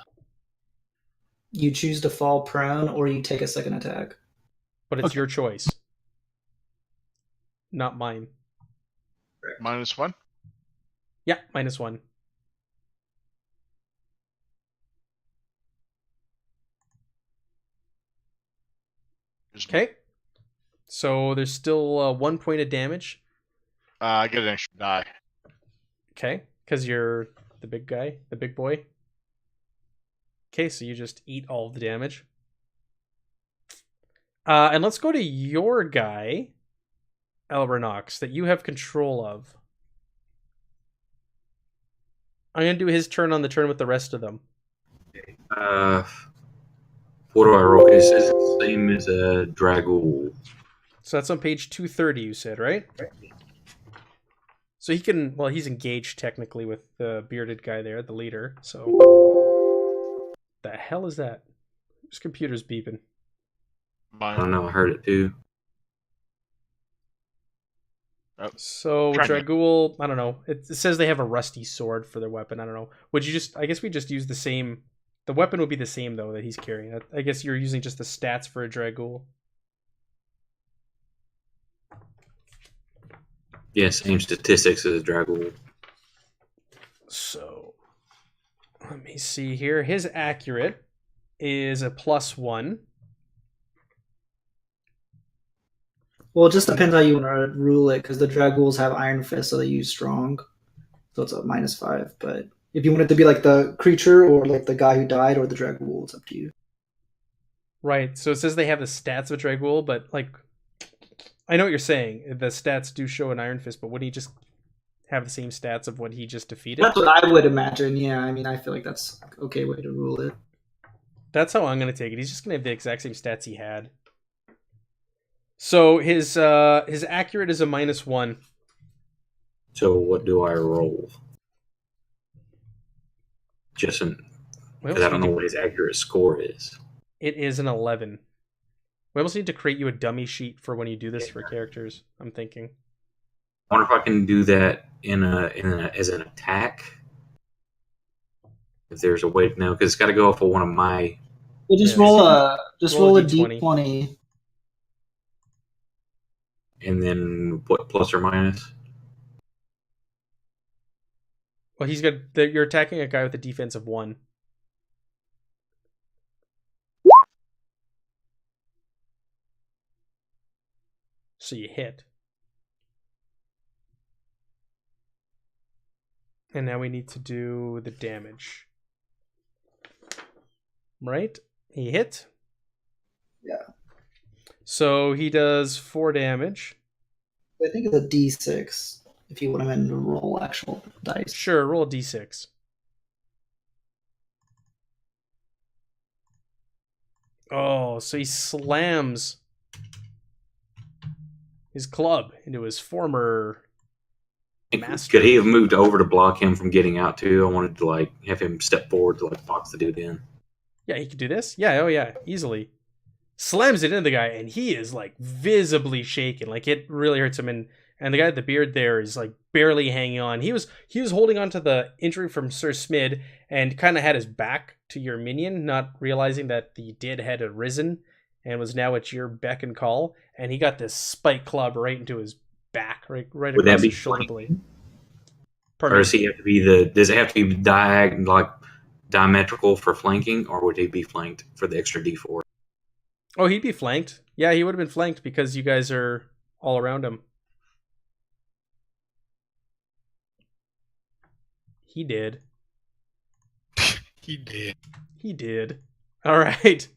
You choose to fall prone or you take a second attack. But it's Okay. your choice. Not mine. -1. Yeah, -1. Okay. So there's still 1 point of damage. I get an extra die. Okay. Because you're the big guy, the big boy. Okay, so you just eat all of the damage. And let's go to your guy, Elrenox, that you have control of. I'm going to do his turn on the turn with the rest of them. What do I roll? It says the same as a Dragul. So that's on page 230, you said, right? So he can, well, he's engaged technically with the bearded guy there, the leader. So, the hell is that? This computer's beeping. I don't know. I heard it too. So Dragon. Dragul, I don't know. It says they have a rusty sword for their weapon. I don't know. Would you just? I guess we just use the same. The weapon would be the same though that he's carrying. I guess you're using just the stats for a Dragul. Yeah, same statistics as a Dragul. So let me see here. His accurate is a +1. Well, it just depends how you want to rule it, because the Draguls have Iron Fist, so they use strong. So it's a -5, but If you want it to be like the creature or like the guy who died or the Dragul, it's up to you. Right. So it says they have the stats of a Dragul, but like, I know what you're saying. The stats do show an Iron Fist, but wouldn't he just have the same stats of what he just defeated? That's what I would imagine. Yeah, I mean, I feel like that's an okay way to rule it. That's how I'm going to take it. He's just going to have the exact same stats he had. So his accurate is a -1. So what do I roll? Just because I don't know what his accurate score is. It is an 11. We almost need to create you a dummy sheet for when you do this for characters, I'm thinking. I wonder if I can do that as an attack. If there's a way to know, because it's got to go off of one of my. Well, just roll a d20. And then what, plus or minus? Well, you're attacking a guy with a defense of 1. So you hit. And now we need to do the damage. Right? He hit. Yeah. So he does 4 damage. I think it's a d6 if you want him to roll actual dice. Sure, roll a d6. Oh, so he slams his club into his former master. Could he have moved over to block him from getting out too? I wanted to like have him step forward to like box the dude in. Yeah, he could do this. Yeah, oh yeah, easily. Slams it into the guy, and he is like visibly shaken. Like it really hurts him, and the guy with the beard there is like barely hanging on. He was holding on to the injury from Sir Smid and kind of had his back to your minion, not realizing that the dead had arisen and was now at your beck and call. And he got this spike club right into his back, right Would across that be his shoulder blade. Or does he have to be does it have to be diametrical for flanking, or would he be flanked for the extra D4? Oh, he'd be flanked. Yeah, he would have been flanked because you guys are all around him. He did. He did. He did. All right.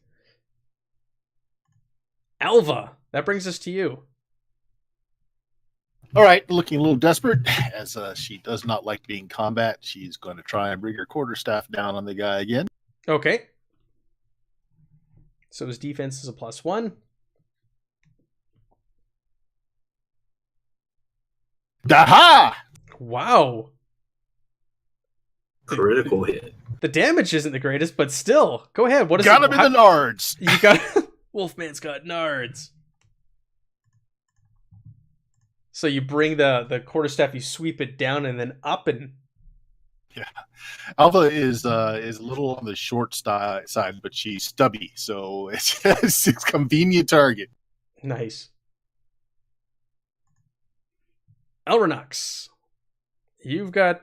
Alva, that brings us to you. All right, looking a little desperate, as she does not like being combat. She's going to try and bring her quarterstaff down on the guy again. Okay. So his defense is a +1. Aha! Wow. Critical hit. The damage isn't the greatest, but still. Go ahead. What is got it? him in the nards. You got Wolfman's got nards. So you bring the quarterstaff, you sweep it down and then up and. Yeah, Alpha is a little on the short side, but she's stubby, so it's a convenient target. Nice. Elrinox, you've got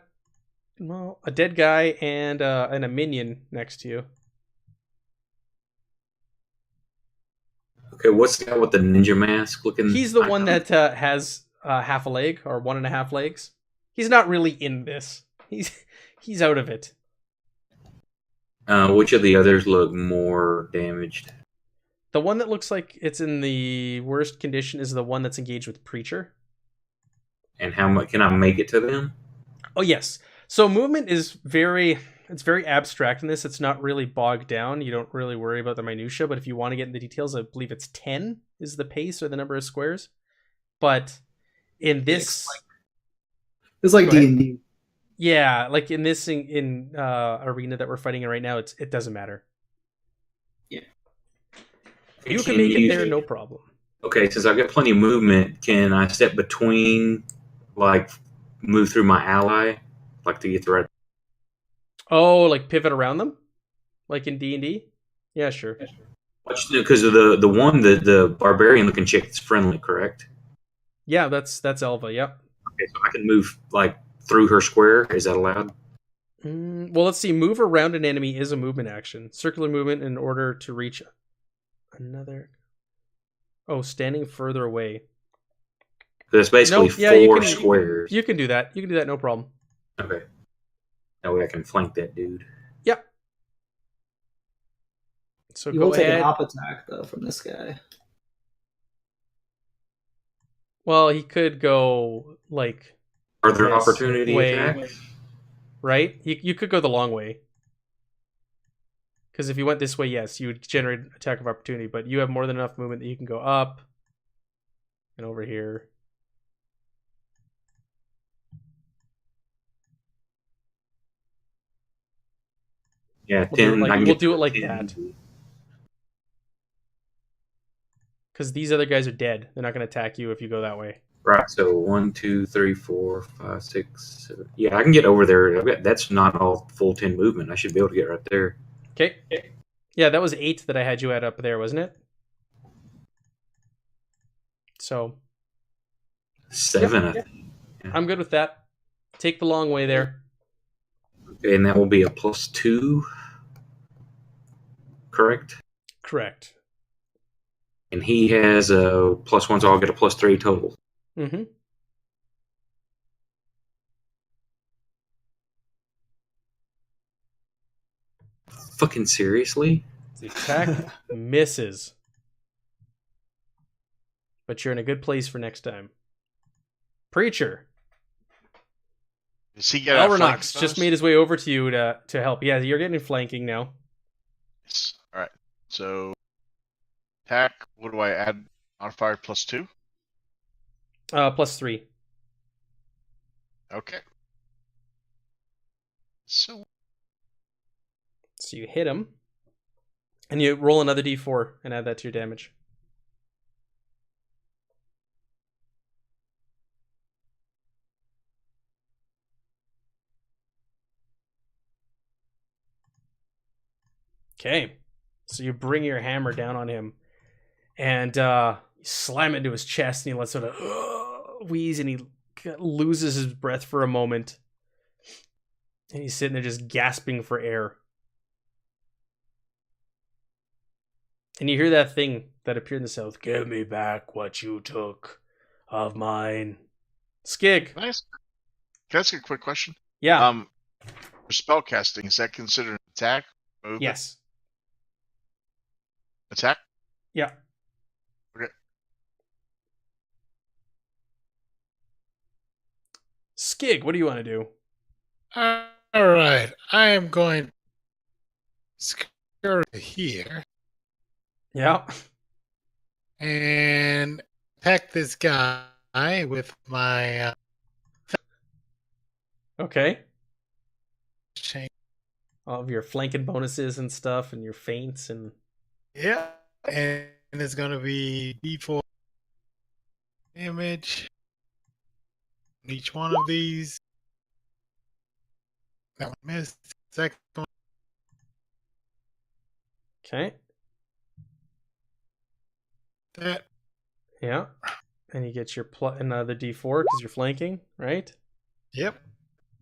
a dead guy and a minion next to you. Okay, what's the guy with the ninja mask looking? He's the one that has half a leg or 1.5 legs. He's not really in this. He's out of it. Which of the others look more damaged? The one that looks like it's in the worst condition is the one that's engaged with Preacher. And how much can I make it to them? Oh, yes. So movement is very abstract in this. It's not really bogged down. You don't really worry about the minutia, but if you want to get into the details, I believe it's 10 is the pace or the number of squares. But in this... It's like D&D. Yeah, like in this arena that we're fighting in right now, it doesn't matter. Yeah. You can make it there, no problem. Okay, since I've got plenty of movement, can I step between, like, move through my ally, like to get the right? Oh, like pivot around them, like in D&D? Yeah, sure. Because of the barbarian looking chick that's friendly, correct? Yeah, that's Elva. Yep. Okay, so I can move like through her square. Is that allowed? Well, let's see. Move around an enemy is a movement action. Circular movement in order to reach another. Oh, standing further away. That's basically 4 squares. You can do that. You can do that, no problem. Okay. That way I can flank that dude. Yep. So You go will take an ahead. op attack though from this guy. Well, he could go like Further this opportunity way, attack. right? You could go the long way. Because if you went this way, yes, you would generate attack of opportunity, but you have more than enough movement that you can go up and over here. Yeah, We'll do it 10. like, I can we'll get do it to like 10. that. Because these other guys are dead. They're not going to attack you if you go that way. Right, so 1, 2, 3, 4, 5, 6, 7. Yeah, I can get over there. That's not all full 10 movement. I should be able to get right there. Okay. Yeah, that was 8 that I had you at up there, wasn't it? So 7, I think. I'm good with that. Take the long way there. Okay, and that will be a +2. Correct? Correct. And he has a +1, so I'll get a +3 total. Mm-hmm. Fucking seriously? The attack misses. But you're in a good place for next time. Preacher. Does he get a flanking Elrenox just bonus? made his way over to you to help. Yeah, you're getting flanking now. Yes. All right. So attack. What do I add? Modifier +2. +3. Okay. So So you hit him. And you roll another d4 and add that to your damage. Okay. So you bring your hammer down on him. And you slam it into his chest. And he lets sort of wheeze. And he loses his breath for a moment. And he's sitting there just gasping for air. And you hear that thing that appeared in the south. Give me back what you took of mine. Skig. nice. Can I ask you a quick question? Yeah. For spell casting, is that considered an attack? Movement? Yes. Attack? Yeah. Okay. Skig, what do you want to do? All right. I am going to scurry here Yeah. and attack this guy with my Okay. chain. All of your flanking bonuses and stuff and your feints and Yeah. And it's going to be D4 damage. Each one of these. That one missed. Second one. okay. That. Yeah. And you get your another d4 because you're flanking, right? Yep.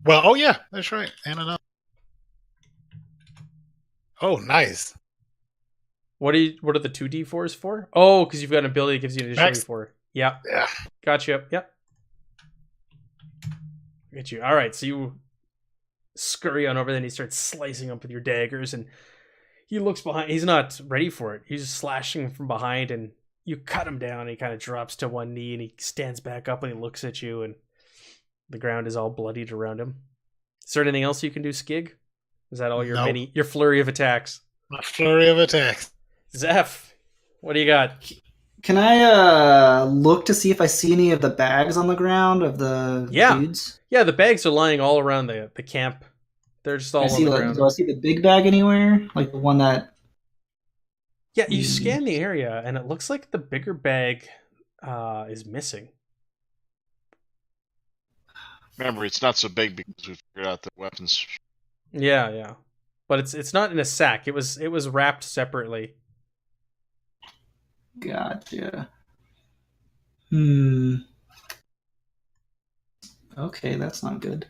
Well, oh yeah, that's right. And another. Oh, nice. What are the 2 d4s for? Oh, because you've got an ability that gives you an additional Max. d4. Yeah. Yeah. Gotcha. Yep. Get you. All right. So you scurry on over there and he starts slicing up with your daggers and he looks behind. He's not ready for it. He's just slashing from behind and you cut him down. And he kind of drops to one knee and he stands back up and he looks at you and the ground is all bloodied around him. Is there anything else you can do, Skig? Is that all your Nope. your flurry of attacks? A flurry of attacks. Zeph, what do you got? Can I look to see if I see any of the bags on the ground of the dudes? Yeah, the bags are lying all around the camp. They're just all on the ground. Do I see the big bag anywhere? Like the one that... Yeah, you scan the area, and it looks like the bigger bag is missing. Remember, it's not so big because we figured out the weapons. Yeah. But it's not in a sack. It was wrapped separately. Gotcha. Okay, that's not good.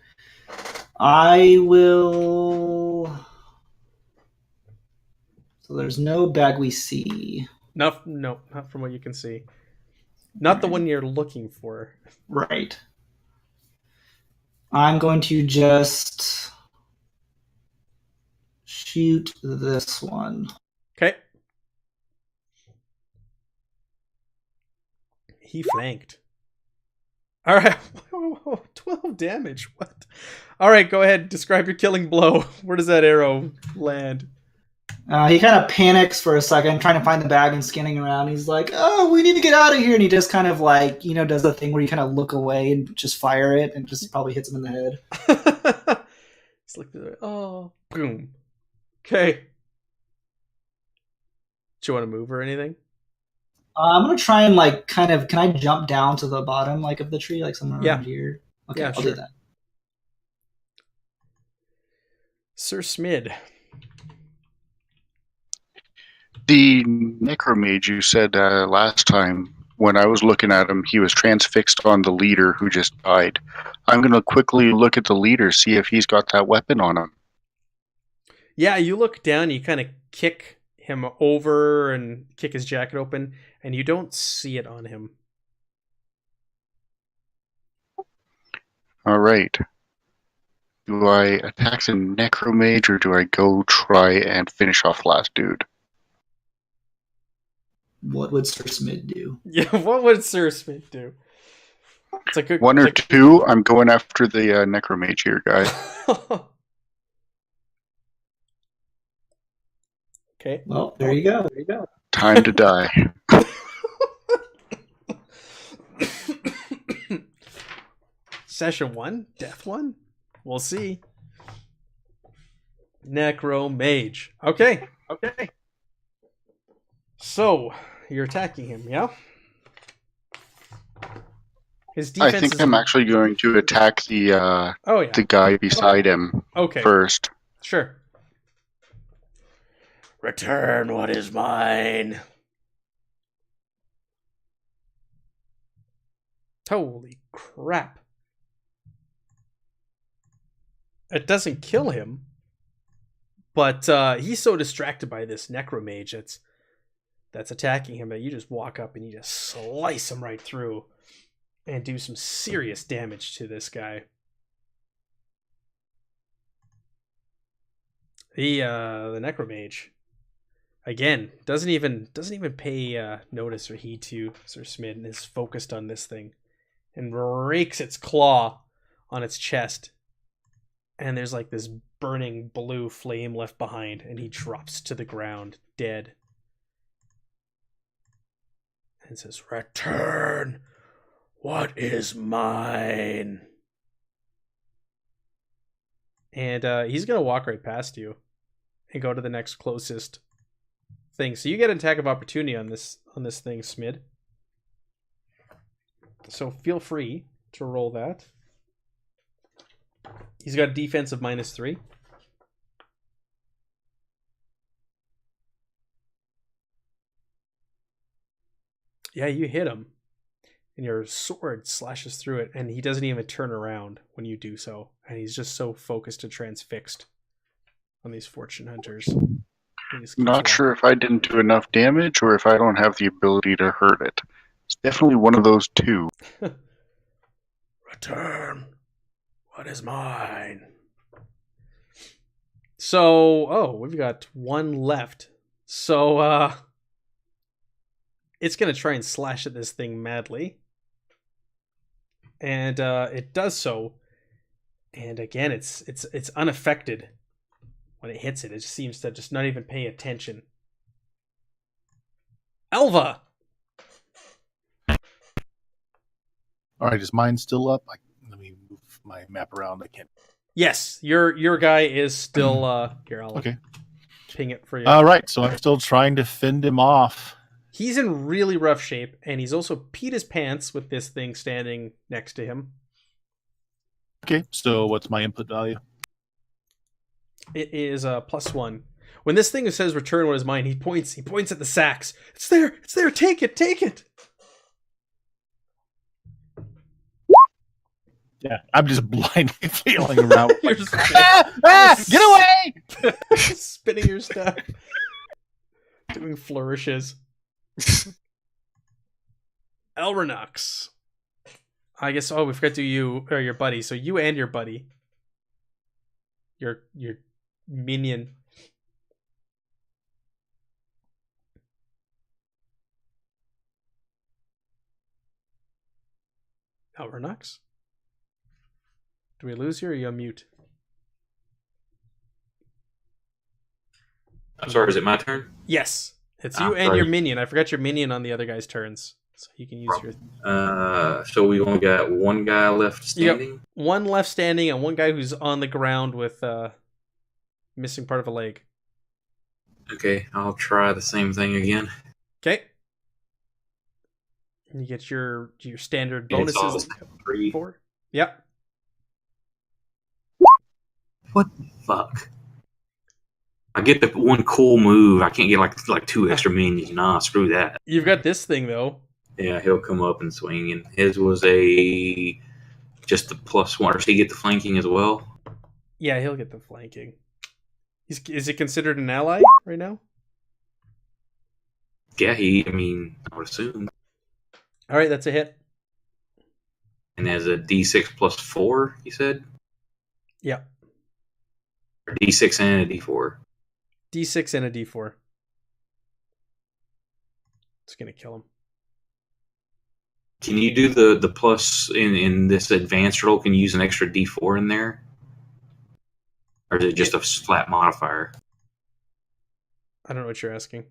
I will... So there's no bag we see. No, not from what you can see. Not the one you're looking for. Right. I'm going to just shoot this one. Okay. He flanked. All right. 12 damage. What? All right, go ahead. Describe your killing blow. Where does that arrow land? He kind of panics for a second, trying to find the bag and scanning around. He's like, "Oh, we need to get out of here!" And he just kind of like, does the thing where you kind of look away and just fire it, and just probably hits him in the head. It's like, oh, boom. Okay. Do you want to move or anything? I'm gonna try and like kind of. Can I jump down to the bottom like of the tree, like somewhere around here? Okay, I'll do that. Sir Smid. The necromage you said last time, when I was looking at him, he was transfixed on the leader who just died. I'm going to quickly look at the leader, see if he's got that weapon on him. Yeah, you look down, you kind of kick him over and kick his jacket open, and you don't see it on him. All right. Do I attack the necromage, or do I go try and finish off the last dude? What would Sir Smid do? Yeah, what would Sir Smid do? It's a good one or two. I'm going after the necromage here, guys. Okay. Well, there you go. There you go. Time to die. Session 1? Death 1? We'll see. Necromage. Okay. So, you're attacking him, yeah? His defense I think I'm actually going to attack the the guy beside him first. Sure. Return what is mine. Holy crap. It doesn't kill him, but he's so distracted by this necromage that's attacking him that you just walk up and you just slice him right through and do some serious damage to this guy. The necromage again doesn't even pay notice or heed to Sir Smid, and is focused on this thing and rakes its claw on its chest, and there's like this burning blue flame left behind, and he drops to the ground dead and says, "Return what is mine." And he's gonna walk right past you and go to the next closest thing. So you get an attack of opportunity on this thing, Smid. So feel free to roll that. He's got a defense of -3. Yeah, you hit him, and your sword slashes through it, and he doesn't even turn around when you do so, and he's just so focused and transfixed on these fortune hunters. Not sure if I didn't do enough damage or if I don't have the ability to hurt it. It's definitely one of those two. Return what is mine. So, we've got one left. So, it's going to try and slash at this thing madly. And it does so. And again, it's unaffected when it hits it. It just seems to just not even pay attention. Alva! All right, is mine still up? Let me move my map around. I can't. Yes, your guy is still here. I'll ping it for you. All right, so I'm still trying to fend him off. He's in really rough shape, and he's also peed his pants with this thing standing next to him. Okay, so what's my input value? It is +1. When this thing says "return what is mine," he points at the sacks. It's there. Take it. Yeah, I'm just blindly feeling around. You're Get away! Spinning your stuff, doing flourishes. Elrinox. I guess. Oh, we forgot to do you or your buddy. So you and your buddy, your minion, Outronox? Do we lose you or are you on mute? I'm sorry, is it my turn? Yes. It's Ah, you and sorry. your minion. I forgot your minion on the other guy's turns. So you can use your... So we only got one guy left You got standing? one left standing and one guy who's on the ground with missing part of a leg. Okay, I'll try the same thing again. Okay. You get your standard It's all bonuses. 3. 4. Yep. What the fuck? I get the one cool move. I can't get like 2 extra minions. Nah, screw that. You've got this thing though. Yeah, he'll come up and swing, and his was just a +1. Does he get the flanking as well? Yeah, he'll get the flanking. Is it considered an ally right now? Yeah, I would assume. All right, that's a hit. And as a D6 +4, you said? Yeah. Or D6 and a D4. D6 and a D4. It's gonna kill him. Can you do the plus in this advanced roll? Can you use an extra D4 in there? Or is it just a flat modifier? I don't know what you're asking.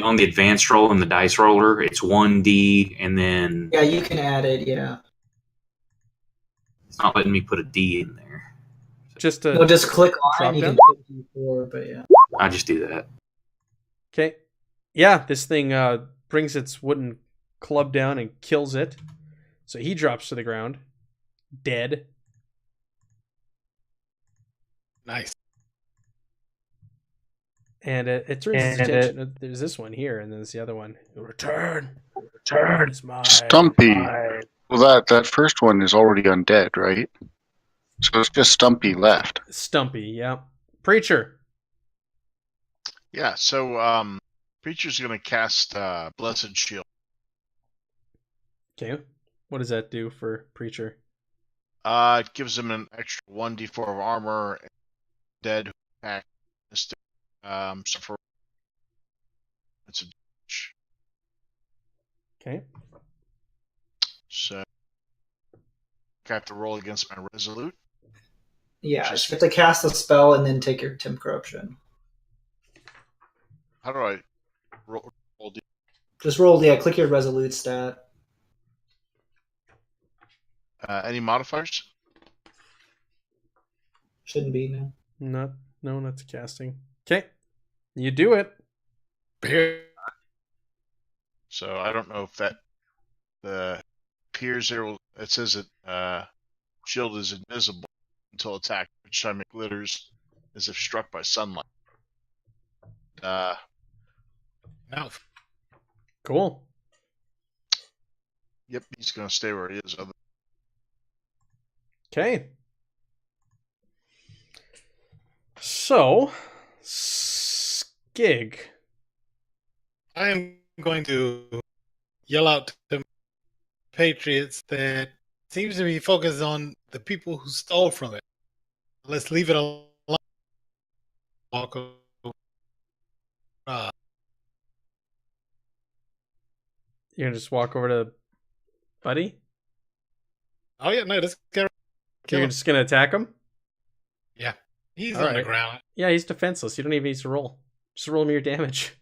On the advanced roll in the dice roller, it's 1D and then Yeah, you can add it. Yeah. it's not letting me put a D in there. Just to Well, just click drop on. You down? can put D4, but yeah. I just do that. Okay. Yeah, this thing brings its wooden club down and kills it. So he drops to the ground, dead. Nice. And it turns its attention. There's this one here, and then there's the other one. Return. Return is mine. Stumpy. Well, that first one is already undead, right? So it's just Stumpy left. Stumpy, yeah. Preacher. Yeah, so Preacher's going to cast Blessed Shield. Okay. What does that do for Preacher? It gives him an extra 1d4 of armor. And dead who attack suffer. It's a damage. Okay. So I have to roll against my resolute. Yeah, Just- you have to cast a spell and then take your temp corruption. How do I roll? Just roll, yeah, click your resolute stat. Any modifiers? Shouldn't be, no. No, that's casting. Okay. You do it. Bear. So I don't know if that the appears there. It says that shield is invisible until attacked, which time it glitters as if struck by sunlight. No. Cool. Yep, he's gonna stay where he is. Okay. So, Skig. I am going to yell out to Patriots that seems to be focused on the people who stole from it. Let's leave it alone. Walk over. You're gonna just walk over to Buddy? Oh yeah, no, this guy. You're just gonna attack him? Yeah, he's All on the right. ground. Yeah, he's defenseless. You don't even need to roll. Just roll him your damage.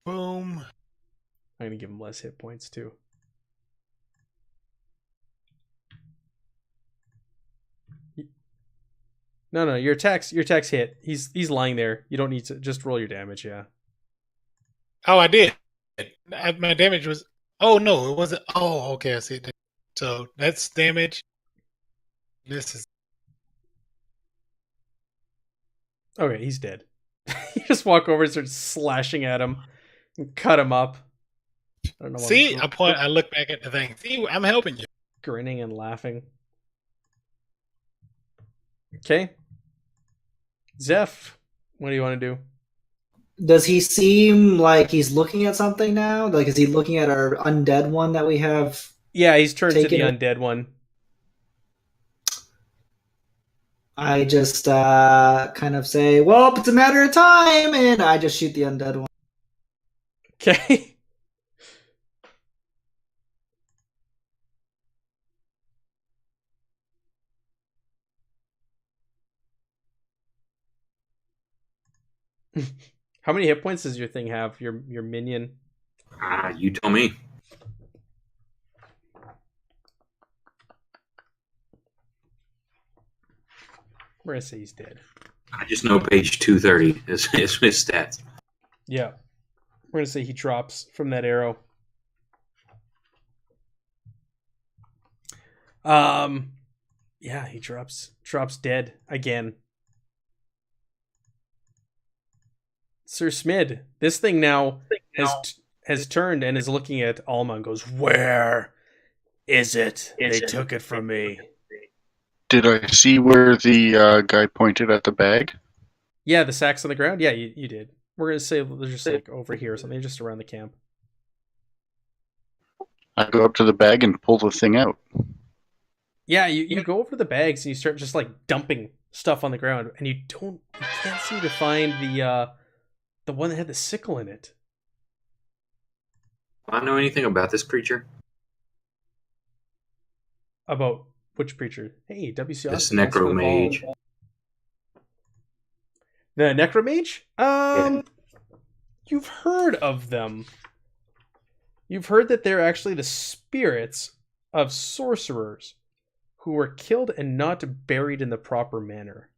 Boom. I'm gonna give him less hit points too. No, your attacks hit. He's lying there. You don't need to just roll your damage, yeah. Oh, I did. My damage was. Oh no, it wasn't. Oh, okay, I see it. So that's damage. This is. Okay, he's dead. You just walk over and start slashing at him and cut him up. I don't know why See, I'm I look back at the thing. See, I'm helping you. grinning and laughing. Okay. Zeph, what do you want to do? Does he seem like he's looking at something now? Like, is he looking at our undead one that we have? Yeah, he's turned to the Taking undead one. I just kind of say, well, it's a matter of time, and I just shoot the undead one. Okay. How many hit points does your thing have? Your minion? You tell me. We're gonna say he's dead. I just know page 230 is his stats. Yeah. We're gonna say he drops from that arrow. Yeah, he drops dead again. Sir Smid, this thing now has turned and is looking at Alma and goes, "Where is it? They took it from me." Did I see where the guy pointed at the bag? Yeah, the sack's on the ground. Yeah, you did. We're gonna say they're just like over here or something, just around the camp. I go up to the bag and pull the thing out. Yeah, you go over to the bags and you start just like dumping stuff on the ground, and you can't seem to find the one that had the sickle in it. Do I know anything about this creature? About which creature? Hey, WC This Austin, thanks for the necromage. follow. The necromage? Yeah. You've heard of them. You've heard that they're actually the spirits of sorcerers who were killed and not buried in the proper manner.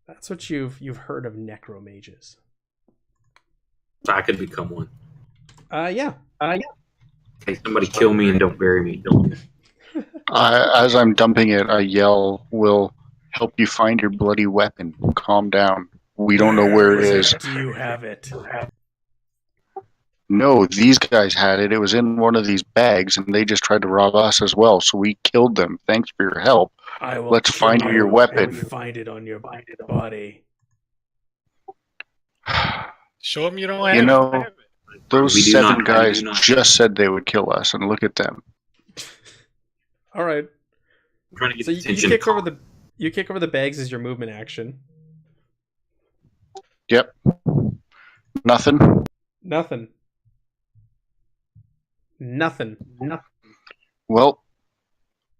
That's what you've heard of necromages. I could become one. Yeah. Hey, somebody kill me and don't bury me. Don't. As I'm dumping it, I yell, "We'll help you find your bloody weapon. Calm down. We don't know where it is." Do you have it? No, these guys had it. It was in one of these bags, and they just tried to rob us as well. So we killed them. Thanks for your help. I will Let's kill find you your weapon. and find it on your body. Show him you don't have You it. know, those We do 7 not- guys we do not. just said they would kill us, and look at them. All right. I'm trying to get So you attention. kick over the bags as your movement action. Yep. Nothing. Nothing. Well,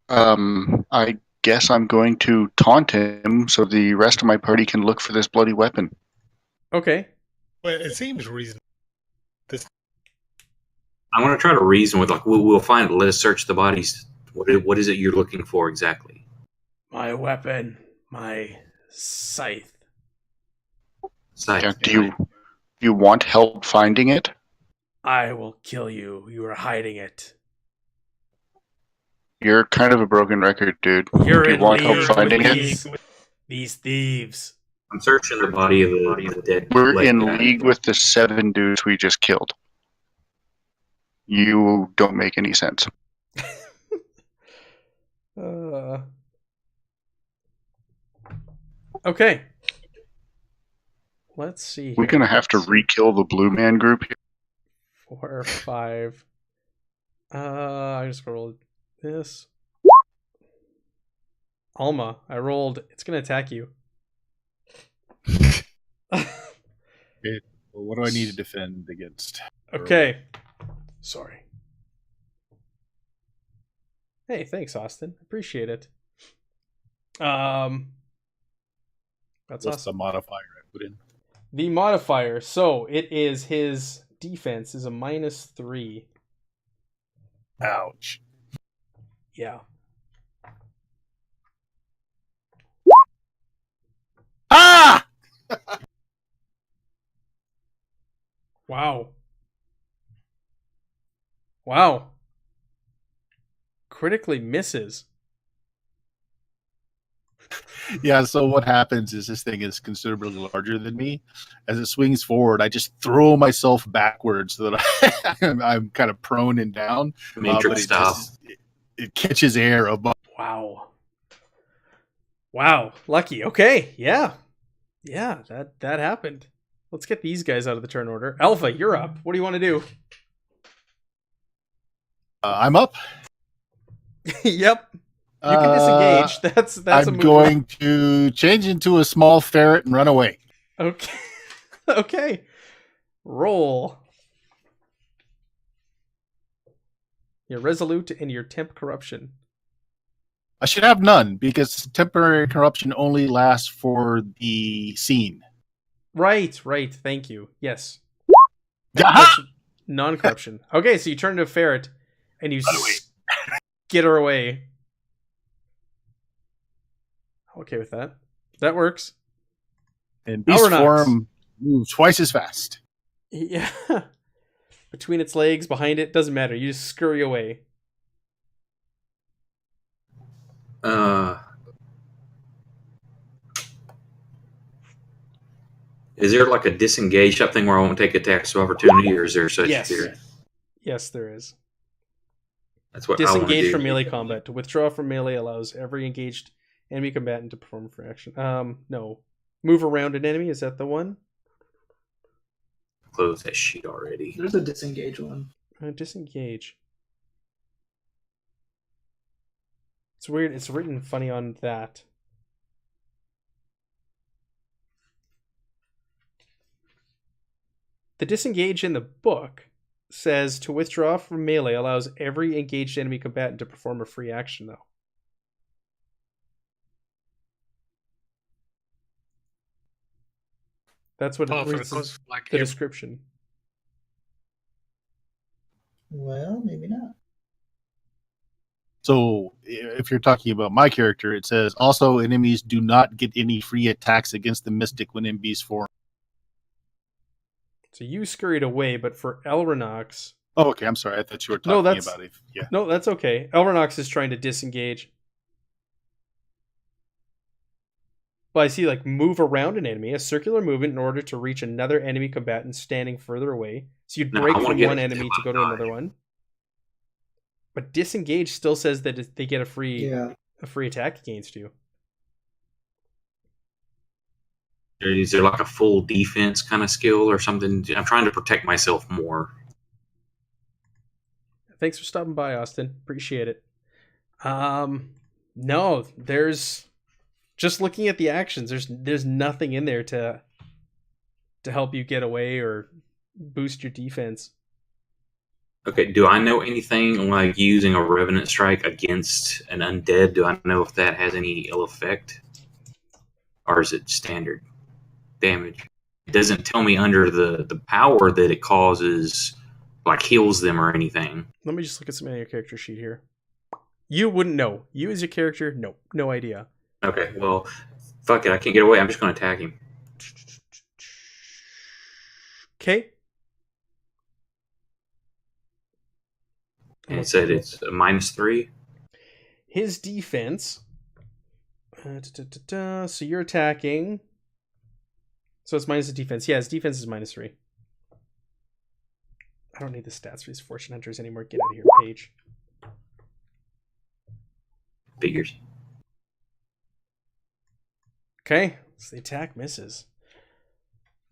I guess I'm going to taunt him so the rest of my party can look for this bloody weapon. Okay. Well, it seems reasonable. I want to try to reason with we'll find it. Let us search the bodies. What is it you're looking for exactly? My weapon. My scythe. Yeah, do you want help finding it? I will kill you. You are hiding it. You're kind of a broken record, dude. You're Do you in want help league finding with it? these thieves. I'm searching the body of the dead. We're leg in guy. league with the 7 dudes we just killed. You don't make any sense. Okay. Let's see. We're gonna have to re-kill the Blue Man group here. 4 or 5. I just rolled this. Alma, I rolled. It's gonna attack you. Well, what do I need to defend against? Okay. Sorry. Hey, thanks, Austin. Appreciate it. That's What's awesome. the modifier I put in? The modifier. So it is his defense is a -3. Ouch. Yeah. Ah! Wow. Wow. Critically misses. Yeah, so what happens is this thing is considerably larger than me. As it swings forward, I just throw myself backwards so that I'm kind of prone and down. Matrix style. It catches air above. Wow. Wow. Lucky. Okay. Yeah. Yeah, that happened. Let's get these guys out of the turn order. Alpha, you're up. What do you want to do? I'm up. Yep. You can disengage. That's a I'm movement. going to change into a small ferret and run away. Okay. Okay. Roll. You're resolute and your temp corruption. I should have none because temporary corruption only lasts for the scene. Right. Thank you. Yes. Aha! That's non-corruption. Okay, so you turn into a ferret and you skitter away. Okay with that. That works. And beast Alranox. form moves twice as fast. Yeah. Between its legs, behind it, doesn't matter. You just scurry away. Is there like a disengage up thing where I won't take attacks of opportunity, or is there such Yes. here? Yes, there is. That's what I Disengage want to from do. melee combat. To withdraw from melee allows every engaged enemy combatant to perform a free action. No. Move around an enemy, is that the one? Close that sheet already. There's a disengage one. Disengage. It's weird. It's written funny on that. The disengage in the book says to withdraw from melee allows every engaged enemy combatant to perform a free action, though. That's what it reads as the description. Well, maybe not. So if you're talking about my character, it says also enemies do not get any free attacks against the mystic when in beast form. So you scurried away, but for Elranox... Oh, okay. I'm sorry. I thought you were talking about it. Yeah. No, that's okay. Elranox is trying to disengage. But I see, like, move around an enemy, a circular movement in order to reach another enemy combatant standing further away. So you'd break from one enemy to go to another one. But disengage still says that they get a free attack against you. Is there like a full defense kind of skill or something? I'm trying to protect myself more. Thanks for stopping by, Austin. Appreciate it. No, there's just looking at the actions. There's nothing in there to help you get away or boost your defense. Okay, do I know anything like using a Revenant Strike against an undead? Do I know if that has any ill effect? Or is it standard damage? It doesn't tell me under the power that it causes, like heals them or anything. Let me just look at some of your character sheet here. You wouldn't know. You as a character, no idea. Okay, well, fuck it, I can't get away. I'm just going to attack him. Okay. And it said it's a -3. His defense. So you're attacking. So it's minus the defense. Yeah, his defense is -3. I don't need the stats for these fortune hunters anymore. Get out of here, Paige. Figures. Okay, so the attack misses.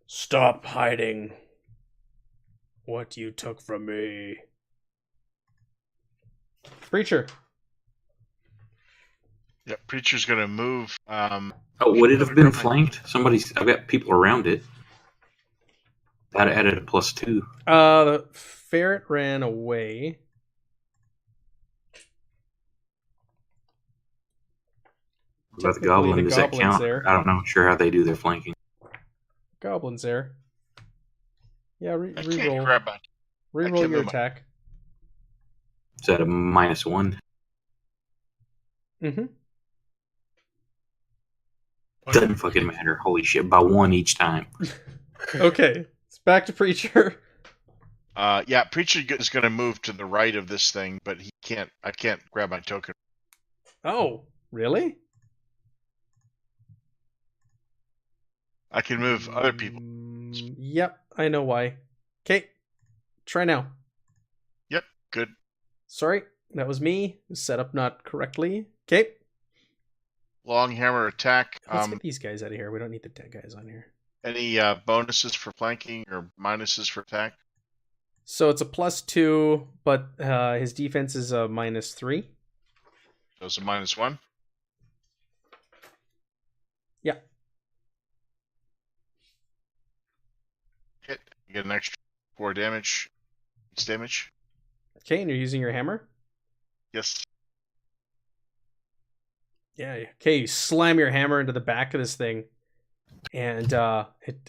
Stop hiding what you took from me. Preacher. Yeah, Preacher's gonna move. Would it have been flanked? I've got people around it. That added a +2. The ferret ran away. What about the goblin? Does that count? There. I don't know. Sure how they do their flanking. Goblins there. Yeah, reroll. Reroll your attack. Is that a -1? Mm-hmm. Doesn't fucking matter. Holy shit. By 1 each time. Okay. It's back to Preacher. Yeah, Preacher is going to move to the right of this thing, but I can't grab my token. Oh, really? I can move other people. Yep, I know why. Okay, try now. Yep, good. Sorry, that was me. Set up not correctly. Okay. Long hammer attack. Let's get these guys out of here. We don't need the dead guys on here. Any bonuses for flanking or minuses for attack? So it's a +2, but his defense is a -3. So it's a -1? Yeah. Hit. You get an extra 4 damage. It's damage. Okay, and you're using your hammer? Yes. Yeah. Okay, you slam your hammer into the back of this thing, and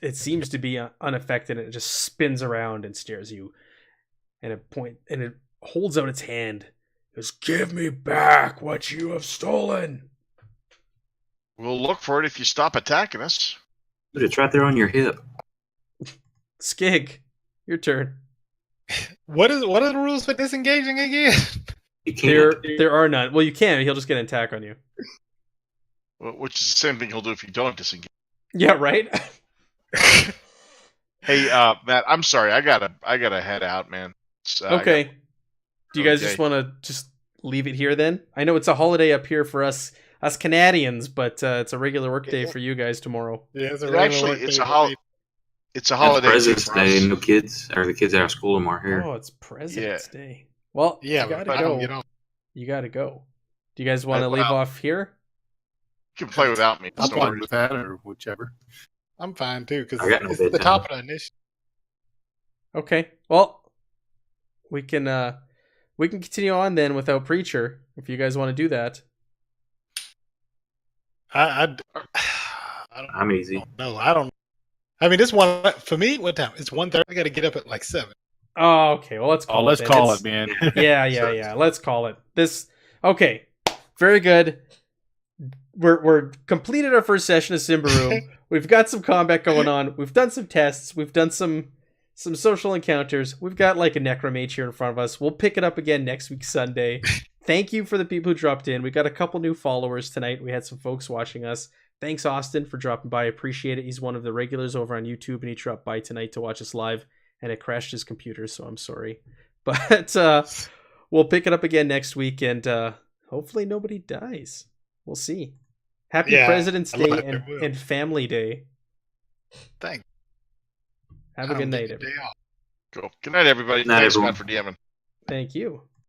it seems to be unaffected, and it just spins around and stares you. And it holds out its hand. It goes, "Give me back what you have stolen." We'll look for it if you stop attacking us. But it's right there on your hip. Skig, your turn. What are the rules for disengaging again? You can't. There are none. Well, you can. He'll just get an attack on you. Which is the same thing he'll do if you don't disengage. Yeah, right. Hey, Matt, I'm sorry. I gotta head out, man. Okay. Do you guys Okay. just want to just leave it here then? I know it's a holiday up here for us Canadians, but it's a regular work day for you guys tomorrow. Yeah, it's a It regular actually, work it's day a for hol- me. It's a It's holiday President's for us. Day. No kids, or the kids out of school tomorrow here. Oh, it's President's Day. Well, Yeah, you but if gotta I don't go. get off. You gotta go. Do you guys want to Well, leave off here? You can play without me. I'm Don't fine worry. with that, or whichever. I'm fine too, because I got no it's the bedtime. top of the initiative. Okay. Well, we can continue on then without Preacher if you guys want to do that. I don't I'm easy. know. I don't. I mean, this one for me. What time? It's 1:30. I got to get up at like 7. Oh, okay. Well, let's call it. Let's then. call It's- it, man. Yeah. Let's call it. This. Okay. Very good. We're completed our first session of Symbaroum. We've got some combat going on. We've done some tests. We've done some social encounters. We've got like a Necromancer here in front of us. We'll pick it up again next week, Sunday. Thank you for the people who dropped in. We got a couple new followers tonight. We had some folks watching us. Thanks, Austin, for dropping by. I appreciate it. He's one of the regulars over on YouTube, and he dropped by tonight to watch us live, and it crashed his computer, so I'm sorry. But we'll pick it up again next week, and hopefully nobody dies. We'll see. Happy Yeah, President's I love Day it, there will. and Family Day. Thanks. Have a good night, Day everyone. off. Cool. Good night, everybody. Night, Thanks, everyone. Matt, for DMing. Thank you.